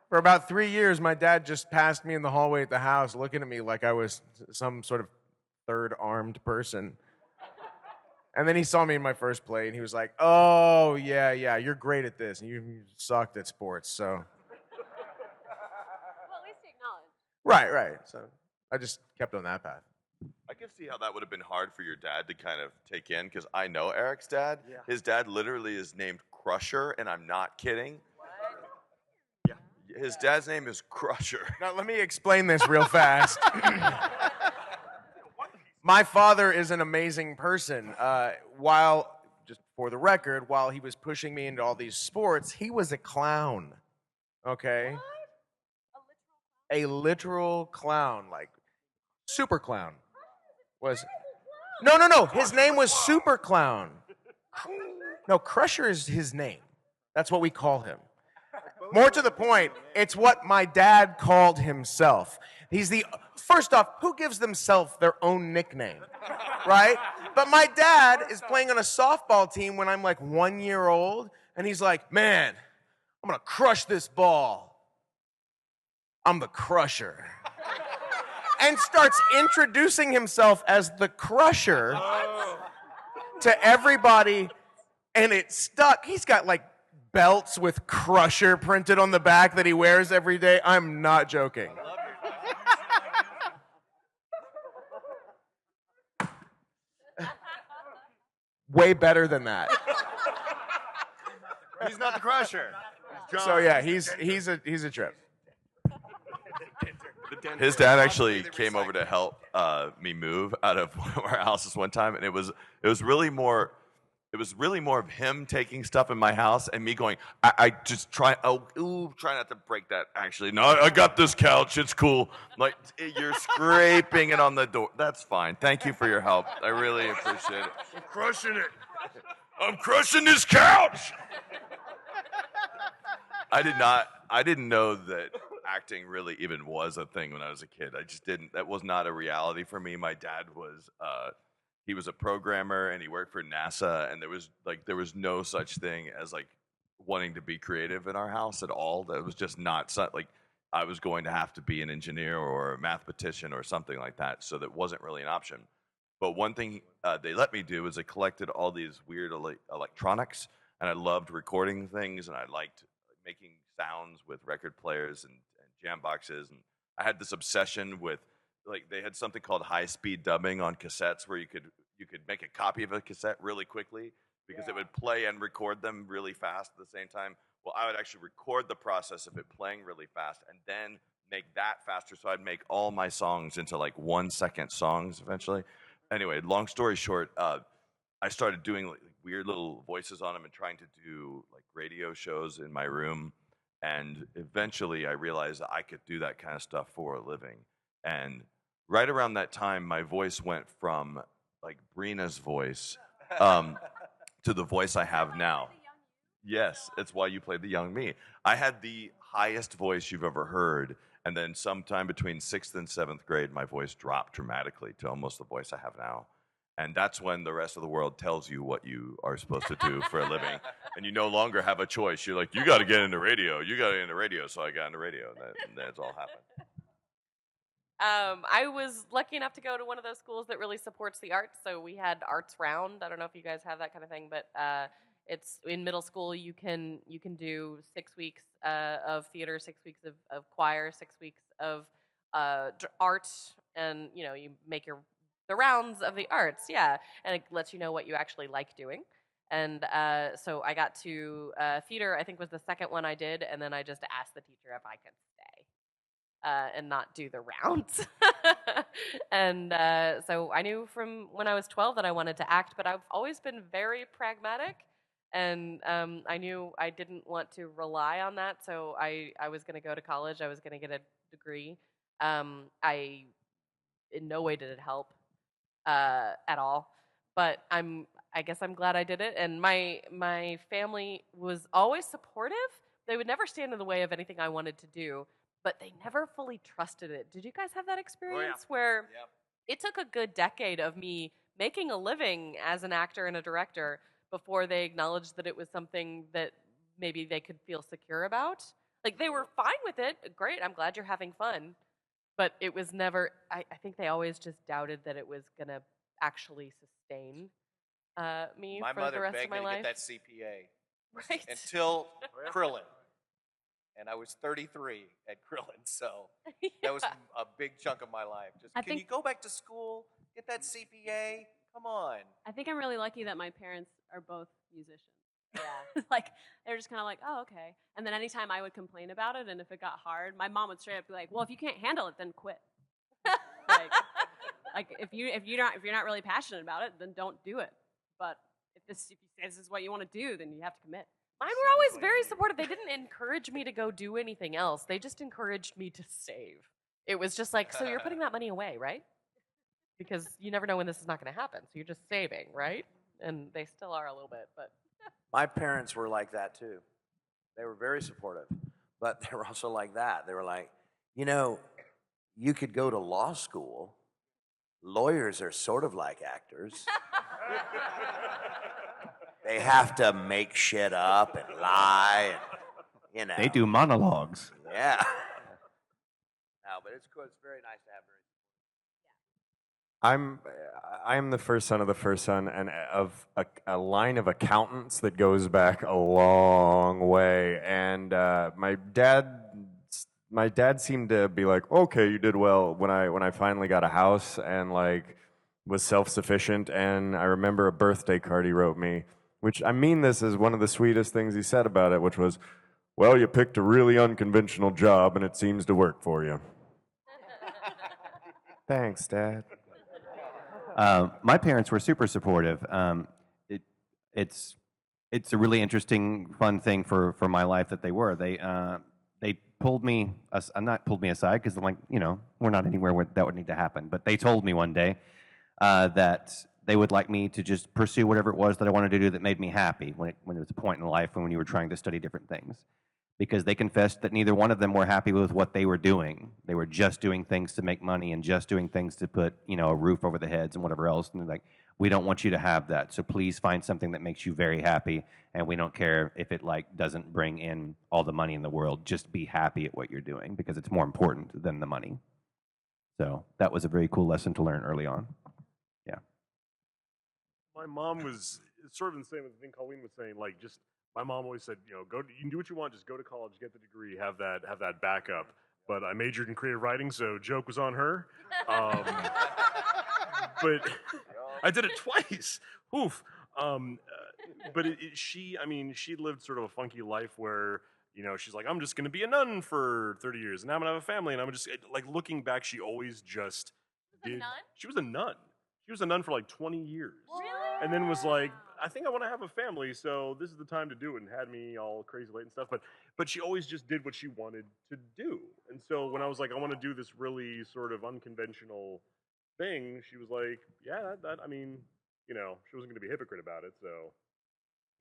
For about 3 years, my dad just passed me in the hallway at the house, looking at me like I was some sort of third-armed person. And then he saw me in my first play, and he was like, oh, yeah, you're great at this, and you sucked at sports, so. Well, at least he acknowledged. Right. So I just kept on that path. I can see how that would have been hard for your dad to kind of take in, because I know Eric's dad. Yeah. His dad literally is named Crusher, and I'm not kidding. Yeah. His dad's name is Crusher. Now, let me explain this real fast. My father is an amazing person. Just for the record, while he was pushing me into all these sports, he was a clown. Okay? A literal clown, like super clown. No. His name was Super Clown. No, Crusher is his name. That's what we call him. More to the point, it's what my dad called himself. First off, who gives themselves their own nickname? Right? But my dad is playing on a softball team when I'm like 1 year old, and he's like, man, I'm gonna crush this ball. I'm the Crusher. And starts introducing himself as the Crusher to everybody, and it stuck. He's got like belts with Crusher printed on the back that he wears every day. I'm not joking. Way better than that. He's not the Crusher. So yeah, he's a trip. His dad actually came over to help me move out of one of our houses one time, and it was really more of him taking stuff in my house and me going, I just try not to break that. Actually, no, I got this couch. It's cool. Like, you're scraping it on the door. That's fine. Thank you for your help. I really appreciate it. I'm crushing it. I'm crushing this couch. I didn't know that acting really even was a thing when I was a kid. I just didn't. That was not a reality for me. My dad was he was a programmer and he worked for NASA, and there was no such thing as like wanting to be creative in our house at all. That was just not like I was going to have to be an engineer or a mathematician or something like that. So that wasn't really an option. But one thing they let me do is I collected all these weird electronics, and I loved recording things, and I liked making sounds with record players and jam boxes. And I had this obsession with, like, they had something called high-speed dubbing on cassettes where you could make a copy of a cassette really quickly because it would play and record them really fast at the same time. Well, I would actually record the process of it playing really fast and then make that faster. So I'd make all my songs into like 1 second songs eventually. Anyway, long story short, I started doing like weird little voices on them and trying to do like radio shows in my room. And eventually I realized that I could do that kind of stuff for a living. And right around that time, my voice went from like Brina's voice to the voice I have now. Yes, it's why you played the young me. I had the highest voice you've ever heard. And then sometime between 6th and 7th grade, my voice dropped dramatically to almost the voice I have now. And that's when the rest of the world tells you what you are supposed to do for a living. And you no longer have a choice. You're like, you got to get into radio. You got to get into radio. So I got into radio, and that's all happened. I was lucky enough to go to one of those schools that really supports the arts. So we had Arts Round. I don't know if you guys have that kind of thing, but it's in middle school. You can do 6 weeks of theater, 6 weeks of choir, 6 weeks of art, and you make the rounds of the arts. Yeah, and it lets you know what you actually like doing. And so I got to theater. I think was the second one I did, and then I just asked the teacher if I could stay and not do the rounds. And so I knew from when I was 12 that I wanted to act, but I've always been very pragmatic. And I knew I didn't want to rely on that, so I was going to go to college. I was going to get a degree. In no way did it help at all, but I guess I'm glad I did it. And my family was always supportive. They would never stand in the way of anything I wanted to do, but they never fully trusted it. Did you guys have that experience where it took a good decade of me making a living as an actor and a director before they acknowledged that it was something that maybe they could feel secure about? Like, they were fine with it. Great, I'm glad you're having fun. But it was never, I think they always just doubted that it was going to actually sustain me My for mother the rest begged of my me to life. get that CPA Right. until Krillin. and I was 33 at Krillin, so that was a big chunk of my life. Just I can you think- go back to school, get that CPA? Come on. I think I'm really lucky that my parents are both musicians. Yeah. Like they're just kind of like, oh, okay. And then anytime I would complain about it, and if it got hard, my mom would straight up be like, well, if you can't handle it, then quit. like if you're not really passionate about it, then don't do it. But if you say this is what you want to do, then you have to commit. Mine were always very supportive. They didn't encourage me to go do anything else. They just encouraged me to save. It was just like, so you're putting that money away, right? Because you never know when this is not going to happen. So you're just saving, right? And they still are a little bit, but My parents were like that too. They were very supportive, but they were also like that. They were like, you could go to law school. Lawyers are sort of like actors. They have to make shit up and lie, and, They do monologues. Yeah. No, but it's cool. It's very nice to have I am the first son of the first son, and of a line of accountants that goes back a long way. And my dad seemed to be like, okay, you did well when I finally got a house and like was self-sufficient. And I remember a birthday card he wrote me, which I mean this is one of the sweetest things he said about it, which was, well, you picked a really unconventional job and it seems to work for you. Thanks, Dad. My parents were super supportive. It's a really interesting, fun thing for my life that they were. They pulled me, not pulled me aside because I'm like, we're not anywhere where that would need to happen. But they told me one day that they would like me to just pursue whatever it was that I wanted to do that made me happy when there was a point in life when you were trying to study different things. Because they confessed that neither one of them were happy with what they were doing. They were just doing things to make money and just doing things to put, a roof over the heads and whatever else. And they're like, we don't want you to have that. So please find something that makes you very happy. And we don't care if it doesn't bring in all the money in the world. Just be happy at what you're doing because it's more important than the money. So that was a very cool lesson to learn early on. Yeah. My mom was sort of the same as the thing Colleen was saying. Like, just my mom always said, you can do what you want, just go to college, get the degree, have that backup. But I majored in creative writing, so joke was on her. But I did it twice. Oof. But she lived sort of a funky life where, she's like, I'm just going to be a nun for 30 years, and I'm going to have a family, and I'm just, like, looking back, she always just did. She was a nun. She was a nun for like 20 years. Really? And then was like, I think I want to have a family, so this is the time to do it, and had me all crazy late and stuff. But she always just did what she wanted to do. And so when I was like, I want to do this really sort of unconventional thing, she was like, yeah, she wasn't going to be a hypocrite about it, so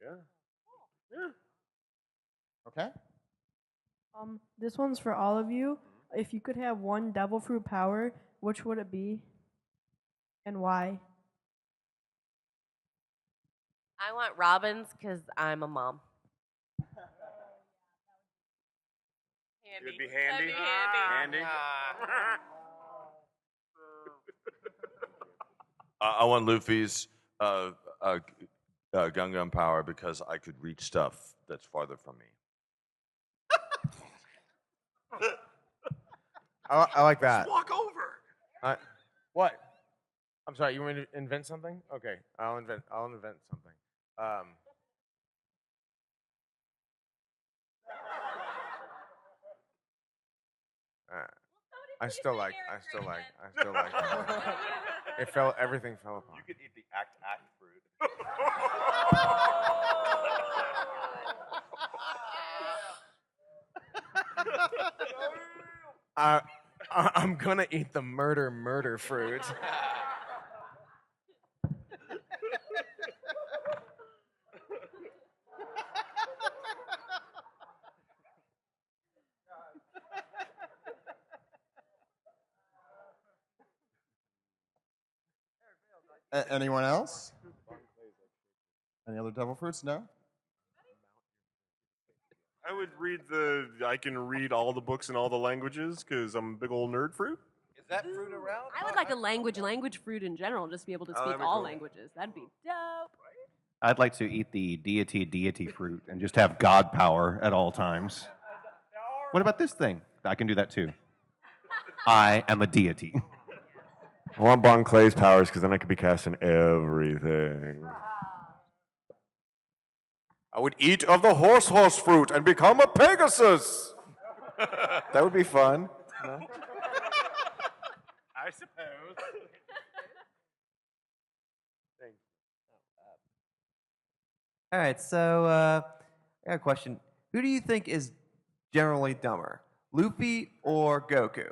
yeah. Yeah. Okay. This one's for all of you. If you could have one devil fruit power, which would it be? And why? I want Robin's because I'm a mom. It would be handy. That'd be handy. I want Luffy's Gungan power because I could reach stuff that's farther from me. I like that. Just walk over. What? I'm sorry. You want me to invent something? Okay, I'll invent something. I still like. Everything fell apart. You could eat the act fruit. I'm gonna eat the murder fruit. Anyone else? Any other devil fruits? No? I would I can read all the books in all the languages because I'm a big old nerd fruit. Is that fruit around? I would like a language fruit in general, just be able to Oh, speak that'd be all cool. languages. That'd be dope. I'd like to eat the deity fruit and just have God power at all times. What about this thing? I can do that too. I am a deity. I want Bon Clay's powers because then I could be casting everything. I would eat of the horse fruit and become a Pegasus. That would be fun. No? I suppose. All right, so I got a question. Who do you think is generally dumber, Luffy or Goku?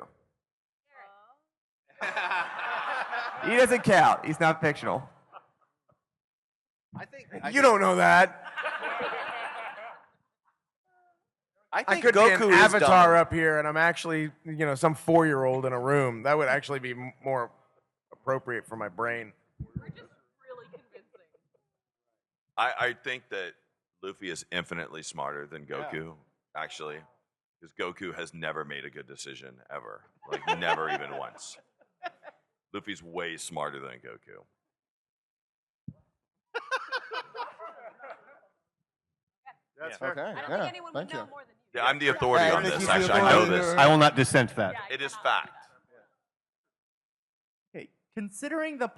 He doesn't count. He's not fictional. You don't know that. I I think could Goku be an is avatar dumber. up here, and I'm actually, some 4-year-old in a room. That would actually be more appropriate for my brain. I think that Luffy is infinitely smarter than Goku, actually, because Goku has never made a good decision ever, like never even once. Luffy's way smarter than Goku. That's fair. Okay, yeah, thank you. Yeah, I'm the authority Yeah, on if this. you Actually, feel I know like this. you're- I will not dissent that. It is fact. Okay, considering the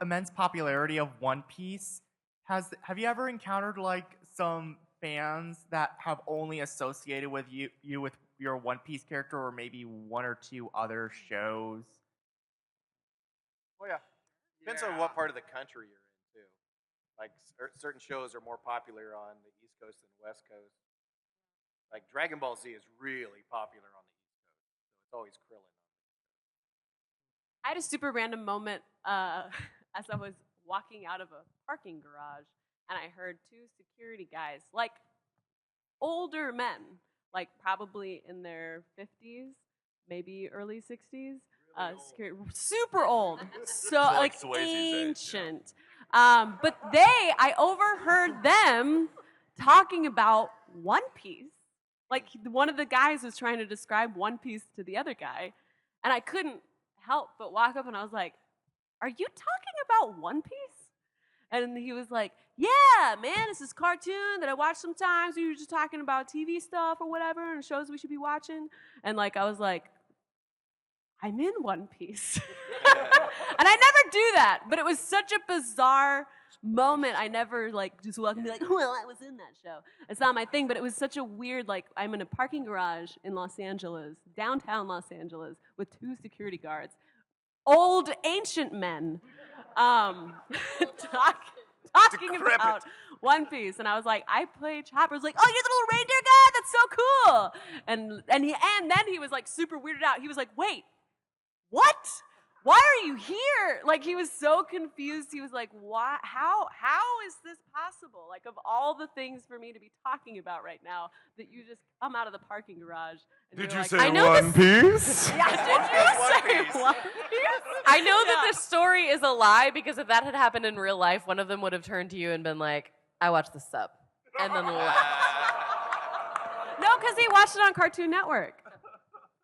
immense popularity of One Piece, have you ever encountered like some fans that have only associated with you with your One Piece character, or maybe one or two other shows? Well, yeah. Depends on what part of the country you're in, too. Like, certain shows are more popular on the East Coast than the West Coast. Like, Dragon Ball Z is really popular on the East Coast, so it's always Krillin. I had a super random moment as I was walking out of a parking garage, and I heard two security guys, like older men, like probably in their 50s, maybe early 60s. Super old, so like Swayze's age, yeah. ancient. But I overheard them talking about One Piece. Like one of the guys was trying to describe One Piece to the other guy, and I couldn't help but walk up and I was like, "Are you talking about One Piece?" And he was like, "Yeah, man, it's this cartoon that I watch sometimes. We were just talking about TV stuff or whatever and shows we should be watching." And like I was like, "I'm in One Piece." And I never do that, but it was such a bizarre moment. I never like just walk and be like, "Well, I was in that show." It's not my thing, but it was such a weird, like, I'm in a parking garage in Los Angeles, downtown Los Angeles, with two security guards, old ancient men, talking about One Piece, and I was like, I play Chopper. I was like, "Oh, you're the little reindeer guy? That's so cool!" And then he was like super weirded out. He was like, "Wait, what? Why are you here?" Like he was so confused. He was like, "Why? How is this possible? Like of all the things for me to be talking about right now, that you just come out of the parking garage." And Did you're you like, say "I know One Piece? Yeah, did you say One Piece? I know that this story is a lie because if that had happened in real life, one of them would have turned to you and been like, "I watched the sub," and then left. No, because he watched it on Cartoon Network.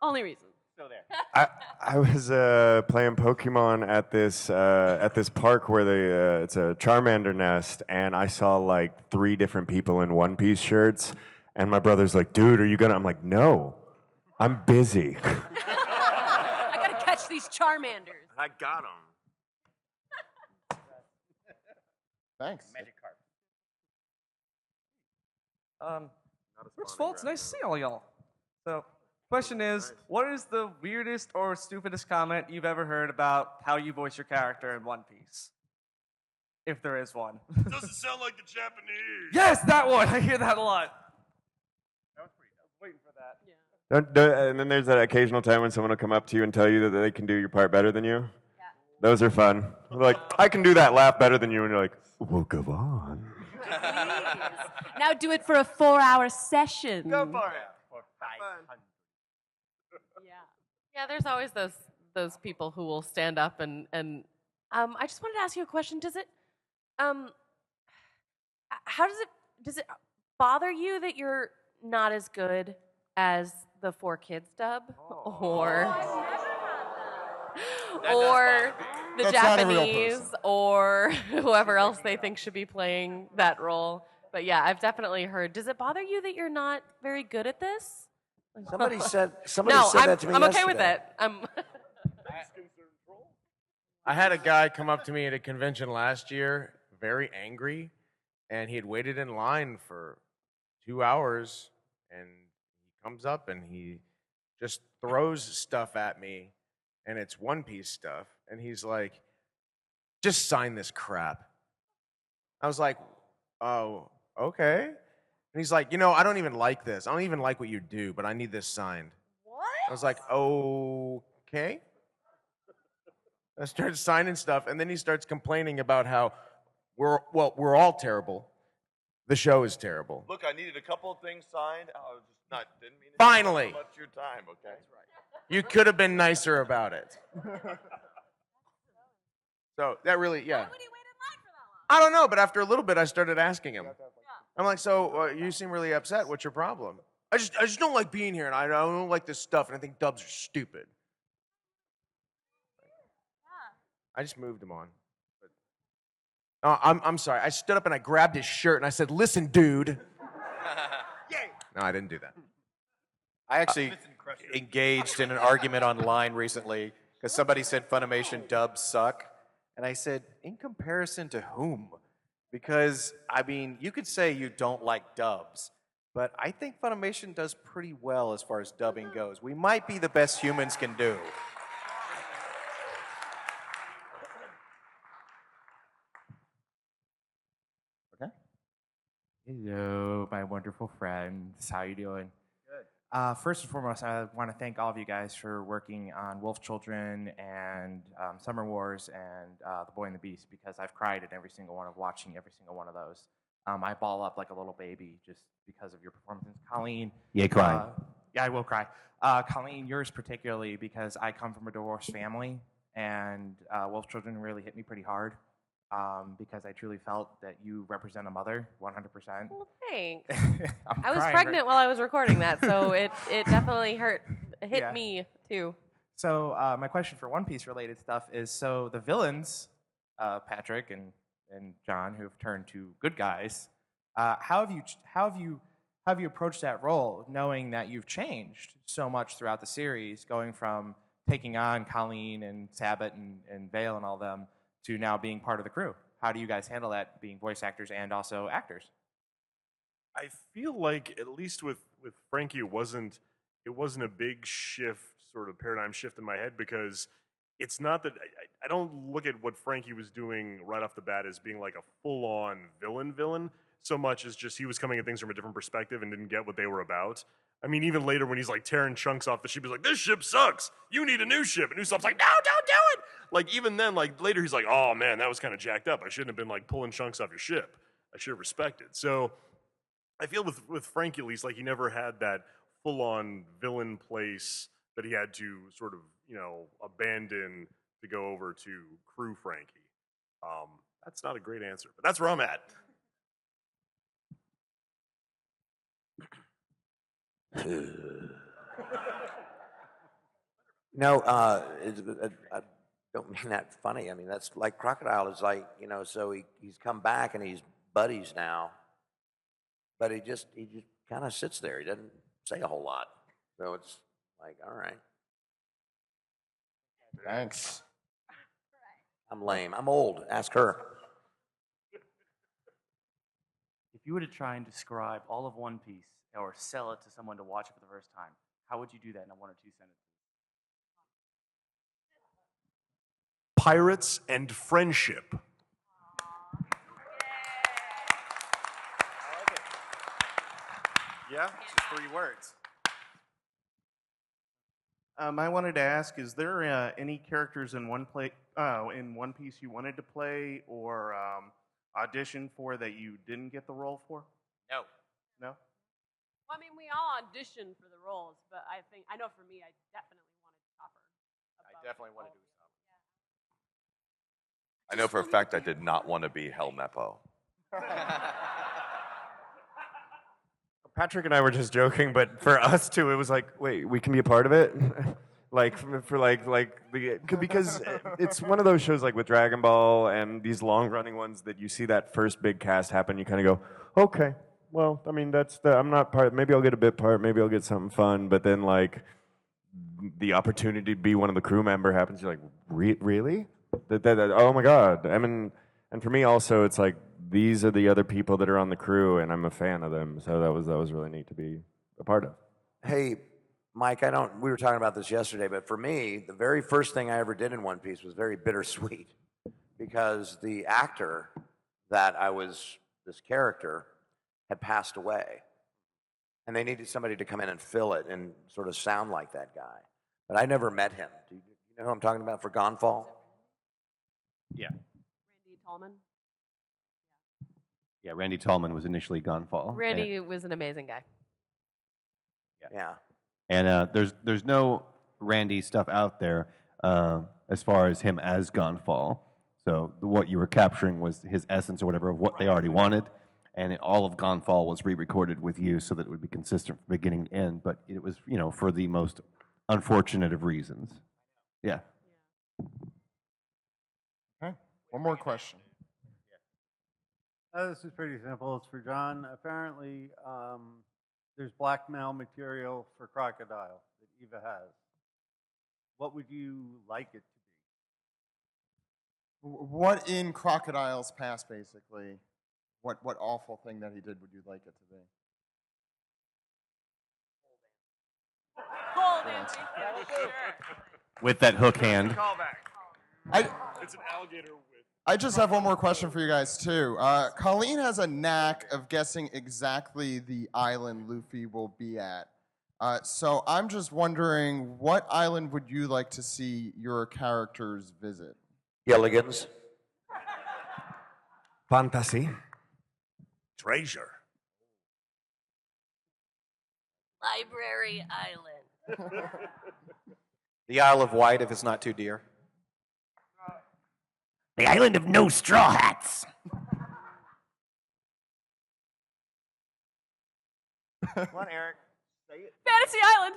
Only reason. Still there. I was playing Pokemon at this park where it's a Charmander nest, and I saw like 3 different people in One Piece shirts, and my brother's like, "Dude, are you gonna?" I'm like, "No, I'm busy." I gotta catch these Charmanders. I got him. Thanks. Magic carp. First of all, it's nice to see all y'all. So, question is, what is the weirdest or stupidest comment you've ever heard about how you voice your character in One Piece? If there is one. Doesn't sound like the Japanese. Yes, that one! I hear that a lot. I was waiting for that. And then there's that occasional time when someone will come up to you and tell you that they can do your part better than you. Yeah. Those are fun. Like, "I can do that laugh better than you," and you're like, "Well, go on." Now do it for a 4-hour session. Go for it. For 500. Yeah, there's always those people who will stand up and I just wanted to ask you a question. Does it how does it bother you that you're not as good as the 4Kids dub or the That's not a real Japanese or whoever else they think should be playing that role? But yeah, I've definitely heard. Does it bother you that you're not very good at this? Somebody said no, that to me I'm okay with yesterday. it. I'm I had a guy come up to me at a convention last year, very angry, and he had waited in line for 2 hours, and he comes up and he just throws stuff at me, and it's One Piece stuff, and he's like, just sign this crap. I was like, oh, okay. And he's like, I don't even like this. I don't even like what you do, but I need this signed. What? I was like, okay. I started signing stuff, and then he starts complaining about how we're all terrible. The show is terrible. Look, I needed a couple of things signed. I was just didn't mean to Finally. take so much of your time, okay? You could have been nicer about it. So that really, yeah. I don't know, but after a little bit, I started asking him. I'm like, so you seem really upset. What's your problem? I just don't like being here, and I don't like this stuff, and I think dubs are stupid. I just moved him on. I'm sorry. I stood up and I grabbed his shirt and I said, "Listen, dude." No, I didn't do that. I actually engaged in an argument online recently because somebody said Funimation dubs suck. And I said, in comparison to whom? Because, I mean, you could say you don't like dubs, but I think Funimation does pretty well as far as dubbing goes. We might be the best humans can do. Hello, my wonderful friends. How you doing? Good. First and foremost, I want to thank all of you guys for working on Wolf Children and Summer Wars and The Boy and the Beast, because I've cried at every single one of watching every single one of those. I ball up like a little baby just because of your performances. Colleen. Yeah, cry. Yeah, I will cry. Colleen, yours particularly, because I come from a divorced family, and Wolf Children really hit me pretty hard. Because I truly felt that you represent a mother 100%. Well, thanks. I I was pregnant while I was recording that, so it definitely hit Yeah. me too. So my question for One Piece related stuff is, so the villains, Patrick and John, who have turned to good guys, how have you approached that role, knowing that you've changed so much throughout the series, going from taking on Colleen and Sabbath and Vale and all them to now being part of the crew? How do you guys handle that, being voice actors and also actors? I feel like at least with Frankie, it wasn't a big shift, sort of paradigm shift in my head, because it's not that I don't look at what Frankie was doing right off the bat as being like a full-on villain so much as just he was coming at things from a different perspective and didn't get what they were about. I mean, even later when he's like tearing chunks off the ship, he's like, "This ship sucks. You need a new ship." And Usopp's like, "No, don't do it." Like, even then, like later he's like, "Oh man, that was kind of jacked up. I shouldn't have been like pulling chunks off your ship. I should have respected." So I feel with Frankie at least, like he never had that full-on villain place that he had to sort of, abandon to go over to crew Frankie. That's not a great answer, but that's where I'm at. No, I don't mean that funny. I mean, that's like Crocodile is like, so he's come back and he's buddies now, but he just kind of sits there. He doesn't say a whole lot. So it's like, all right. Thanks. I'm lame. I'm old. Ask her. If you were to try and describe all of One Piece or sell it to someone to watch it for the first time, how would you do that in a 1 or 2 sentences? Pirates and friendship. Yeah, just 3 words. I wanted to ask: is there any characters in One Piece you wanted to play or audition for that you didn't get the role for? No. No. Well, I mean, we all auditioned for the roles, but I know for me, I definitely wanted Chopper. I definitely wanted to do I know for a fact I did not want to be Hel Meppo. Patrick and I were just joking, but for us too, it was like, wait, we can be a part of it, because it's one of those shows like with Dragon Ball and these long-running ones that you see that first big cast happen, you kind of go, okay, well, I mean, I'm not part. Maybe I'll get a bit part. Maybe I'll get something fun. But then, like, the opportunity to be one of the crew member happens. You're like, really? Oh my god! I mean, and for me also, it's like these are the other people that are on the crew, and I'm a fan of them. So that was really neat to be a part of. Hey, Mike, we were talking about this yesterday, but for me, the very first thing I ever did in One Piece was very bittersweet because the actor that this character had passed away. And they needed somebody to come in and fill it and sort of sound like that guy. But I never met him. Do you know who I'm talking about for Gonfall? Yeah. Randy Tallman. Yeah, Randy Tallman was initially Gonfall. Randy was an amazing guy. Yeah. And there's no Randy stuff out there as far as him as Gonfall. So what you were capturing was his essence or whatever of what they already wanted. And all of Gonfall was re-recorded with you so that it would be consistent from beginning to end. But it was, for the most unfortunate of reasons. Yeah. Okay. One more question. This is pretty simple. It's for John. Apparently, there's blackmail material for Crocodile that Eva has. What would you like it to be? What in Crocodile's past, basically? What awful thing that he did would you like it to be? With that hook hand. It's an alligator with. I just have one more question for you guys, too. Colleen has a knack of guessing exactly the island Luffy will be at. So I'm just wondering, what island would you like to see your characters visit? Gilligan's. Fantasy. Treasure. Library Island. The Isle of Wight, if it's not too dear. The island of no straw hats. Come on, Eric. Say it. Fantasy Island.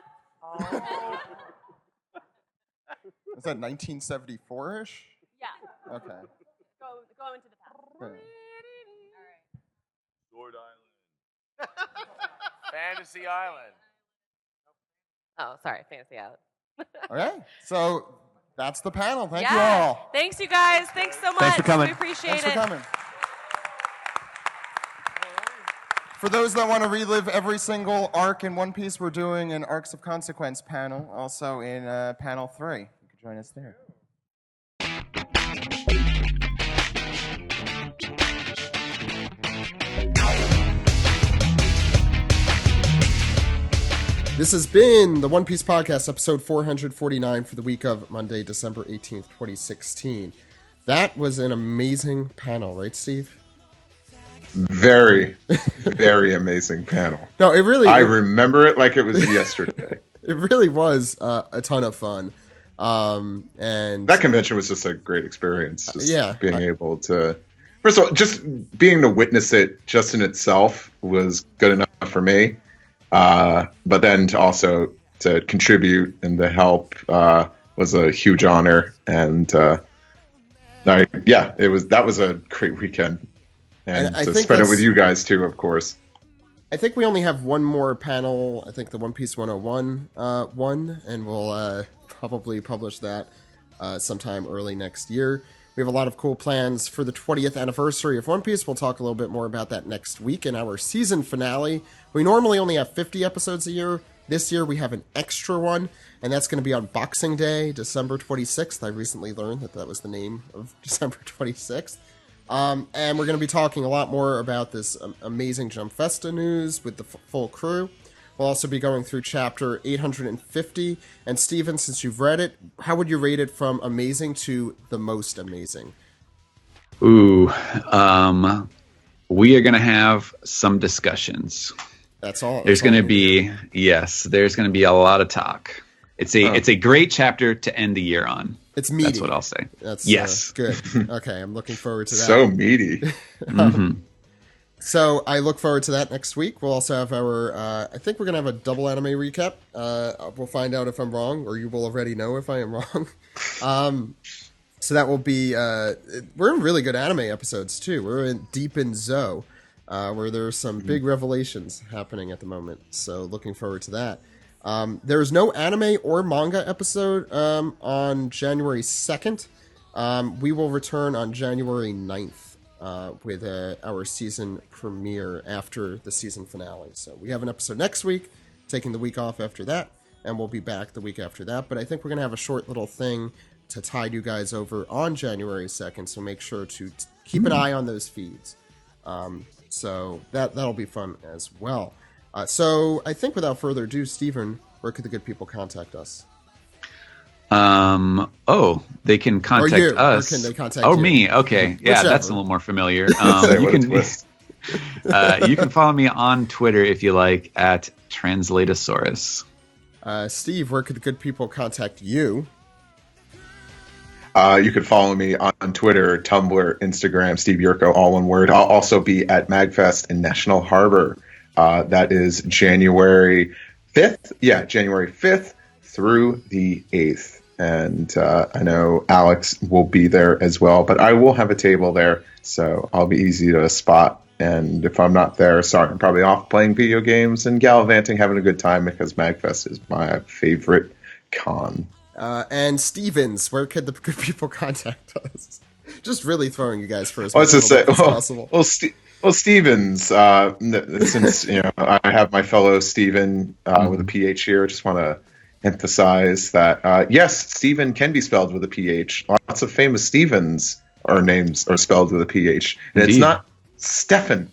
Is that 1974-ish? Yeah. Okay. Go into the past. Okay. Sword Island. Fantasy Island. Oh, sorry, Fantasy Island. Okay, so that's the panel. Thank you Yeah. all. Thanks, you guys. Thanks so much. Thanks for coming. We appreciate Thanks for it. coming. For those that want to relive every single arc in One Piece, we're doing an Arcs of Consequence panel, also in panel 3. You can join us there. This has been the One Piece Podcast, episode 449 for the week of Monday, December 18th, 2016. That was an amazing panel, right, Steve? Very, very amazing panel. No, it really... I remember it like it was yesterday. It really was a ton of fun. And that convention was just a great experience. Just yeah. Being able to... First of all, just being to witness it just in itself was good enough for me. But then to contribute and to help was a huge honor. And that was a great weekend. And I to think spend it with you guys too, of course. I think we only have one more panel. I think the One Piece 101 one, and we'll probably publish that sometime early next year. We have a lot of cool plans for the 20th anniversary of One Piece. We'll talk a little bit more about that next week in our season finale. We normally only have 50 episodes a year. This year we have an extra one, and that's going to be on Boxing Day, December 26th. I recently learned that was the name of December 26th. And we're going to be talking a lot more about this amazing Jump Festa news with the full crew. We'll also be going through chapter 850. And Steven, since you've read it, how would you rate it from amazing to the most amazing? Ooh, we are going to have some discussions. That's all. There's going to be, there's going to be a lot of talk. It's a great chapter to end the year on. It's meaty. That's what I'll say. That's yes. Good. Okay, I'm looking forward to that. So meaty. So I look forward to that next week. We'll also have our, I think we're going to have a double anime recap. We'll find out if I'm wrong, or you will already know if I am wrong. So that will be, we're in really good anime episodes too. We're deep in Zoe. where there's some big revelations happening at the moment. So looking forward to that. There's no anime or manga episode on January 2nd. We will return on January 9th with our season premiere after the season finale. So we have an episode next week, taking the week off after that, and we'll be back the week after that. But I think we're going to have a short little thing to tide you guys over on January 2nd, so make sure to keep an eye on those feeds. So that'll be fun as well. So I think without further ado, Stephen, where could the good people contact us? They can contact us. Or can they contact you? Me. Okay. Yeah, Whichever. that's a little more familiar. You can follow me on Twitter if you like at Translatosaurus. Steve, where could the good people contact you? You could follow me on Twitter, Tumblr, Instagram, Steve Yurko, all one word. I'll also be at MagFest in National Harbor. That is January 5th. Yeah, January 5th through the 8th. And I know Alex will be there as well, but I will have a table there, so I'll be easy to spot. And if I'm not there, sorry, I'm probably off playing video games and gallivanting, having a good time, because MagFest is my favorite con. And Stevens, where could the good people contact us? Just really throwing you guys for as much as possible. Well, Stevens, since I have my fellow Steven with a PH here, I just want to emphasize that yes, Steven can be spelled with a PH. Lots of famous Stevens are names are spelled with a PH, and it's not Stefan.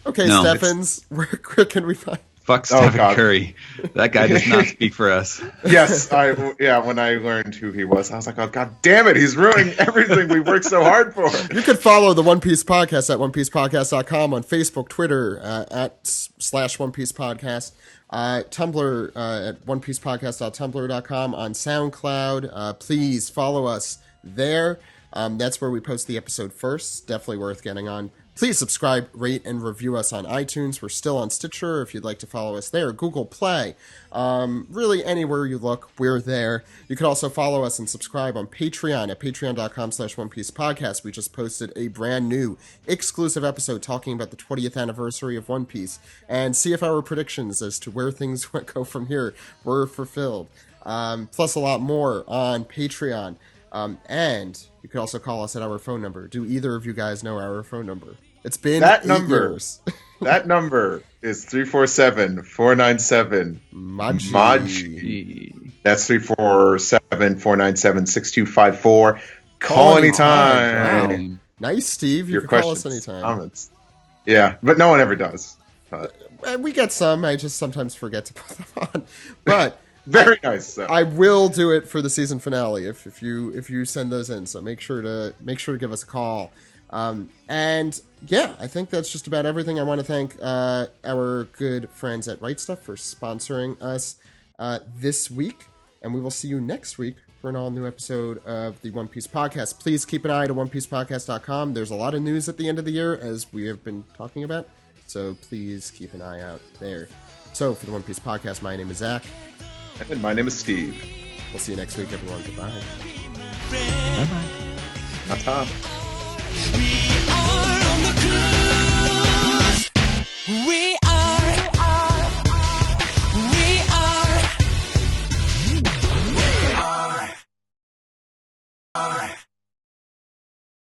Okay, no. Steffens, where can we find? Fuck Stephen Curry. That guy does not speak for us. Yes, when I learned who he was, I was like, oh, God damn it, he's ruining everything we worked so hard for. You can follow the One Piece Podcast at onepiecepodcast.com, on Facebook, Twitter, @/One Piece Podcast, Tumblr at onepiecepodcast.tumblr.com, on SoundCloud. Please follow us there. That's where we post the episode first. Definitely worth getting on. Please subscribe, rate, and review us on iTunes. We're still on Stitcher if you'd like to follow us there. Google Play. Really, anywhere you look, we're there. You can also follow us and subscribe on Patreon at patreon.com/OnePiecePodcast. We just posted a brand new exclusive episode talking about the 20th anniversary of One Piece, and see if our predictions as to where things go from here were fulfilled. Plus a lot more on Patreon. And you can also call us at our phone number. Do either of you guys know our phone number? It's been that 8 number. Years. That number is 347-497-MAGI. That's 347-497-6254. Call anytime. Wow. Nice, Steve. You can call us anytime. Comments. Yeah, but no one ever does. We get some. I just sometimes forget to put them on. But very nice. Though. I will do it for the season finale if you send those in. So make sure to give us a call. And yeah, I think that's just about everything. I want to thank our good friends at Right Stuf for sponsoring us this week, and we will see you next week for an all-new episode of the One Piece Podcast. Please keep an eye to onepiecepodcast.com. There's a lot of news at the end of the year, as we have been talking about, so please keep an eye out there. So for the One Piece Podcast, my name is Zach. And my name is Steve. We'll see you next week, everyone. Goodbye. Bye-bye. Ta-ta. We